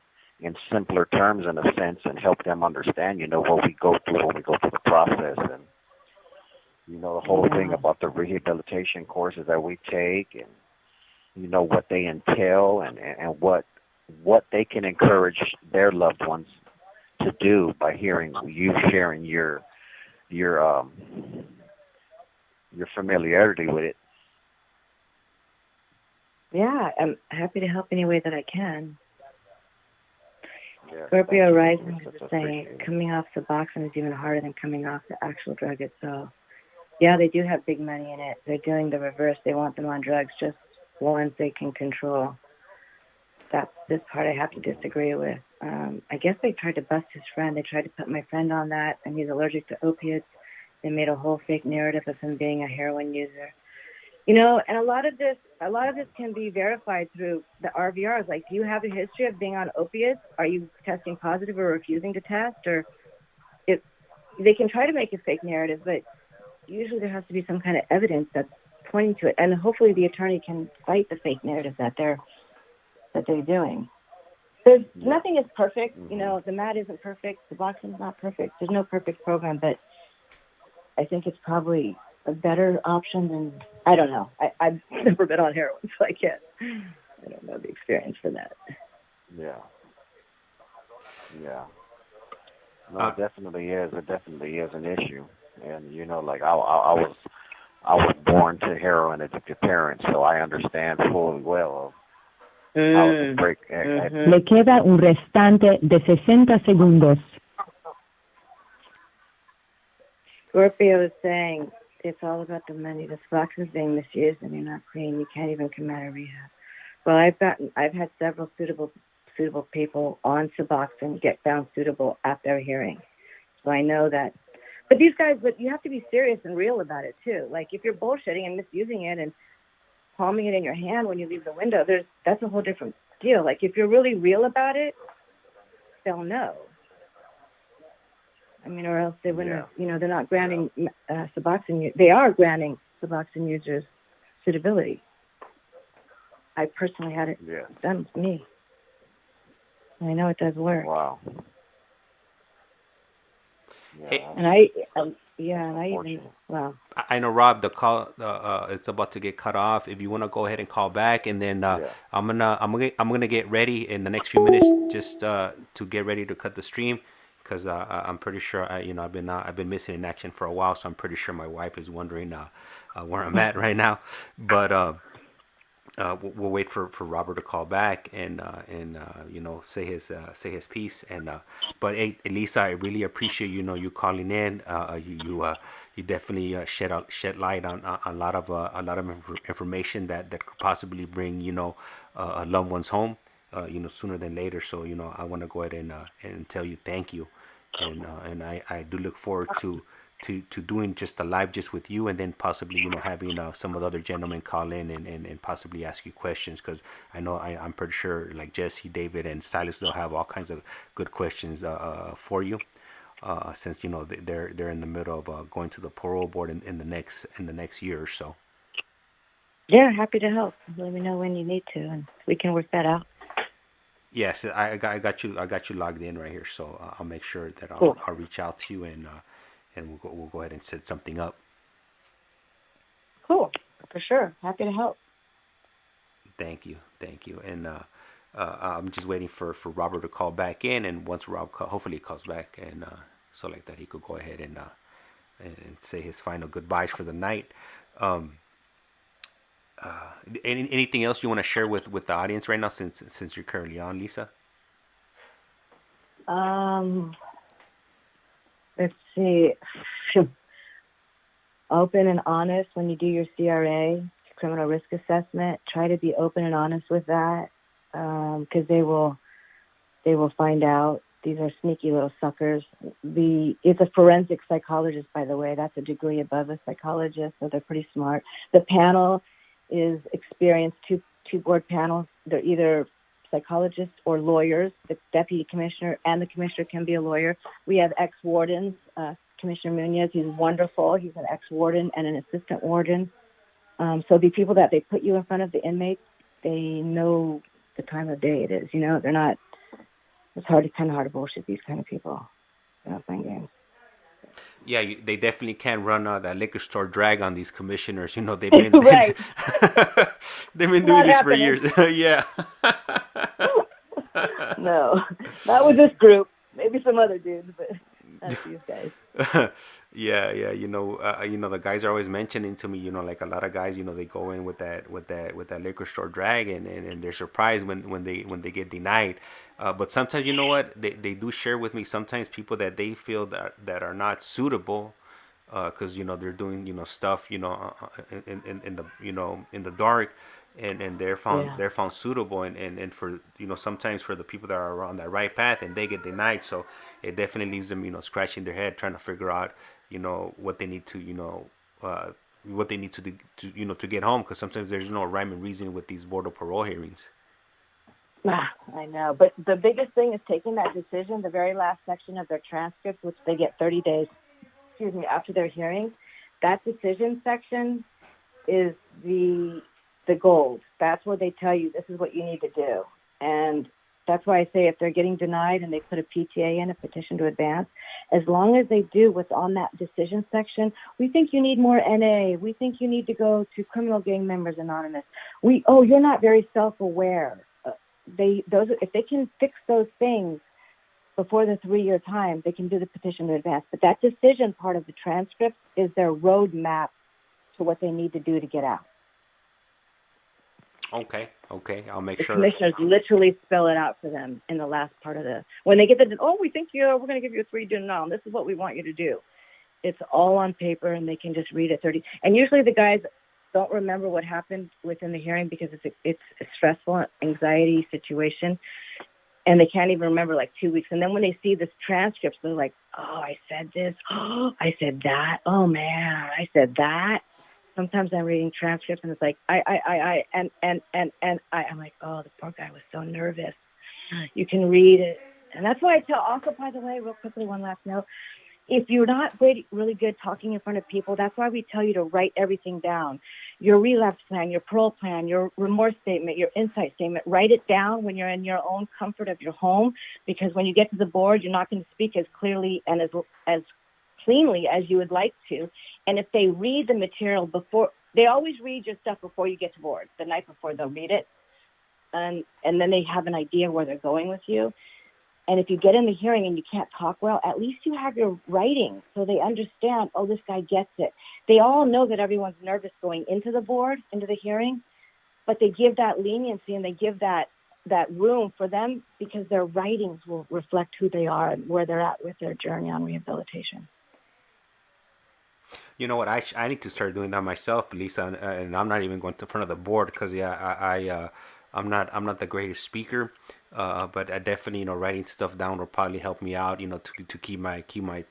in simpler terms, in a sense, and help them understand, what we go through when we go through the process. And You know, the whole thing Yeah. about the rehabilitation courses that we take, and you know what they entail, and what they can encourage their loved ones to do by hearing you sharing your familiarity with it. Yeah, I'm happy to help any way that I can. Yeah, thank Scorpio you. Rising is That's saying appreciated. coming off Suboxone is even harder than coming off the actual drug itself. Yeah, they do have big money in it. They're doing the reverse. They want them on drugs, just ones they can control. That's this part I have to disagree with. I guess they tried to bust his friend. They tried to put my friend on that, and he's allergic to opiates. They made a whole fake narrative of him being a heroin user. You know, and a lot of this can be verified through the RVRs. Like, do you have a history of being on opiates? Are you testing positive or refusing to test? Or if they can try to make a fake narrative, but usually there has to be some kind of evidence that's pointing to it. And hopefully the attorney can fight the fake narrative that they're doing. There's nothing is perfect. You know, the mat isn't perfect. The boxing's not perfect. There's no perfect program, but I think it's probably a better option than, I don't know. I've never been on heroin, so I don't know the experience for that. Yeah. Yeah. No, Uh, it definitely is. It definitely is an issue. And you know, like I was born to heroin addicted parents, so I understand fully well how to break. Le queda un restante de 60 segundos. Scorpio is saying it's all about the money. The Suboxone is being misused, and you're not clean. You can't even come out of rehab. Well, I've had several suitable people on Suboxone get found suitable at their hearing, so I know that. But you have to be serious and real about it too. Like, if you're bullshitting and misusing it and palming it in your hand when you leave the window, that's a whole different deal. Like, if you're really real about it, they'll know. I mean, or else they wouldn't have, you know, they're not granting Suboxone. They are granting Suboxone users suitability. I personally had it done with me. I know it does work. Wow. Hey, And I even, well. I know, Rob, the call it's about to get cut off. If you want to go ahead and call back, and then I'm gonna get ready in the next few minutes, just to get ready to cut the stream, because I'm pretty sure I've been missing in action for a while, so I'm pretty sure my wife is wondering where I'm at right now. But we'll wait for Robert to call back and say his piece. And but hey, Elisa, I really appreciate you calling in. You definitely shed light on a lot of information that could possibly bring a loved one's home sooner than later. So I want to go ahead and tell you thank you, and I do look forward to doing just a live just with you, and then possibly having some of the other gentlemen call in and possibly ask you questions, because I know I'm pretty sure like Jesse, David, and Silas, they'll have all kinds of good questions for you, since they're in the middle of going to the parole board in the next year or so. Yeah, happy to help. Let me know when you need to, and we can work that out. Yes, I got you logged in right here, so I'll make sure that Cool. I'll reach out to you, and we'll go ahead and set something up. Cool, for sure. Happy to help. Thank you, and I'm just waiting for Robert to call back in, and once Rob hopefully calls back, and so like that he could go ahead and say his final goodbyes for the night. Anything else you want to share with the audience right now, since you're currently on, Lisa? Let's see. Open and honest when you do your CRA, criminal risk assessment. Try to be open and honest with that, because they will find out. These are sneaky little suckers. It's a forensic psychologist, by the way. That's a degree above a psychologist, so they're pretty smart. The panel is experienced, two board panels. They're either psychologists or lawyers. The deputy commissioner and the commissioner can be a lawyer. We have ex-wardens. Commissioner Munoz, he's wonderful. He's an ex-warden and an assistant warden. So the people that they put you in front of, the inmates, they know the time of day it is. They're not. It's kind of hard to bullshit these kind of people. They're not playing games. Yeah, they definitely can't run that liquor store drag on these commissioners. You know, they've been Right. they've been doing Not this for happening. years. Yeah. No, not with this group. Maybe some other dudes, but not these guys. Yeah. The guys are always mentioning to me, like a lot of guys, they go in with that liquor store drag, and they're surprised when they get denied. But sometimes, you know what, they do share with me sometimes people that they feel that are not suitable, because they're doing stuff in the in the dark, and Yeah. they're found suitable, and for sometimes for the people that are on that right path and they get denied. So it definitely leaves them scratching their head trying to figure out what they need to what they need to do to get home, because sometimes there's no rhyme and reason with these board of parole hearings. I know, but the biggest thing is taking that decision, the very last section of their transcript, which they get 30 days, after their hearing. That decision section is the gold. That's where they tell you this is what you need to do. And that's why I say if they're getting denied and they put a PTA in, a petition to advance, as long as they do what's on that decision section, we think you need more NA. We think you need to go to Criminal Gang Members Anonymous. You're not very self-aware. If they can fix those things before the 3-year time, they can do the petition to advance. But that decision part of the transcript is their roadmap to what they need to do to get out. Okay, I'll make The sure. commissioners literally spell it out for them in the last part of when they get we think we're going to give you a 3-year denial, and this is what we want you to do. It's all on paper, and they can just read it 30. And usually the guys don't remember what happened within the hearing because it's a stressful, anxiety situation, and they can't even remember like 2 weeks. And then when they see this transcript, they're like, "Oh, I said this. Oh, I said that. Oh man, I said that." Sometimes I'm reading transcripts and it's like I'm like, oh, the poor guy was so nervous. You can read it, and that's why I tell. Also, by the way, real quickly, one last note: if you're not really good talking in front of people, that's why we tell you to write everything down. Your relapse plan, your parole plan, your remorse statement, your insight statement. Write it down when you're in your own comfort of your home, because when you get to the board, you're not going to speak as clearly and as cleanly as you would like to. And if they read the material before, they always read your stuff before you get to board. The night before, they'll read it, and then they have an idea where they're going with you. And if you get in the hearing and you can't talk well, at least you have your writing so they understand, oh, this guy gets it. They all know that everyone's nervous going into the board, into the hearing, but they give that leniency and they give that room for them because their writings will reflect who they are and where they're at with their journey on rehabilitation. You know what? I need to start doing that myself, Lisa, and I'm not even going to front of the board because I'm not the greatest speaker, but I definitely writing stuff down will probably help me out. To keep my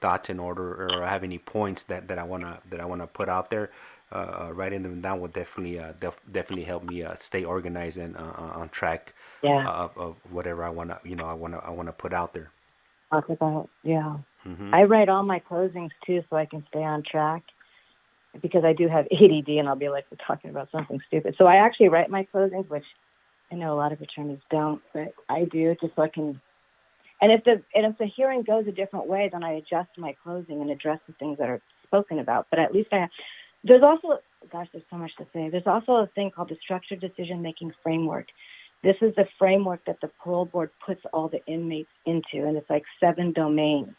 thoughts in order, or have any points that I wanna put out there. Writing them down will definitely help me stay organized and on track. Yeah. Of whatever I wanna put out there. Talk about, yeah. Mm-hmm. I write all my closings too so I can stay on track, because I do have ADD and I'll be like, we're talking about something stupid. So I actually write my closings, which I know a lot of attorneys don't, but I do, just so I can. And if the hearing goes a different way, then I adjust my closing and address the things that are spoken about. But at least there's also, gosh, there's so much to say. There's also a thing called the Structured Decision-Making Framework. This is the framework that the parole board puts all the inmates into, and it's like 7 domains.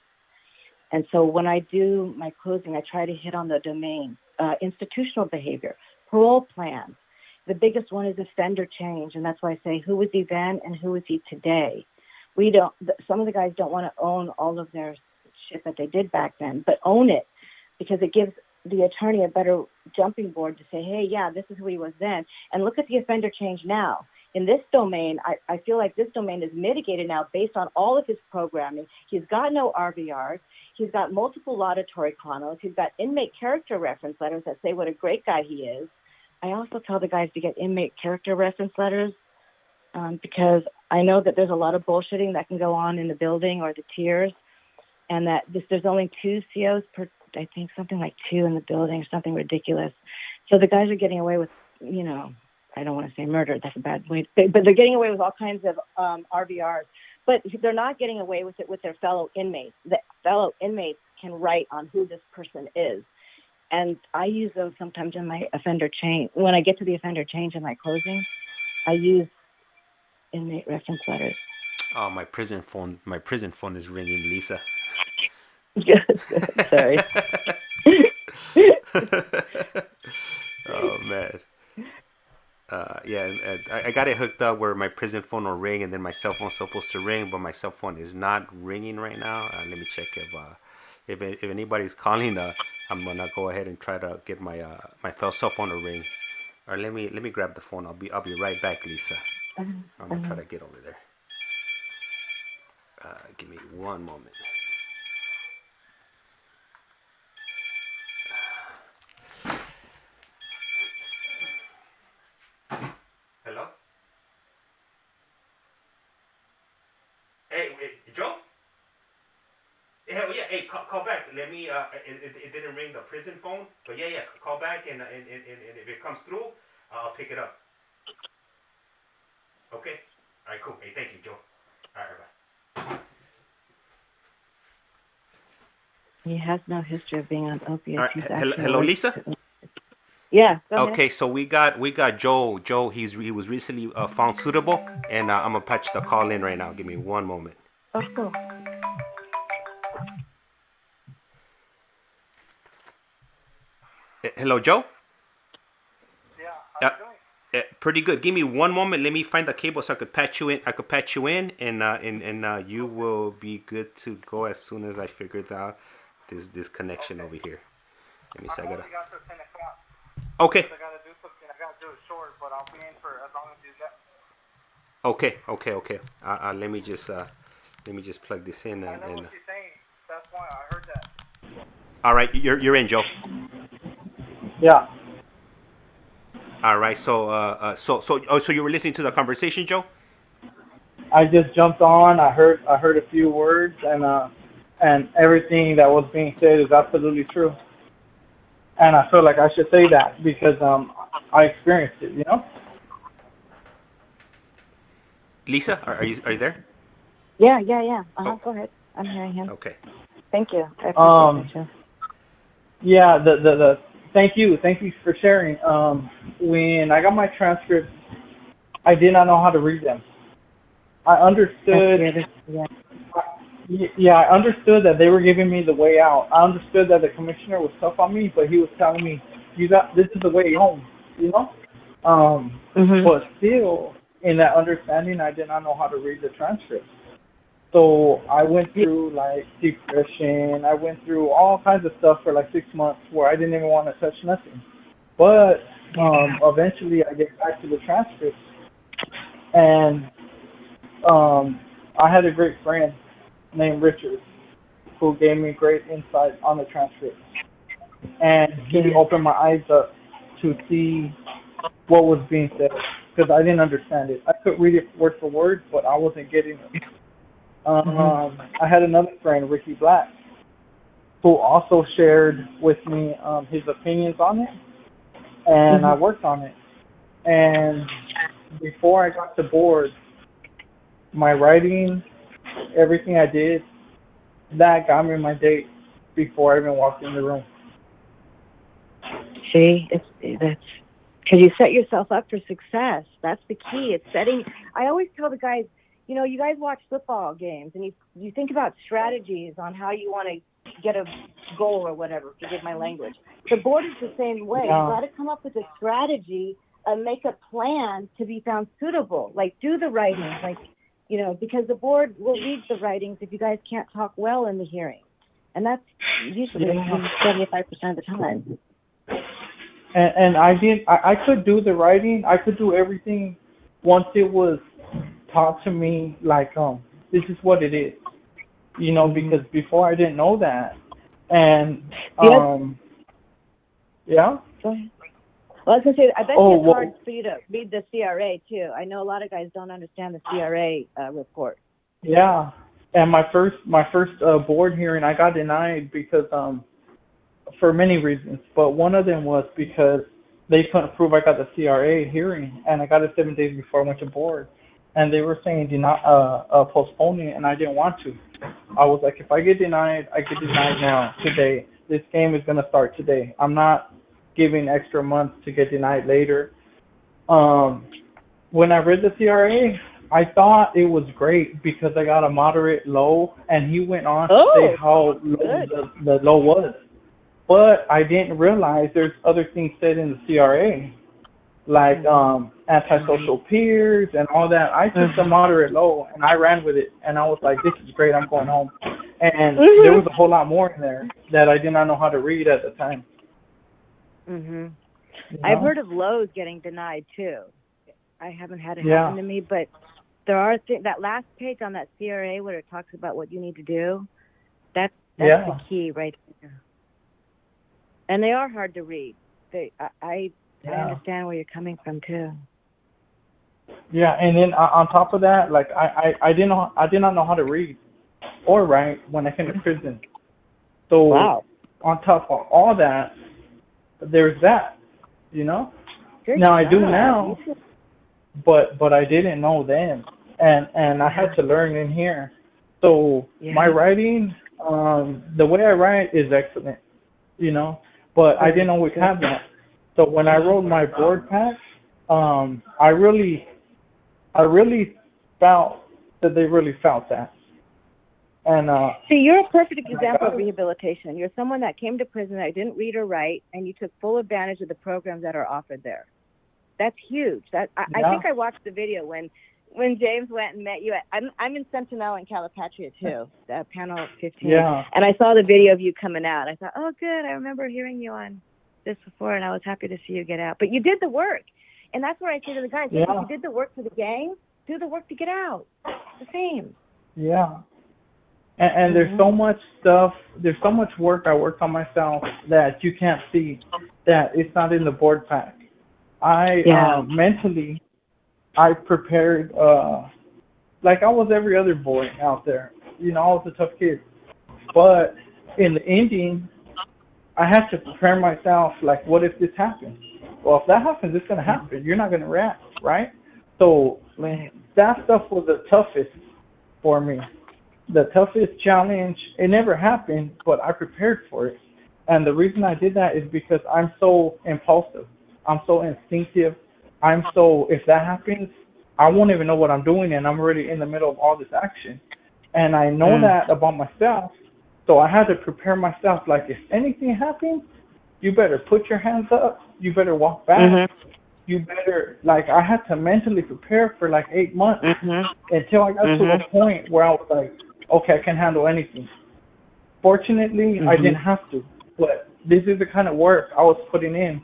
And so when I do my closing, I try to hit on the domains. Institutional behavior, parole plans. The biggest one is offender change, and that's why I say, who was he then and who is he today? Some of the guys don't want to own all of their shit that they did back then, but own it, because it gives the attorney a better jumping board to say, hey, yeah, this is who he was then, and look at the offender change now. In this domain, I feel like this domain is mitigated now based on all of his programming. He's got no RVRs. He's got multiple laudatory chronos. He's got inmate character reference letters that say what a great guy he is. I also tell the guys to get inmate character reference letters because I know that there's a lot of bullshitting that can go on in the building or the tiers, and that there's only 2 COs per, I think something like 2 in the building or something ridiculous. So the guys are getting away with, I don't want to say murder, that's a bad way, but they're getting away with all kinds of RVRs. But they're not getting away with it with their fellow inmates. The fellow inmates can write on who this person is. And I use those sometimes in my offender change. When I get to the offender change in my closing, I use inmate reference letters. Oh, my prison phone is ringing, Lisa. Sorry. Oh man. Yeah, I got it hooked up where my prison phone will ring and then my cell phone's supposed to ring, but my cell phone is not ringing right now. Let me check if anybody's calling. I'm gonna go ahead and try to get my my cell phone to ring. Or let me grab the phone. I'll be right back, Lisa. I'm gonna try to get over there. Give me one moment. Hello? Hey, Joe? Hell yeah! Hey, call back. Let me. It didn't ring the prison phone, but yeah, call back and if it comes through, I'll pick it up. Okay. All right, cool. Hey, thank you, Joe. All right, bye. He has no history of being on opiates. All right. Hello, Lisa. Yeah. Go ahead. Okay, so we got Joe. Joe, he was recently found suitable, and I'm gonna patch the call in right now. Give me one moment. Oh, cool. Hello, Joe. Yeah. How you doing? Pretty good. Give me one moment. Let me find the cable so I could patch you in. And you will be good to go as soon as I figured out this connection over here. Let me see. I gotta. Got to 10 o'clock. Okay. I gotta do something. I gotta do it short, but I'll be in for as long as you get. Okay. Let me just plug this in. I know what you're saying. That's why I heard that. All right, you're in, Joe. Yeah. All right. So you were listening to the conversation, Joe? I just jumped on. I heard a few words, and everything that was being said is absolutely true. And I feel like I should say that because I experienced it. You know. Lisa, are you there? Yeah. Oh. Go ahead. I'm hearing him. Okay. Thank you. I appreciate you. Yeah. The thank you for sharing. When I got my transcripts, I did not know how to read them. I understood. Yeah, I understood that they were giving me the way out. I understood that the commissioner was tough on me, but he was telling me, this is the way home, you know? But still, in that understanding, I did not know how to read the transcript. So I went through, like, depression. I went through all kinds of stuff for, like, 6 months where I didn't even want to touch nothing. But eventually I get back to the transcript. And I had a great friend named Richard who gave me great insight on the transcript. And he opened my eyes up to see what was being said because I didn't understand it. I could read it word for word, but I wasn't getting it. I had another friend, Ricky Black, who also shared with me his opinions on it, and I worked on it. And before I got to board, my writing, everything I did, that got me my date before I even walked in the room. See, that's because you set yourself up for success. That's the key. It's setting. I always tell the guys, you guys watch football games and you think about strategies on how you want to get a goal or whatever. Forgive my language. The board is the same way. Yeah. You got to come up with a strategy and make a plan to be found suitable. Like do the writing, because the board will read the writings if you guys can't talk well in the hearing. And that's usually 75% of the time. And I could do the writing. I could do everything once it was taught to me, like, this is what it is. Because before I didn't know that. And, yeah? Go ahead. Well, I was going to say, I bet it's hard for you to read the CRA, too. I know a lot of guys don't understand the CRA report. Yeah. And my first board hearing, I got denied because, for many reasons. But one of them was because they couldn't prove I got the CRA hearing, and I got it 7 days before I went to board. and they were saying postponing it, and I didn't want to. I was like, if I get denied, I get denied now, today. This game is going to start today. I'm not giving extra months to get denied later. When I read the CRA, I thought it was great because I got a moderate low, and he went on to say how low the low was. But I didn't realize there's other things said in the CRA, like antisocial peers and all that. I took the moderate low, and I ran with it, and I was like, this is great, I'm going home. And there was a whole lot more in there that I did not know how to read at the time. You know? I've heard of lows getting denied, too. I haven't had it happen to me, but there are that last page on that CRA where it talks about what you need to do, that's the key right there. And they are hard to read. I understand where you're coming from too. Yeah, and then on top of that, like I did not know how to read or write when I came to prison. So on top of all that, there's that, you know. Now I do now, but I didn't know then, and I had to learn in here. So my writing, the way I write is excellent, you know. But I didn't always have that. So when I wrote my board pack, I really felt that they really felt that. And see, you're a perfect example of rehabilitation. You're someone that came to prison that didn't read or write, and you took full advantage of the programs that are offered there. That's huge. I think I watched the video when James went and met you. I'm in Sentinel and Calipatria too, panel 15. Yeah. And I saw the video of you coming out. I thought, oh, good. I remember hearing you on this before, and I was happy to see you get out. But you did the work. And that's what I say to the guys. If you did the work for the game, do the work to get out. It's the same. Yeah. And there's so much stuff, there's so much work I worked on myself that you can't see, that it's not in the board pack. Mentally, I prepared, like I was every other boy out there. You know, I was a tough kid. But in the ending, I had to prepare myself, like, what if this happens? Well, if that happens, it's going to happen. You're not going to react, right? So that stuff was the toughest for me. The toughest challenge, it never happened, but I prepared for it. And the reason I did that is because I'm so impulsive. I'm so instinctive. If that happens, I won't even know what I'm doing, and I'm already in the middle of all this action. And I know that about myself, so I had to prepare myself, like, if anything happens, you better put your hands up, you better walk back, you better, like, I had to mentally prepare for, like, 8 months until I got to a point where I was like, okay, I can handle anything. Fortunately, I didn't have to, but this is the kind of work I was putting in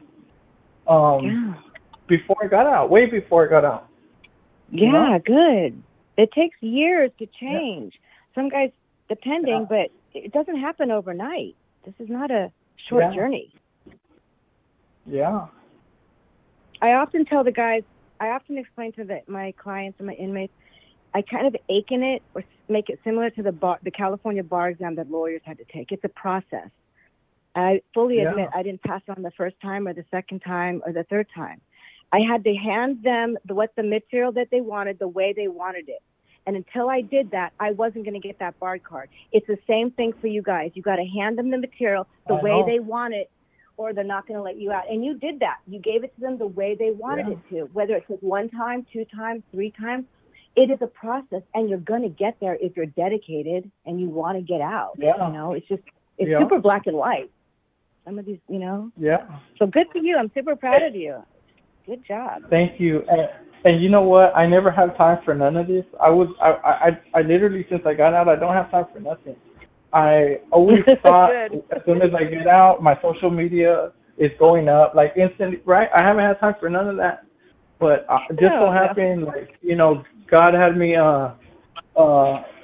before I got out, way before I got out. Yeah, good. It takes years to change. Some guys, depending, but it doesn't happen overnight. This is not a short journey. Yeah. I often tell the guys, I often explain to my clients and my inmates, I kind of akin it or make it similar to the California bar exam that lawyers had to take. It's a process. I fully admit I didn't pass on the first time or the second time or the third time. I had to hand them the material that they wanted, the way they wanted it. And until I did that, I wasn't going to get that bar card. It's the same thing for you guys. You got to hand them the material the way they want it, or they're not going to let you out. And you did that. You gave it to them the way they wanted it to, whether it took 1 time, 2 times, 3 times. It is a process, and you're going to get there if you're dedicated and you want to get out. You know, it's super black and white. Some of these, you know. Yeah. So good for you. I'm super proud of you. Good job. Thank you. And you know what? I never have time for none of this. I literally, since I got out, I don't have time for nothing. I always thought as soon as I get out, my social media is going up, like instantly, right? I haven't had time for none of that. But just so happened, like, you know, God had me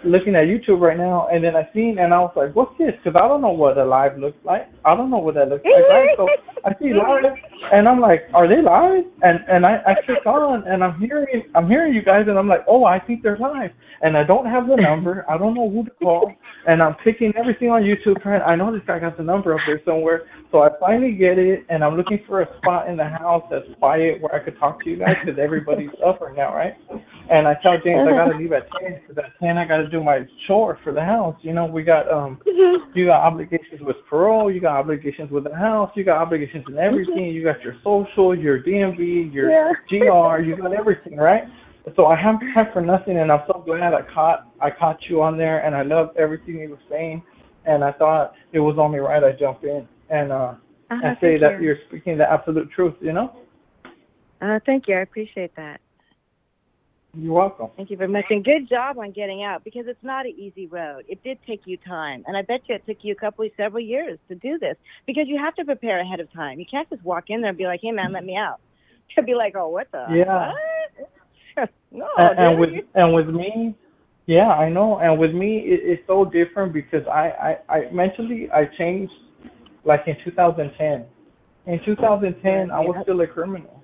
looking at YouTube right now, and then I seen, and I was like, what's this? Because I don't know what a live looks like. I don't know what that looks like, right? So I see live, and I'm like, are they live? And I click on, and I'm hearing you guys, and I'm like, oh, I think they're live. And I don't have the number. I don't know who to call. And I'm picking everything on YouTube, trying, I know this guy got the number up there somewhere. So I finally get it, and I'm looking for a spot in the house that's quiet where I could talk to you guys, because everybody's up right now, right? And I tell James I gotta leave at 10 because at 10 I gotta do my chore for the house. You know, we got you got obligations with parole, you got obligations with the house, you got obligations in everything. You got your social, your DMV, your GR, you got everything, right? So I have time for nothing, and I'm so glad I caught you on there, and I loved everything you were saying, and I thought it was only right I jump in and say that you're speaking the absolute truth. You know. Thank you. I appreciate that. You're welcome. Thank you very much. And good job on getting out, because it's not an easy road. It did take you time. And I bet you it took you several years to do this, because you have to prepare ahead of time. You can't just walk in there and be like, hey, man, let me out. You'll be like, oh, what the? Yeah. What? No. And with me, yeah, I know. And with me, it's so different because I mentally, I changed like in 2010. In 2010, I was still a criminal.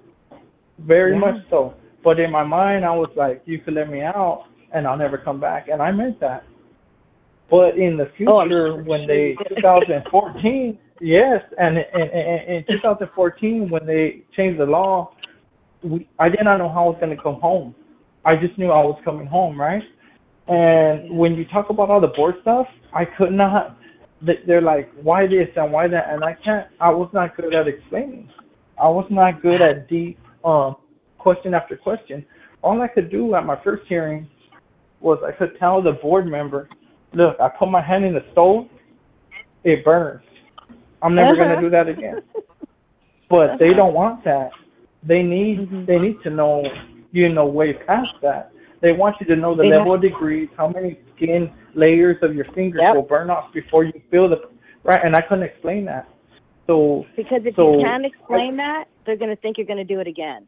Very much so. But in my mind, I was like, you could let me out and I'll never come back. And I meant that. But in the future, when 2014, yes, and in 2014, when they changed the law, I did not know how I was going to come home. I just knew I was coming home, right? And when you talk about all the board stuff, I could not, they're like, why this and why that? And I was not good at explaining. I was not good at deep, question after question. All I could do at my first hearing was I could tell the board member, look, I put my hand in the stove, it burns. I'm never going to do that again. But they don't want that. They need to know, way past that. They want you to know the level of degrees, how many skin layers of your fingers will burn off before you feel the right. And I couldn't explain that. So because if you can't explain that, they're going to think you're going to do it again.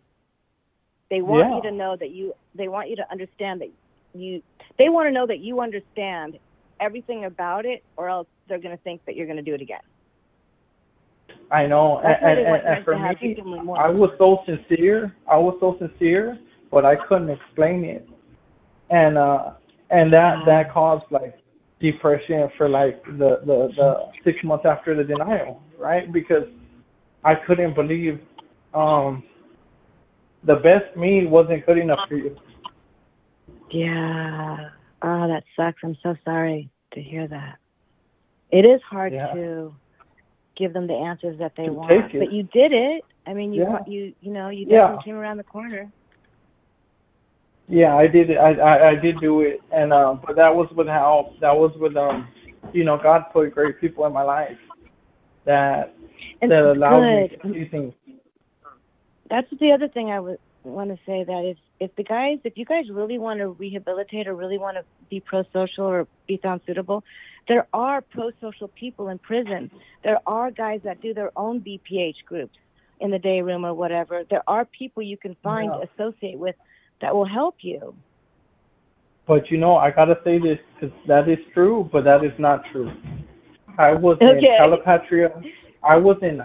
They want you to know that they want you to understand that they want to know that you understand everything about it, or else they're going to think that you're going to do it again. I know. And for me, I was so sincere, but I couldn't explain it. And that caused like depression for like the 6 months after the denial, right? Because I couldn't believe the best me wasn't good enough for you. Yeah. Oh, that sucks. I'm so sorry to hear that. It is hard to give them the answers that they want, but you did it. I mean, you definitely came around the corner. Yeah, I did it. I did do it, and but that was with help. That was with God put great people in my life that allowed me to see things. That's the other thing I would want to say, that if you guys really want to rehabilitate or really want to be pro-social or be found suitable, there are pro-social people in prison. There are guys that do their own BPH groups in the day room or whatever. There are people you can find, associate with, that will help you. But I gotta say this, because that is true, but that is not true. I was in Calipatria. I was in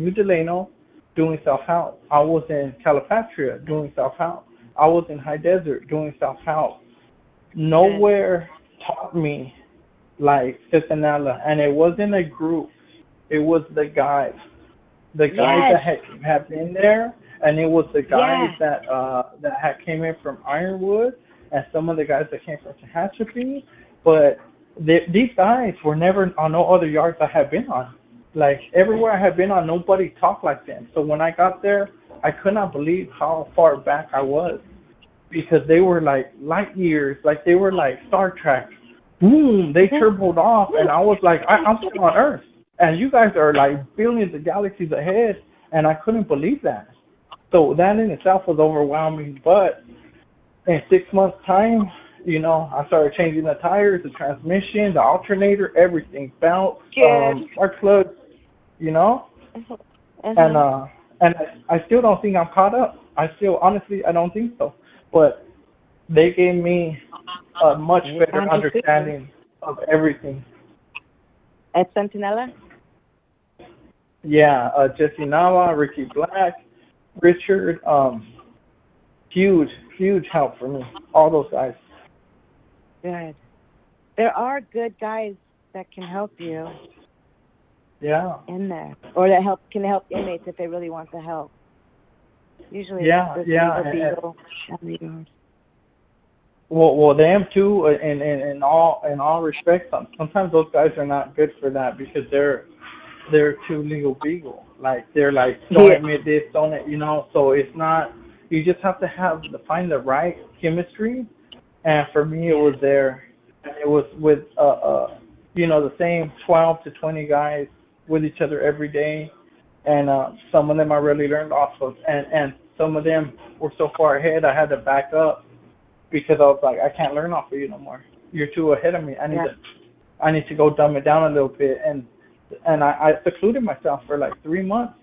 New Delano doing self-help. I was in Calipatria doing self-help. I was in High Desert doing self-help. Nowhere taught me like Cicinella, and it wasn't a group. It was the guys. The guys that had been there, and it was the guys that had came in from Ironwood, and some of the guys that came from Tehachapi. But these guys were never on no other yards I had been on. Like, everywhere I had been on, nobody talked like them. So when I got there, I could not believe how far back I was, because they were like light years, like they were like Star Trek. Boom, they turboed off, and I was like, I'm still on Earth, and you guys are like billions of galaxies ahead, and I couldn't believe that. So that in itself was overwhelming. But in 6 months' time, I started changing the tires, the transmission, the alternator, everything, belts, spark plugs, and I still don't think I'm caught up. Honestly, I don't think so. But they gave me a much better understanding of everything. At Sentinella? Yeah, Jesse Nava, Ricky Black, Richard, huge help for me. All those guys. Good. There are good guys that can help you. Yeah. In there, or that can help inmates if they really want the help. Usually Yeah, there's yeah. a beagle on the yard. Well, them too. In all respects, sometimes those guys are not good for that because they're too legal beagle. Like they're like, don't admit this, don't it, you know. So it's not. You just have to find the right chemistry. And for me, it was there. And it was with the same 12 to 20 guys with each other every day. And some of them I really learned off of, and some of them were so far ahead I had to back up because I was like, I can't learn off of you no more. You're too ahead of me. I need to go dumb it down a little bit. And I secluded myself for like 3 months.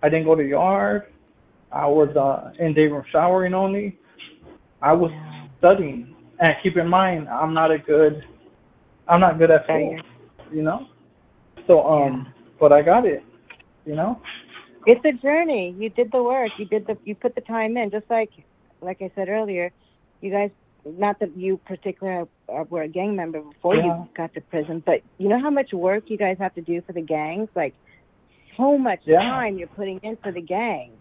I didn't go to yard. I was in day room showering only. I was studying. And keep in mind, I'm not good at school, you know. So but I got it, you know. It's a journey. You did the work. You put the time in. Just like I said earlier, you guys. Not that you particularly were a gang member before you got to prison, but you know how much work you guys have to do for the gangs? Like, so much time you're putting in for the gang.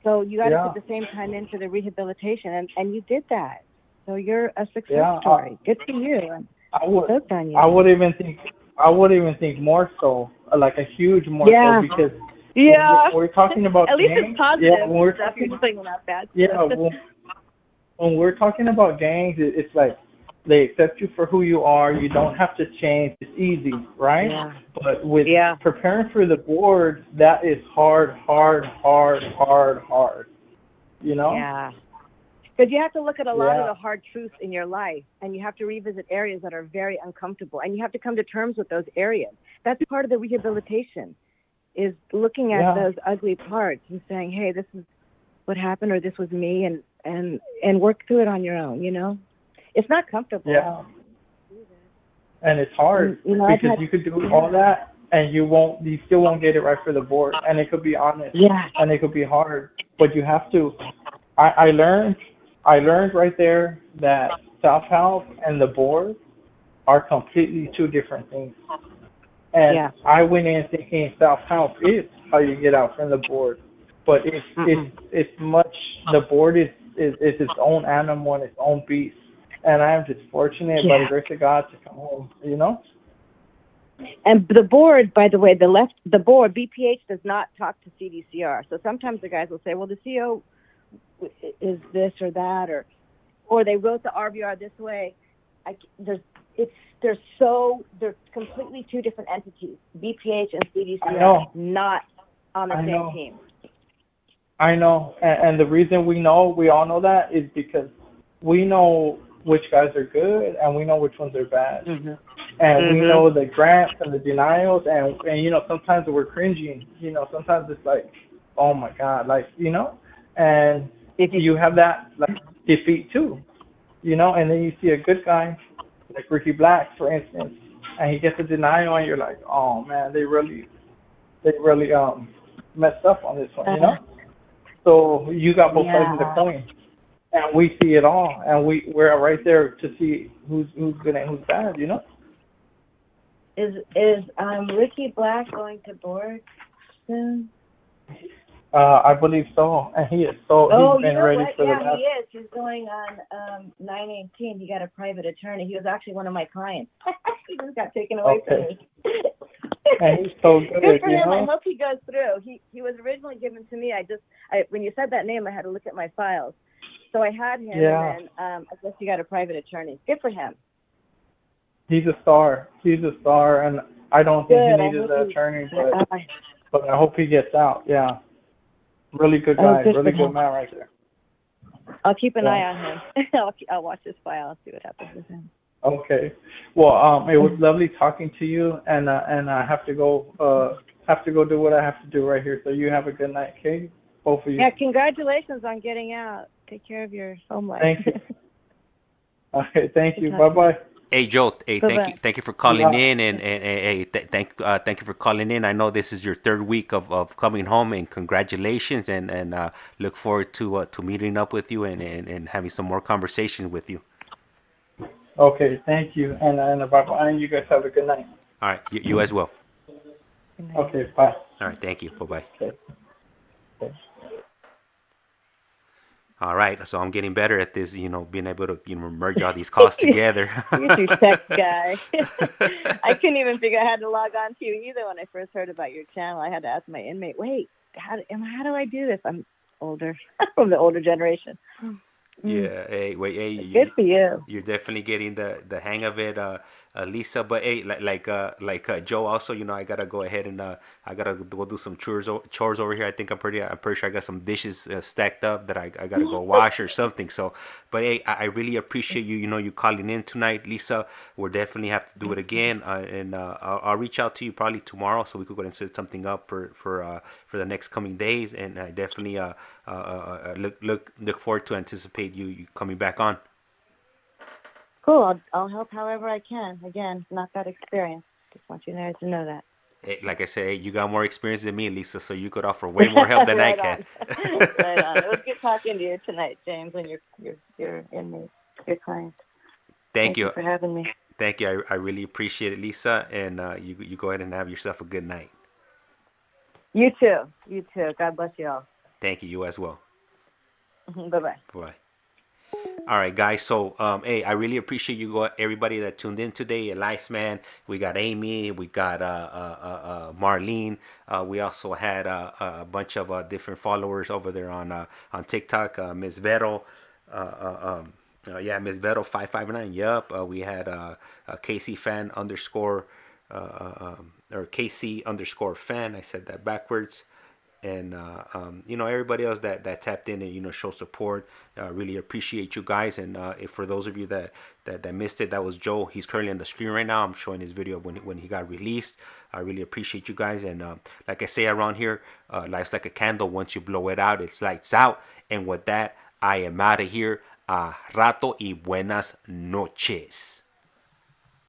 So you got to put the same time in for the rehabilitation, and you did that. So you're a success story. Good for you. I would even think more so, like a huge more so, because we're talking about at least gangs. it's positive. Yeah, when we're stuff. You're just not bad. When we're talking about gangs, it's like they accept you for who you are. You don't have to change. It's easy, right? Yeah. But with preparing for the board, that is hard. You know? Yeah. Because you have to look at a lot of the hard truths in your life, and you have to revisit areas that are very uncomfortable, and you have to come to terms with those areas. That's part of the rehabilitation, is looking at those ugly parts and saying, hey, this is what happened, or this was me, and work through it on your own, you know? It's not comfortable. Yeah. And it's hard because you could do all that and you still won't get it right for the board, and it could be honest. Yeah. And it could be hard, but you have to. I learned right there that self-help and the board are completely two different things. And I went in thinking self-help is how you get out from the board. But it's much. The board is its own animal and its own beast, and I am just fortunate by the grace of God to come home. You know. And the board, by the way, the board BPH does not talk to CDCR. So sometimes the guys will say, well, the CO is this or that, or they wrote the RVR this way. They're completely two different entities. BPH and CDCR, not on the same team. I know, and the reason we all know that is because we know which guys are good and we know which ones are bad. And we know the grants and the denials, and sometimes we're cringing. Sometimes it's like, oh my God, like, and you have that like defeat too, and then you see a good guy like Ricky Black, for instance, and he gets a denial, and you're like, oh man, they really messed up on this one, So you got both sides of the coin, and we see it all, and we're right there to see who's good and who's bad, Is Ricky Black going to board soon? I believe so, and he is he's been ready for the he is. He's going on 9/18. He got a private attorney. He was actually one of my clients. He just got taken away from me. And he's so good. Good for him. I hope he goes through. He was originally given to me. When you said that name, I had to look at my files. So I had him, and then I guess he got a private attorney. Good for him. He's a star. And I don't think he needed an attorney, but I hope he gets out. Yeah. Really good guy. Really good man right there. I'll keep an eye on him. I'll watch his file and see what happens with him. Okay. Well, it was lovely talking to you, and I have to go do what I have to do right here. So you have a good night, okay? Both of you. Yeah, congratulations on getting out. Take care of your home life. Thank you. Okay, thank you. Bye-bye. Hey Joe, hey, thank you for calling in, and thank you for calling in. I know this is your third week of coming home, and congratulations, and look forward to meeting up with you and having some more conversations with you. Okay, thank you, and bye-bye, and you guys have a good night. All right, you as well. Okay, bye. All right, thank you. Bye-bye. Okay. All right, so I'm getting better at this, being able to merge all these calls together. You're your tech guy. I couldn't even figure out how to log on to you either when I first heard about your channel. I had to ask my inmate, wait, how do I do this? I'm older, from the older generation. Yeah, hey, wait, hey, Good for you. you're definitely getting the hang of it, Lisa. But hey, like Joe, also, I gotta go ahead and I gotta go do some chores over here. I think I'm pretty sure I got some dishes stacked up that I gotta go wash or something. So, but hey, I really appreciate you, you calling in tonight, Lisa. We'll definitely have to do it again, and I'll reach out to you probably tomorrow so we could go and set something up for the next coming days. And I definitely look forward to anticipate you coming back on. Cool. I'll help however I can. Again, not that experienced. Just want you guys to know that. Hey, like I said, hey, you got more experience than me, Lisa, so you could offer way more help than I can. Right on. It was good talking to you tonight, James, and your inmate, your client. Thank you for having me. Thank you. I really appreciate it, Lisa, and you go ahead and have yourself a good night. You too. You too. God bless you all. Thank you. You as well. Bye-bye. Bye. All right, guys. So, hey, I really appreciate everybody that tuned in today. ICEMAN, we got Amy, we got Marlene. We also had a bunch of different followers over there on TikTok. Miss Vero, Miss Vero 559. Yup. We had KC fan underscore or KC underscore fan. I said that backwards. And everybody else that tapped in and show support, really appreciate you guys. And if for those of you that missed it, that was Joe. He's currently on the screen right now. I'm showing his video of when he got released. I really appreciate you guys. And like I say around here, life's like a candle. Once you blow it out, it's lights out. And with that, I am out of here. Rato y buenas noches.